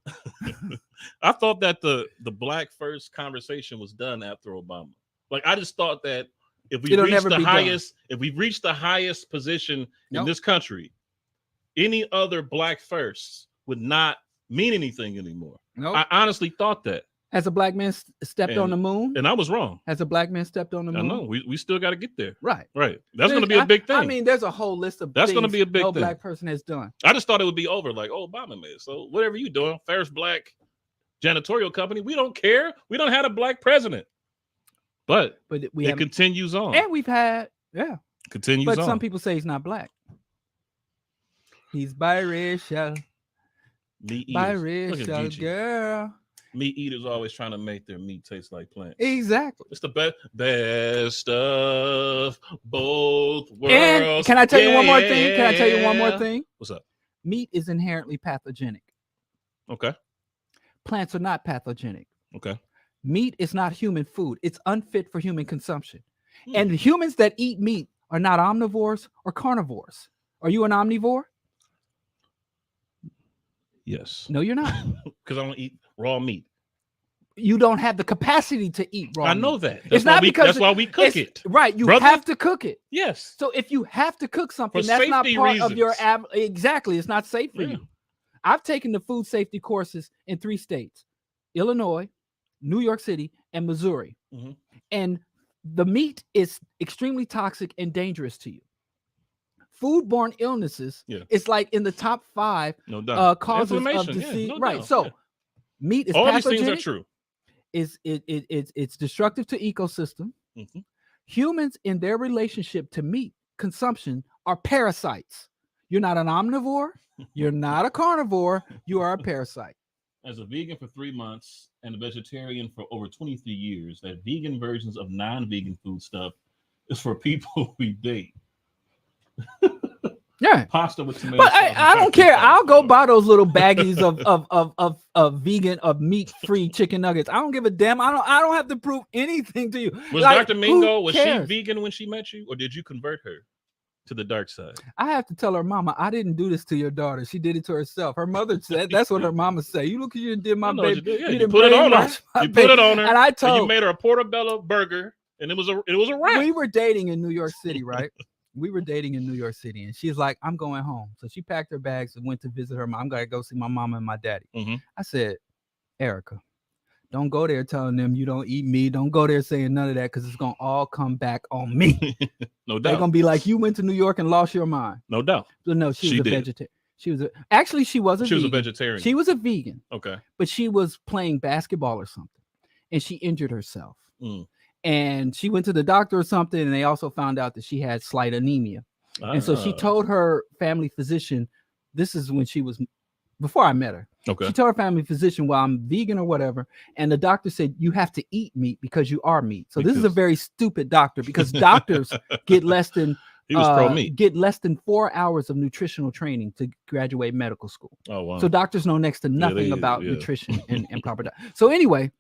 B: I thought that the black first conversation was done after Obama. Like I just thought that if we reached the highest position in this country, any other black firsts would not mean anything anymore.
A: Nope.
B: I honestly thought that.
A: Has a black man stepped on the moon?
B: And I was wrong.
A: Has a black man stepped on the moon?
B: I know. We still got to get there.
A: Right.
B: That's going to be a big thing.
A: I mean, there's a whole list of
B: that's
A: things
B: going to be a big
A: no
B: thing.
A: black person has done.
B: I just thought it would be over, like, oh, Obama made it. So whatever you doing, first black janitorial company, we don't care. We don't have a black president. But it continues on.
A: And we've had,
B: continues on.
A: But some people say he's not black. He's biracial. Biracial girl.
B: Meat eaters always trying to make their meat taste like plants.
A: Exactly.
B: It's the best of both worlds.
A: And can I tell you one more thing? Can I tell you one more thing?
B: What's up?
A: Meat is inherently pathogenic.
B: Okay.
A: Plants are not pathogenic.
B: Okay.
A: Meat is not human food. It's unfit for human consumption. And the humans that eat meat are not omnivores or carnivores. Are you an omnivore?
B: Yes.
A: No, you're not.
B: Because I don't eat raw meat.
A: You don't have the capacity to eat raw meat.
B: I know that.
A: It's not because
B: that's why we cook it.
A: Right. You have to cook it.
B: Yes.
A: So if you have to cook something,
B: for
A: that's not part
B: reasons.
A: of your exactly. It's not safe for you. I've taken the food safety courses in 3 states: Illinois, New York City, and Missouri.
B: Mm-hmm.
A: And the meat is extremely toxic and dangerous to you. Foodborne illnesses is like in the top 5 causes of disease. Right. So meat is
B: all
A: pathogenic.
B: These things are true.
A: It's destructive to ecosystem.
B: Mm-hmm.
A: Humans in their relationship to meat consumption are parasites. You're not an omnivore. You're not a carnivore. You are a parasite.
B: As a vegan for 3 months and a vegetarian for over 23 years, that vegan versions of non-vegan food stuff is for people we date.
A: Yeah,
B: pasta with tomatoes.
A: But I don't care. I'll go buy those little baggies of vegan meat-free chicken nuggets. I don't give a damn. I don't have to prove anything to you.
B: Was like, Dr. Mingo was she vegan when she met you, or did you convert her to the dark side?
A: I have to tell her mama, I didn't do this to your daughter. She did it to herself. Her mother said that's what her mama said. You look at you and did my baby.
B: You, you put it on her. You put it on her.
A: And I told
B: you made her a portobello burger, and it was a wrap.
A: We were dating in New York City, right? We were dating in New York City, and she's like, I'm going home. So she packed her bags and went to visit her mom. I'm going to go see my mama and my daddy.
B: Mm-hmm.
A: I said, Erica, don't go there telling them you don't eat meat. Don't go there saying none of that, because it's going to all come back on me.
B: No doubt.
A: They're going to be like, you went to New York and lost your mind.
B: No doubt.
A: So no, she was a vegetarian. She was a
B: vegetarian.
A: She was a vegan.
B: Okay.
A: But she was playing basketball or something, and she injured herself. And she went to the doctor or something, and they also found out that she had slight anemia. And so she told her family physician, this is when she was, before I met her.
B: Okay.
A: She told her family physician, well, I'm vegan or whatever. And the doctor said, you have to eat meat because you are meat. So this is a very stupid doctor, because doctors get less than
B: he was pro-meat.
A: Get less than 4 hours of nutritional training to graduate medical school.
B: Oh, wow.
A: So doctors know next to nothing about nutrition and proper diet. So anyway,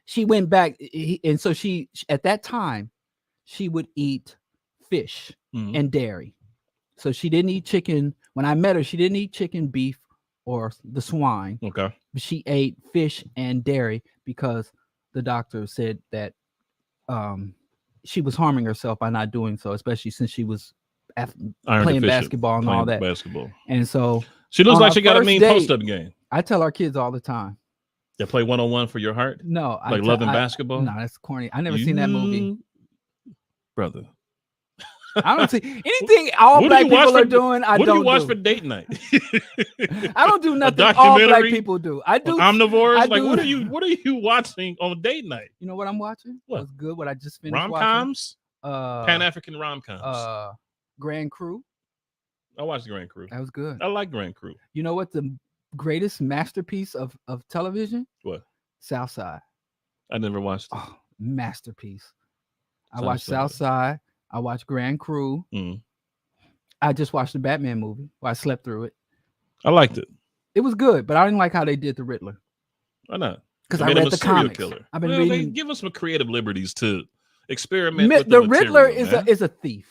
A: she went back, and so she at that time she would eat fish and dairy. So she didn't eat chicken. When I met her, she didn't eat chicken, beef, or the swine.
B: Okay.
A: But she ate fish and dairy because the doctor said that she was harming herself by not doing so, especially since she was playing basketball and all that. And so
B: she looks like she got a mean post-up game.
A: I tell our kids all the time.
B: They play 101 for your heart?
A: No.
B: Like Love and Basketball?
A: No, that's corny. I never seen that movie.
B: Brother.
A: I don't see anything all black people are doing.
B: What do you watch for date night?
A: I don't do nothing all black people do. I do
B: omnivores. Like what are you watching on date night?
A: You know what I'm watching?
B: What?
A: What's good? What I just finished
B: rom-coms?
A: watching?
B: Pan-African rom-coms.
A: Grand Crew.
B: I watched Grand Crew.
A: That was good.
B: I like Grand Crew.
A: You know what the greatest masterpiece of television?
B: What?
A: Southside.
B: I never watched it.
A: Oh, masterpiece. I watched Southside. I watched Grand Crew. I just watched the Batman movie. Well, I slept through it.
B: I liked it.
A: It was good, but I didn't like how they did the Riddler.
B: Why not?
A: Because I read the comics.
B: Killer.
A: I've been reading.
B: They give us some creative liberties to experiment with
A: the Riddler is a thief.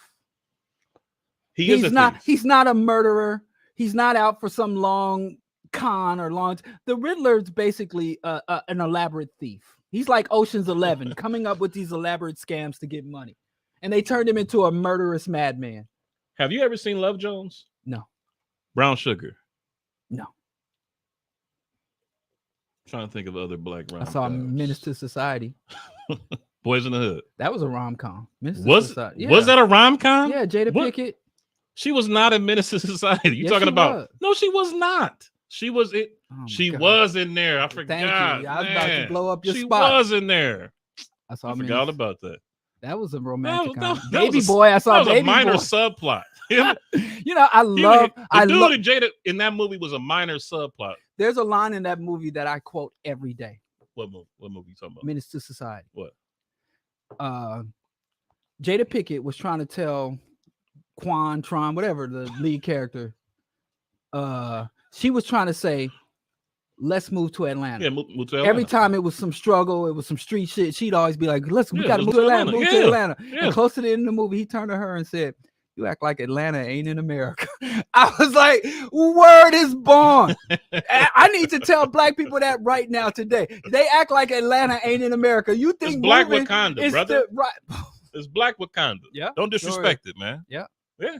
A: He's not a murderer. He's not out for some long con or long. The Riddler is basically an elaborate thief. He's like Ocean's 11, coming up with these elaborate scams to get money, and they turned him into a murderous madman.
B: Have you ever seen Love Jones?
A: No.
B: Brown Sugar.
A: No.
B: Trying to think of other black rom-coms.
A: I saw Menace to Society.
B: Boys in the Hood.
A: That was a rom-com.
B: Was that a rom-com?
A: Yeah, Jada Pinkett.
B: She was not in Menace to Society. You talking about? Was. No, she was not. She was it. Oh she was in there. I forgot.
A: Thank you. I was about to blow up your spot.
B: She was in there.
A: I
B: forgot about that.
A: That was a romantic Baby Boy. I saw
B: Baby Boy. That was a minor subplot.
A: I love.
B: The dude Jada in that movie was a minor subplot.
A: There's a line in that movie that I quote every day.
B: What movie? What movie you talking about?
A: Menace to Society.
B: What?
A: Jada Pinkett was trying to tell Tron, whatever the lead character. She was trying to say, let's move to Atlanta.
B: Yeah, move to Atlanta.
A: Every time it was some struggle, it was some street shit, she'd always be like, we gotta move to Atlanta, move to Atlanta. Yeah. And close to the end of the movie, he turned to her and said, you act like Atlanta ain't in America. I was like, word is born. I need to tell black people that right now today. They act like Atlanta ain't in America. You think
B: it's Black Wakanda, brother. It's Black Wakanda. Yeah. Don't disrespect it, man.
A: Yeah.
B: Yeah.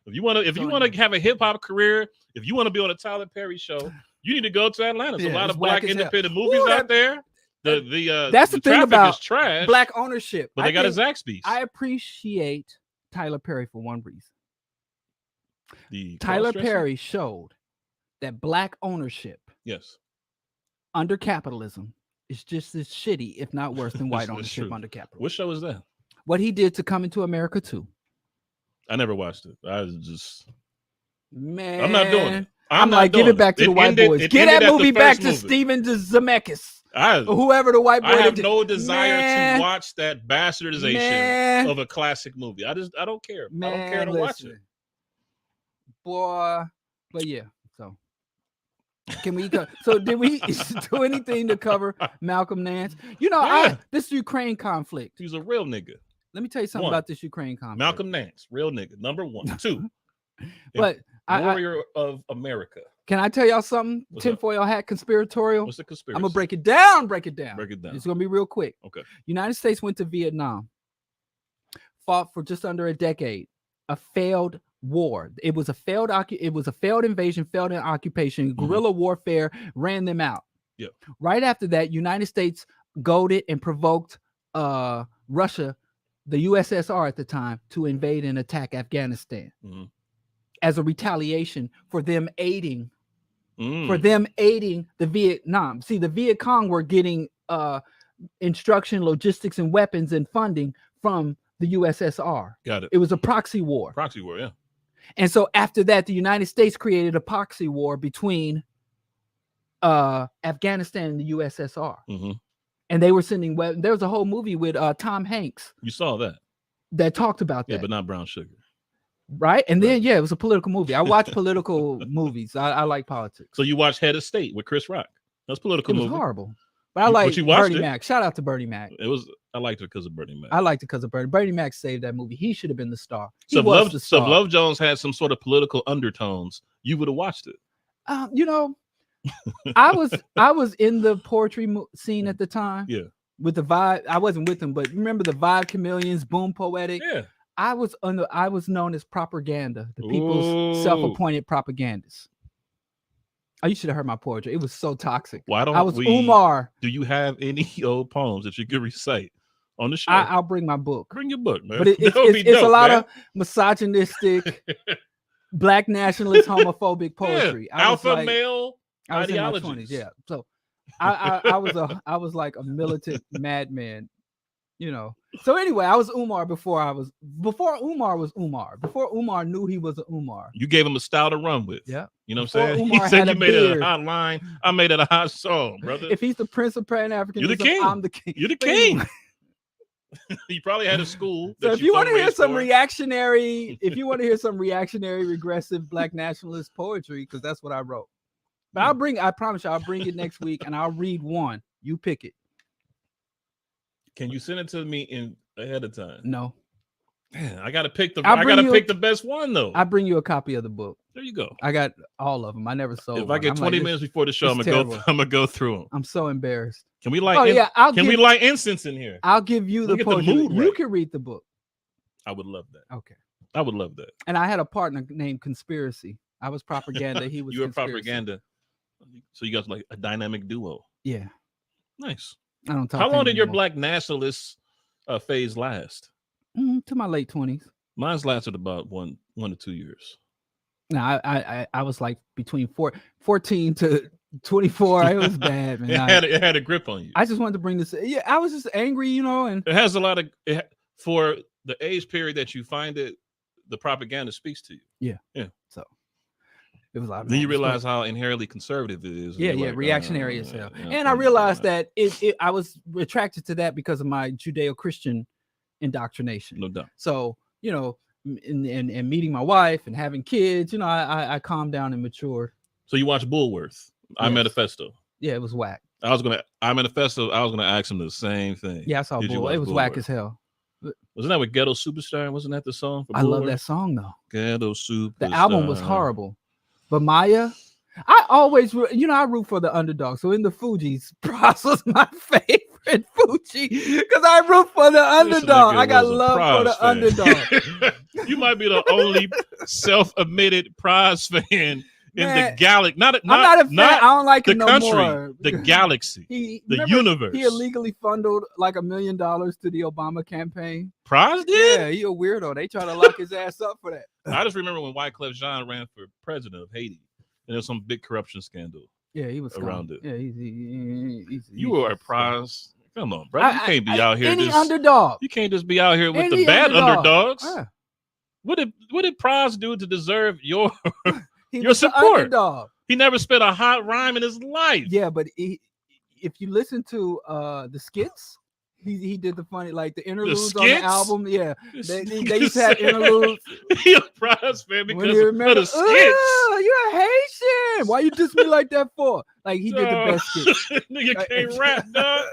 B: If you want to have a hip hop career, if you want to be on a Tyler Perry show, you need to go to Atlanta. There's a lot of black independent movies out there.
A: That's the thing about
B: trash.
A: Black ownership.
B: But they got a Zaxby's.
A: I appreciate Tyler Perry for one reason. Tyler Perry showed that black ownership,
B: yes,
A: under capitalism is just as shitty, if not worse, than white ownership under capitalism.
B: What show is that?
A: What he did to Coming to America 2.
B: I never watched it. I was just
A: man.
B: I'm not doing it.
A: I'm like, give it back to the white boys. Get that movie back to Steven Zemeckis. Whoever the white boy.
B: I have no desire to watch that bastardization of a classic movie. I don't care. I don't care to watch it.
A: Boy, but yeah. So can we so did we do anything to cover Malcolm Nance? This Ukraine conflict.
B: He's a real nigga.
A: Let me tell you something about this Ukraine conflict.
B: Malcolm Nance, real nigga. Number 1. 2.
A: But
B: Warrior of America.
A: Can I tell y'all something? Tinfoil hat conspiratorial.
B: What's the conspiracy?
A: I'm gonna break it down. It's gonna be real quick.
B: Okay.
A: United States went to Vietnam, fought for just under a decade, a failed war. It was a failed invasion, failed occupation, guerrilla warfare ran them out.
B: Yeah.
A: Right after that, United States goaded and provoked Russia, the USSR at the time, to invade and attack Afghanistan. As a retaliation for them aiding the Vietnam. See, the Viet Cong were getting instruction, logistics, and weapons and funding from the USSR.
B: Got it.
A: It was a proxy war.
B: Proxy war, yeah.
A: And so after that, the United States created a proxy war between Afghanistan and the USSR. And they were sending weapons. There was a whole movie with Tom Hanks.
B: You saw
A: that talked about that.
B: Yeah, but not Brown Sugar.
A: Right. And then, it was a political movie. I watch political movies. I like politics.
B: So you watch Head of State with Chris Rock. That's political movie.
A: It was horrible. But I like Bernie Mac. Shout out to Bernie Mac.
B: I liked it because of Bernie Mac.
A: I liked it because of Bernie Mac saved that movie. He should have been the star.
B: So if Love Jones had some sort of political undertones, you would have watched it.
A: I was in the poetry scene at the time.
B: Yeah.
A: With the Vibe. I wasn't with them, but remember the Vibe Chameleons, Boom Poetic?
B: Yeah.
A: I was known as propaganda, the people's self-appointed propagandists. Oh, you should have heard my poetry. It was so toxic. I was Umar.
B: Do you have any old poems that you could recite on the show?
A: I'll bring my book.
B: Bring your book, man.
A: But it's a lot of misogynistic, black nationalist, homophobic poetry.
B: Yeah. Alpha male ideology.
A: Yeah. So I was like a militant madman. So anyway, I was Umar before Umar was Umar. Before Umar knew he was an Umar.
B: You gave him a style to run with.
A: Yeah.
B: You know what I'm saying? He said you made it a hot line. I made it a hot song, brother.
A: If he's the Prince of Pan-Africanism,
B: you're the king.
A: I'm the king.
B: You're the king. You probably had a school.
A: So if you want to hear some reactionary, regressive black nationalist poetry, because that's what I wrote. But I promise you, I'll bring it next week and I'll read one. You pick it.
B: Can you send it to me ahead of time?
A: No.
B: Man, I gotta pick the best one though.
A: I bring you a copy of the book.
B: There you go.
A: I got all of them. I never sold.
B: If I get 20 minutes before the show, I'm gonna go through them.
A: I'm so embarrassed.
B: Can we light incense in here?
A: I'll give you the poetry. You can read the book.
B: I would love that.
A: Okay.
B: I would love that.
A: And I had a partner named Conspiracy. I was propaganda. He was
B: you were
A: conspiracy.
B: propaganda. So you guys like a dynamic duo.
A: Yeah.
B: Nice.
A: I don't talk.
B: How
A: to
B: long
A: him
B: did your
A: anymore.
B: black nationalist phase last?
A: To my late 20s.
B: Mine's lasted about 1 to 2 years.
A: No, I was like between 14 to 24. It was bad, man.
B: It had a grip on you.
A: I just wanted to bring this. Yeah, I was just angry, and
B: it has a lot of for the age period that you find it, the propaganda speaks to you.
A: Yeah. So it was like,
B: then you realize how inherently conservative it is.
A: Yeah, like, reactionary as hell. And I realized that I was attracted to that because of my Judeo-Christian indoctrination.
B: No doubt.
A: So, and meeting my wife and having kids, I calmed down and matured.
B: So you watch Bullworth, I Manifesto.
A: Yeah, it was whack.
B: I Manifesto, I was gonna ask him the same thing.
A: Yeah, I saw Bull. It was whack as hell.
B: Wasn't that with Ghetto Superstar? Wasn't that the song?
A: I love that song though.
B: Ghetto Superstar.
A: The album was horrible. But Maya, I always, I root for the underdog. So in the Fugees, Pras was my favorite Fuji because I root for the underdog. I got love for the underdog.
B: You might be the only self-admitted Pras fan in the galaxy. I'm
A: not a fan. I don't like
B: the
A: him no
B: country,
A: more.
B: the galaxy, the universe.
A: He illegally funded like $1 million to the Obama campaign.
B: Pras did?
A: Yeah, he a weirdo. They try to lock his ass up for that.
B: I just remember when Wyclef Jean ran for president of Haiti, and there was some big corruption scandal.
A: Yeah, he was
B: around it.
A: Yeah,
B: you were a Pras. Come on, bro. You can't be out here.
A: Any underdog.
B: You can't just be out here with the bad underdogs. What did Pras do to deserve your support?
A: Underdog.
B: He never spit a hot rhyme in his life.
A: Yeah, but if you listen to the skits, he did the funny, like the interludes on the album. Yeah, they used to have interludes.
B: He a Pras fan because of the skits.
A: You're a Haitian. Why you diss me like that for? Like he did the best skits.
B: Nigga can't rap, dog.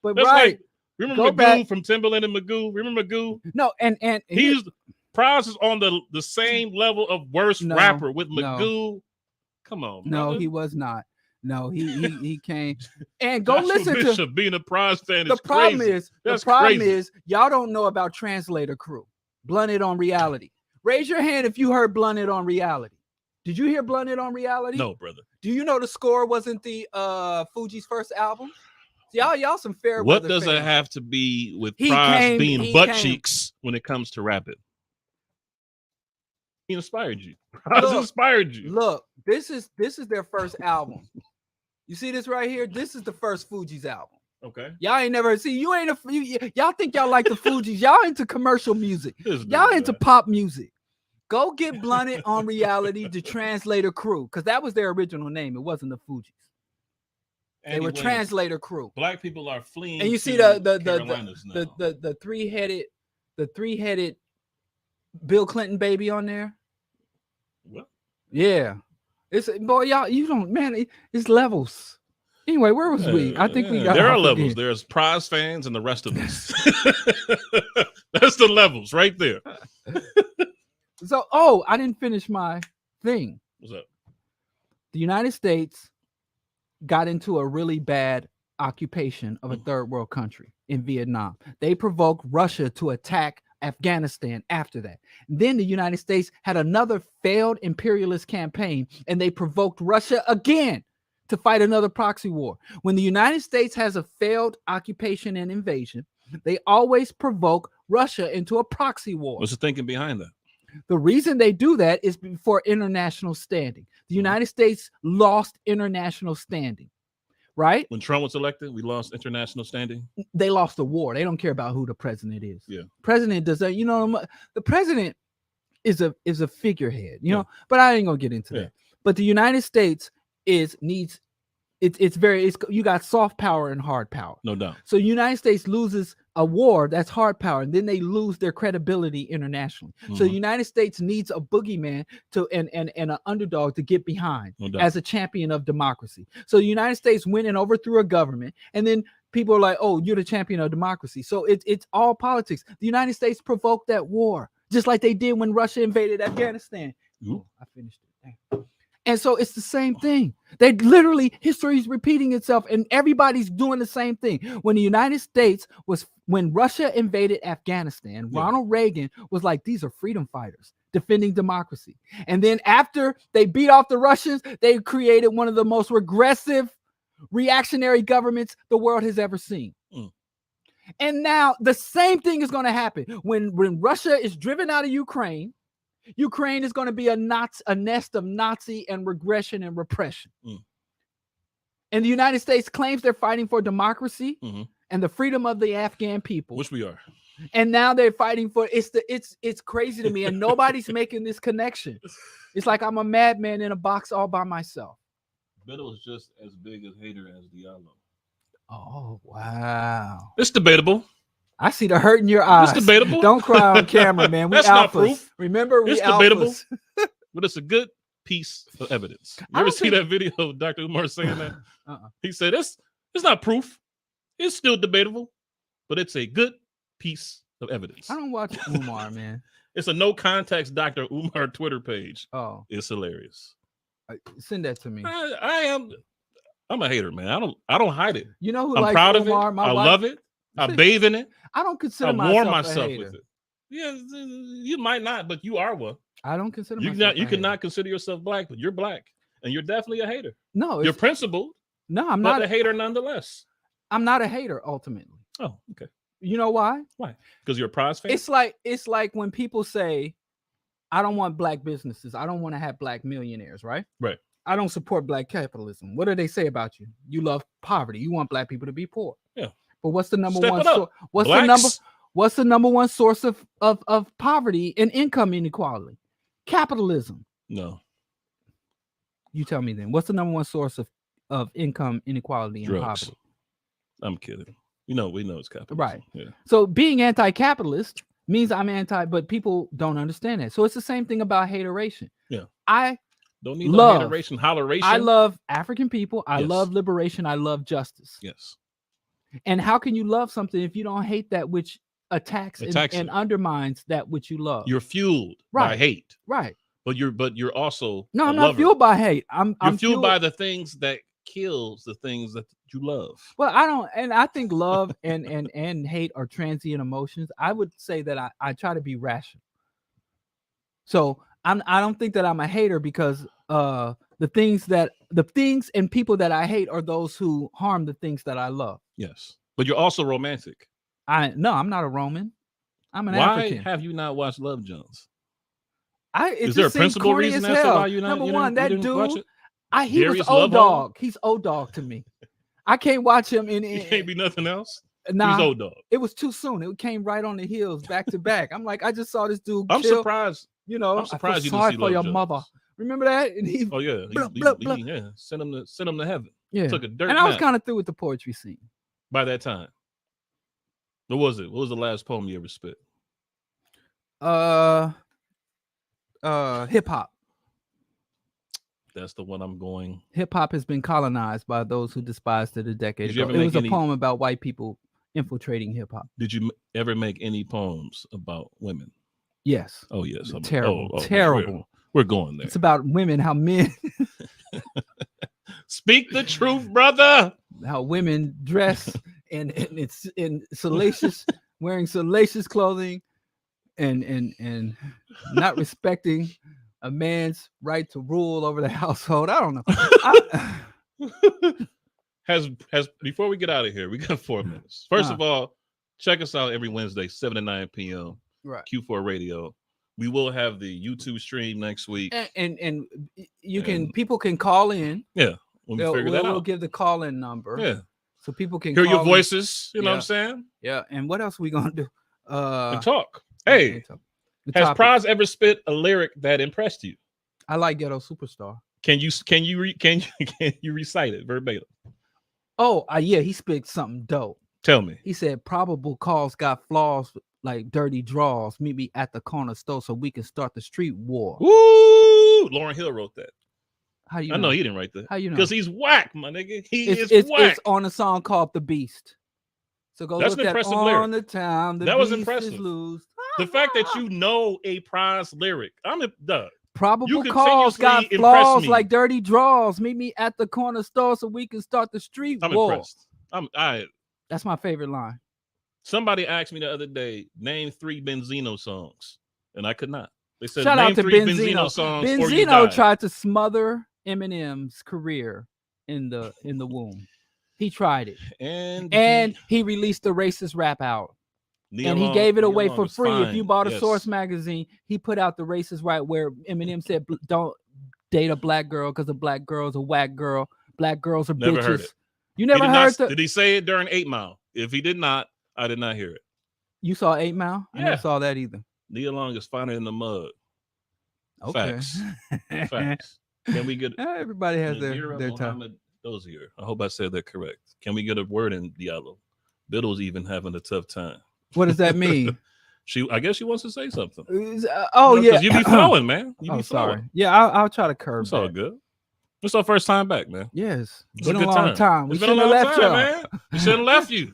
A: But
B: that's
A: right,
B: like, remember Magoo from Timbaland and Magoo? Remember Magoo?
A: No, and
B: Pras is on the same level of worst rapper with Magoo. Come on, brother.
A: No, he was not. No, he came and go
B: Joshua
A: listen
B: Bishop
A: to
B: being a Pras fan.
A: The problem
B: crazy.
A: is y'all don't know about Translator Crew, Blunted on Reality. Raise your hand if you heard Blunted on Reality. Did you hear Blunted on Reality?
B: No, brother.
A: Do you know the score wasn't the Fugees' first album? Y'all some fair.
B: What does it have to be with Pras being butt cheeks when it comes to rapping? He inspired you. Pras inspired you.
A: Look, this is their first album. You see this right here? This is the first Fugees album.
B: Okay.
A: Y'all ain't never see. Y'all think y'all like the Fugees. Y'all into commercial music. Y'all into pop music. Go get Blunted on Reality, the Translator Crew, because that was their original name. It wasn't the Fugees. They were Translator Crew.
B: Black people are fleeing.
A: And you see the three-headed Bill Clinton baby on there.
B: What?
A: Yeah, it's y'all. You don't, man. It's levels. Anyway, where was we? I think we got.
B: There are levels. Again. There's Pras fans and the rest of us. That's the levels right there.
A: So, I didn't finish my thing.
B: What's up?
A: The United States got into a really bad occupation of a third world country in Vietnam. They provoked Russia to attack Afghanistan after that. Then the United States had another failed imperialist campaign, and they provoked Russia again to fight another proxy war. When the United States has a failed occupation and invasion, they always provoke Russia into a proxy war.
B: What's the thinking behind that?
A: The reason they do that is for international standing. The United States lost international standing, right?
B: When Trump was elected, we lost international standing.
A: They lost the war. They don't care about who the president is.
B: Yeah.
A: President doesn't, the president is a figurehead, but I ain't gonna get into that. But the United States you got soft power and hard power.
B: No doubt.
A: So the United States loses a war, that's hard power, and then they lose their credibility internationally. Mm-hmm. So the United States needs a boogeyman and an underdog to get behind as a champion of democracy. So the United States went and overthrew a government, and then people are like, "Oh, you're the champion of democracy." So it's all politics. The United States provoked that war, just like they did when Russia invaded Afghanistan.
B: Ooh.
A: I finished it. And so it's the same thing. They literally, history is repeating itself, and everybody's doing the same thing. When the United States when Russia invaded Afghanistan, Ronald Reagan was like, these are freedom fighters defending democracy. And then after they beat off the Russians, they created one of the most regressive, reactionary governments the world has ever seen. And now the same thing is going to happen when Russia is driven out of Ukraine. Ukraine is going to be a nest of Nazi and regression and repression. And the United States claims they're fighting for democracy and the freedom of the Afghan people,
B: which we are.
A: And now they're fighting for it's crazy to me, and nobody's making this connection. It's like I'm a madman in a box all by myself.
B: Biddle is just as big a hater as Diallo.
A: Oh wow,
B: it's debatable.
A: I see the hurt in your eyes.
B: It's debatable.
A: Don't cry on camera, man. We
B: That's
A: alphas.
B: Not proof.
A: Remember, we
B: it's
A: alphas.
B: Debatable, but it's a good piece of evidence. You ever see that video of Dr. Umar saying that? He said it's not proof. It's still debatable, but it's a good piece of evidence.
A: I don't watch Umar, man.
B: It's a no context Dr. Umar Twitter page.
A: Oh,
B: it's hilarious.
A: Send that to me.
B: I'm a hater, man. I don't hide it.
A: You know who
B: I'm
A: likes
B: proud
A: Umar?
B: of it. I love it. I bathe in it.
A: I don't consider
B: I warm
A: myself
B: myself
A: a hater.
B: with it. Yeah, you might not, but you are one.
A: I don't consider
B: you
A: myself.
B: You cannot consider yourself black, but you're black, and you're definitely a hater.
A: No,
B: you're principled.
A: No, I'm
B: but
A: not
B: a hater nonetheless.
A: I'm not a hater ultimately.
B: Oh, okay.
A: You know why?
B: Why? Because you're a prize fan.
A: It's like when people say, "I don't want black businesses. I don't want to have black millionaires." Right?
B: Right.
A: I don't support black capitalism. What do they say about you? You love poverty. You want black people to be poor.
B: Yeah.
A: But what's the number
B: Step
A: one? What's the number one source of poverty and income inequality? Capitalism.
B: No.
A: You tell me then. What's the number one source of income inequality and
B: Drugs.
A: poverty?
B: I'm kidding. We know it's capitalism.
A: Right.
B: Yeah.
A: So being anti-capitalist means I'm anti, but people don't understand that. So it's the same thing about hateration.
B: Yeah.
A: I
B: don't need no hateration, holleration.
A: I love African people. I love liberation. I love justice.
B: Yes.
A: And how can you love something if you don't hate that which attacks and undermines that which you love?
B: You're fueled by hate.
A: Right.
B: But you're also
A: no, I'm not fueled by hate. I'm
B: fueled by the things that kills the things that you love.
A: Well, I think love and hate are transient emotions. I would say that I try to be rational. So I don't think that I'm a hater because the things and people that I hate are those who harm the things that I love.
B: Yes. But you're also romantic.
A: No, I'm not a Roman. I'm an African.
B: Why have you not watched Love Jones?
A: Is there a principal reason as to why you not? Number one, that dude, he was old dog. He's old dog to me. I can't watch him
B: He can't be nothing else.
A: Nah,
B: he's old dog.
A: It was too soon. It came right on the heels, back to back. I'm like, I just saw this dude.
B: I'm surprised.
A: You know,
B: I'm surprised
A: I feel sorry for your
B: Jones.
A: mother. Remember that? And he,
B: yeah. Send him to heaven.
A: Yeah.
B: Took a dirt
A: and I was
B: nap
A: kind of through with the poetry scene
B: by that time. What was it? What was the last poem you ever spit?
A: Hip hop.
B: That's the one I'm going.
A: Hip hop has been colonized by those who despised it a decade ago. It was a poem about white people infiltrating hip hop.
B: Did you ever make any poems about women?
A: Yes.
B: Oh yes.
A: Terrible.
B: We're going there.
A: It's about women, how men
B: speak the truth, brother.
A: How women dress and it's in salacious, wearing salacious clothing and not respecting a man's right to rule over the household. I don't know.
B: Has before we get out of here, we got 4 minutes. First of all, check us out every Wednesday, 7 to 9 p.m.
A: Right.
B: Q4 Radio. We will have the YouTube stream next week.
A: And people can call in.
B: Yeah. When we figure that out.
A: We'll give the call-in number.
B: Yeah.
A: So people can
B: hear your voices. You know what I'm saying?
A: Yeah. And what else are we gonna do?
B: And talk. Hey, has Praz ever spit a lyric that impressed you?
A: I like Ghetto Superstar.
B: Can you recite it verbatim?
A: Oh, yeah, he spit something dope.
B: Tell me.
A: He said, "Probable cause got flaws like dirty draws. Meet me at the corner store so we can start the street war."
B: Ooh, Lauryn Hill wrote that.
A: How you?
B: I know he didn't write that.
A: How you know?
B: Because he's whack, my nigga. It's whack.
A: It's on a song called "The Beast." So go
B: That's
A: look
B: an impressive
A: at
B: lyric.
A: On the Town.
B: That was impressive.
A: Loose.
B: The fact that you know a Praz lyric,
A: Probable cause got
B: continuously
A: flaws
B: impress me.
A: like dirty draws. Meet me at the corner store so we can start the street
B: I'm
A: war.
B: impressed.
A: That's my favorite line.
B: Somebody asked me the other day, name 3 Benzino songs, and I could not. They said,
A: Shout
B: name
A: out to
B: 3 Benzino songs or you
A: Benzino
B: die.
A: tried to smother Eminem's career in the womb. He tried it, and he released the racist rap out. And he gave it away for free. If you bought a Source magazine, he put out the racist rap where Eminem said, "Don't date a black girl because a black girl is a whack girl. Black girls are
B: Never
A: bitches."
B: heard it.
A: You never heard
B: Did he say it during 8 Mile? If he did not, I did not hear it.
A: You saw 8 Mile?
B: Yeah.
A: I never saw that either.
B: Nia Long is finer in the mud.
A: Okay.
B: Facts. Can we get
A: everybody has their time.
B: Dozier. I hope I said that correct. Can we get a word in Diallo? Biddle's even having a tough time.
A: What does that mean?
B: I guess she wants to say something.
A: Yeah.
B: You be flowing, man. You be flowing.
A: Sorry. Yeah, I'll try to curb.
B: It's all good. It's our first time back, man.
A: Yes.
B: It's
A: been a long time. We shouldn't have left y'all,
B: man. We shouldn't have left you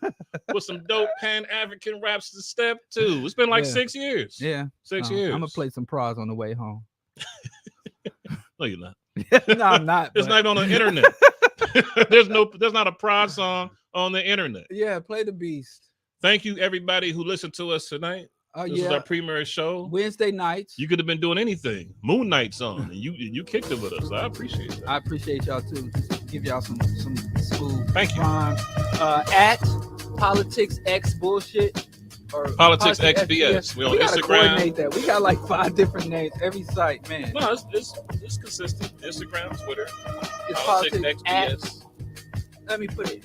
B: with some dope Pan-African raps to step to. It's been like 6 years.
A: Yeah.
B: 6 years.
A: I'm gonna play some pros on the way home.
B: No, you're not.
A: No, I'm not.
B: It's not on the internet. There's not a prod song on the internet.
A: Yeah, play the beast.
B: Thank you, everybody who listened to us tonight. This is our premiere show.
A: Wednesday nights.
B: You could have been doing anything. Moon Knight's on, and you kicked it with us. I appreciate that.
A: I appreciate y'all too. Just give y'all some smooth.
B: Thank you.
A: At Politics X Bullshit or
B: Politics XBS. We on
A: gotta
B: Instagram.
A: Coordinate that. We got like 5 different names every site, man.
B: No, it's consistent. Instagram, Twitter.
A: It's
B: Politics XBS.
A: Let me put it.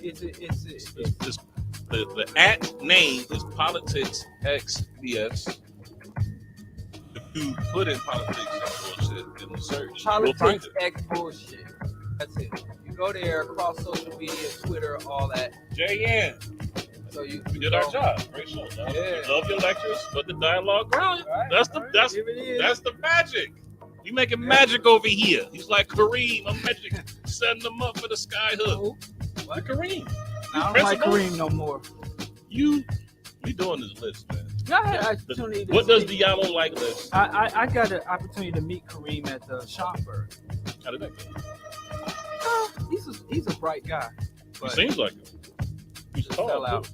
B: The at name is Politics XBS. If you put in Politics X Bullshit in the search,
A: Politics X Bullshit. That's it. You go there across social media, Twitter, all that.
B: JN.
A: So you
B: did our job. Great show.
A: Yeah.
B: Love your lectures, but the dialogue brilliant.
A: Right,
B: that's the magic. We making magic over here. He's like Kareem. I'm magic, setting them up for the sky hook. What? Kareem.
A: I don't like Kareem no more.
B: We doing this list, man.
A: I had opportunity.
B: What does Diallo like list?
A: I got an opportunity to meet Kareem at the Schomburg.
B: How did that go?
A: He's a bright guy.
B: He seems like it. He's tall.
A: Sell out.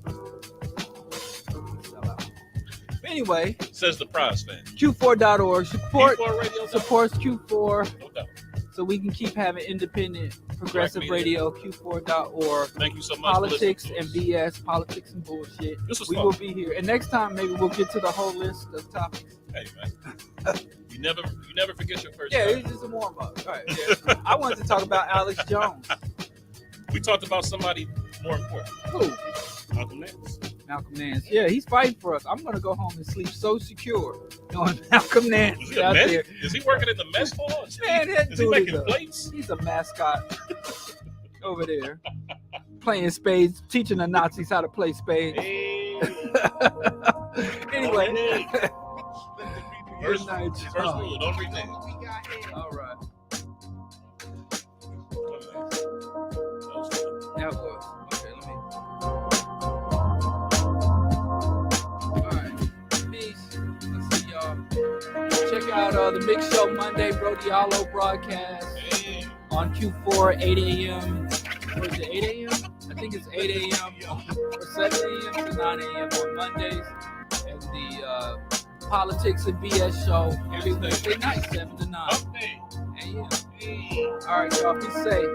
A: Anyway,
B: says the prize fan.
A: Q4.org supports Q4.
B: No doubt.
A: So we can keep having independent progressive radio. Q4.org.
B: Thank you so much.
A: Politics and BS, politics and bullshit. We will be here, and next time maybe we'll get to the whole list of topics.
B: Hey man, you never forget your first.
A: Yeah, it's just a warm up. All right. Yeah. I wanted to talk about Alex Jones.
B: We talked about somebody more important.
A: Who?
B: Malcolm
A: Nance. Yeah, he's fighting for us. I'm gonna go home and sleep so secure knowing Malcolm Nance
B: is
A: out there.
B: Is he working in the mess hall?
A: Man,
B: is he making plates?
A: He's a mascot over there, playing spades, teaching the Nazis how to play spades.
B: Hey.
A: Anyway,
B: first rule, don't renege.
A: All right. That was. Okay, let me. Alright. Peace. Let's see y'all. Check out the Mix Show Monday, Bro Diallo broadcast on Q4, 8 a.m. Or is it 8 a.m.? I think it's 8 a.m. or 7 a.m. to 9 a.m. on Mondays. And the Politics and BS show every Wednesday night, 7 to 9. Hey, yeah. All right, y'all. Be safe.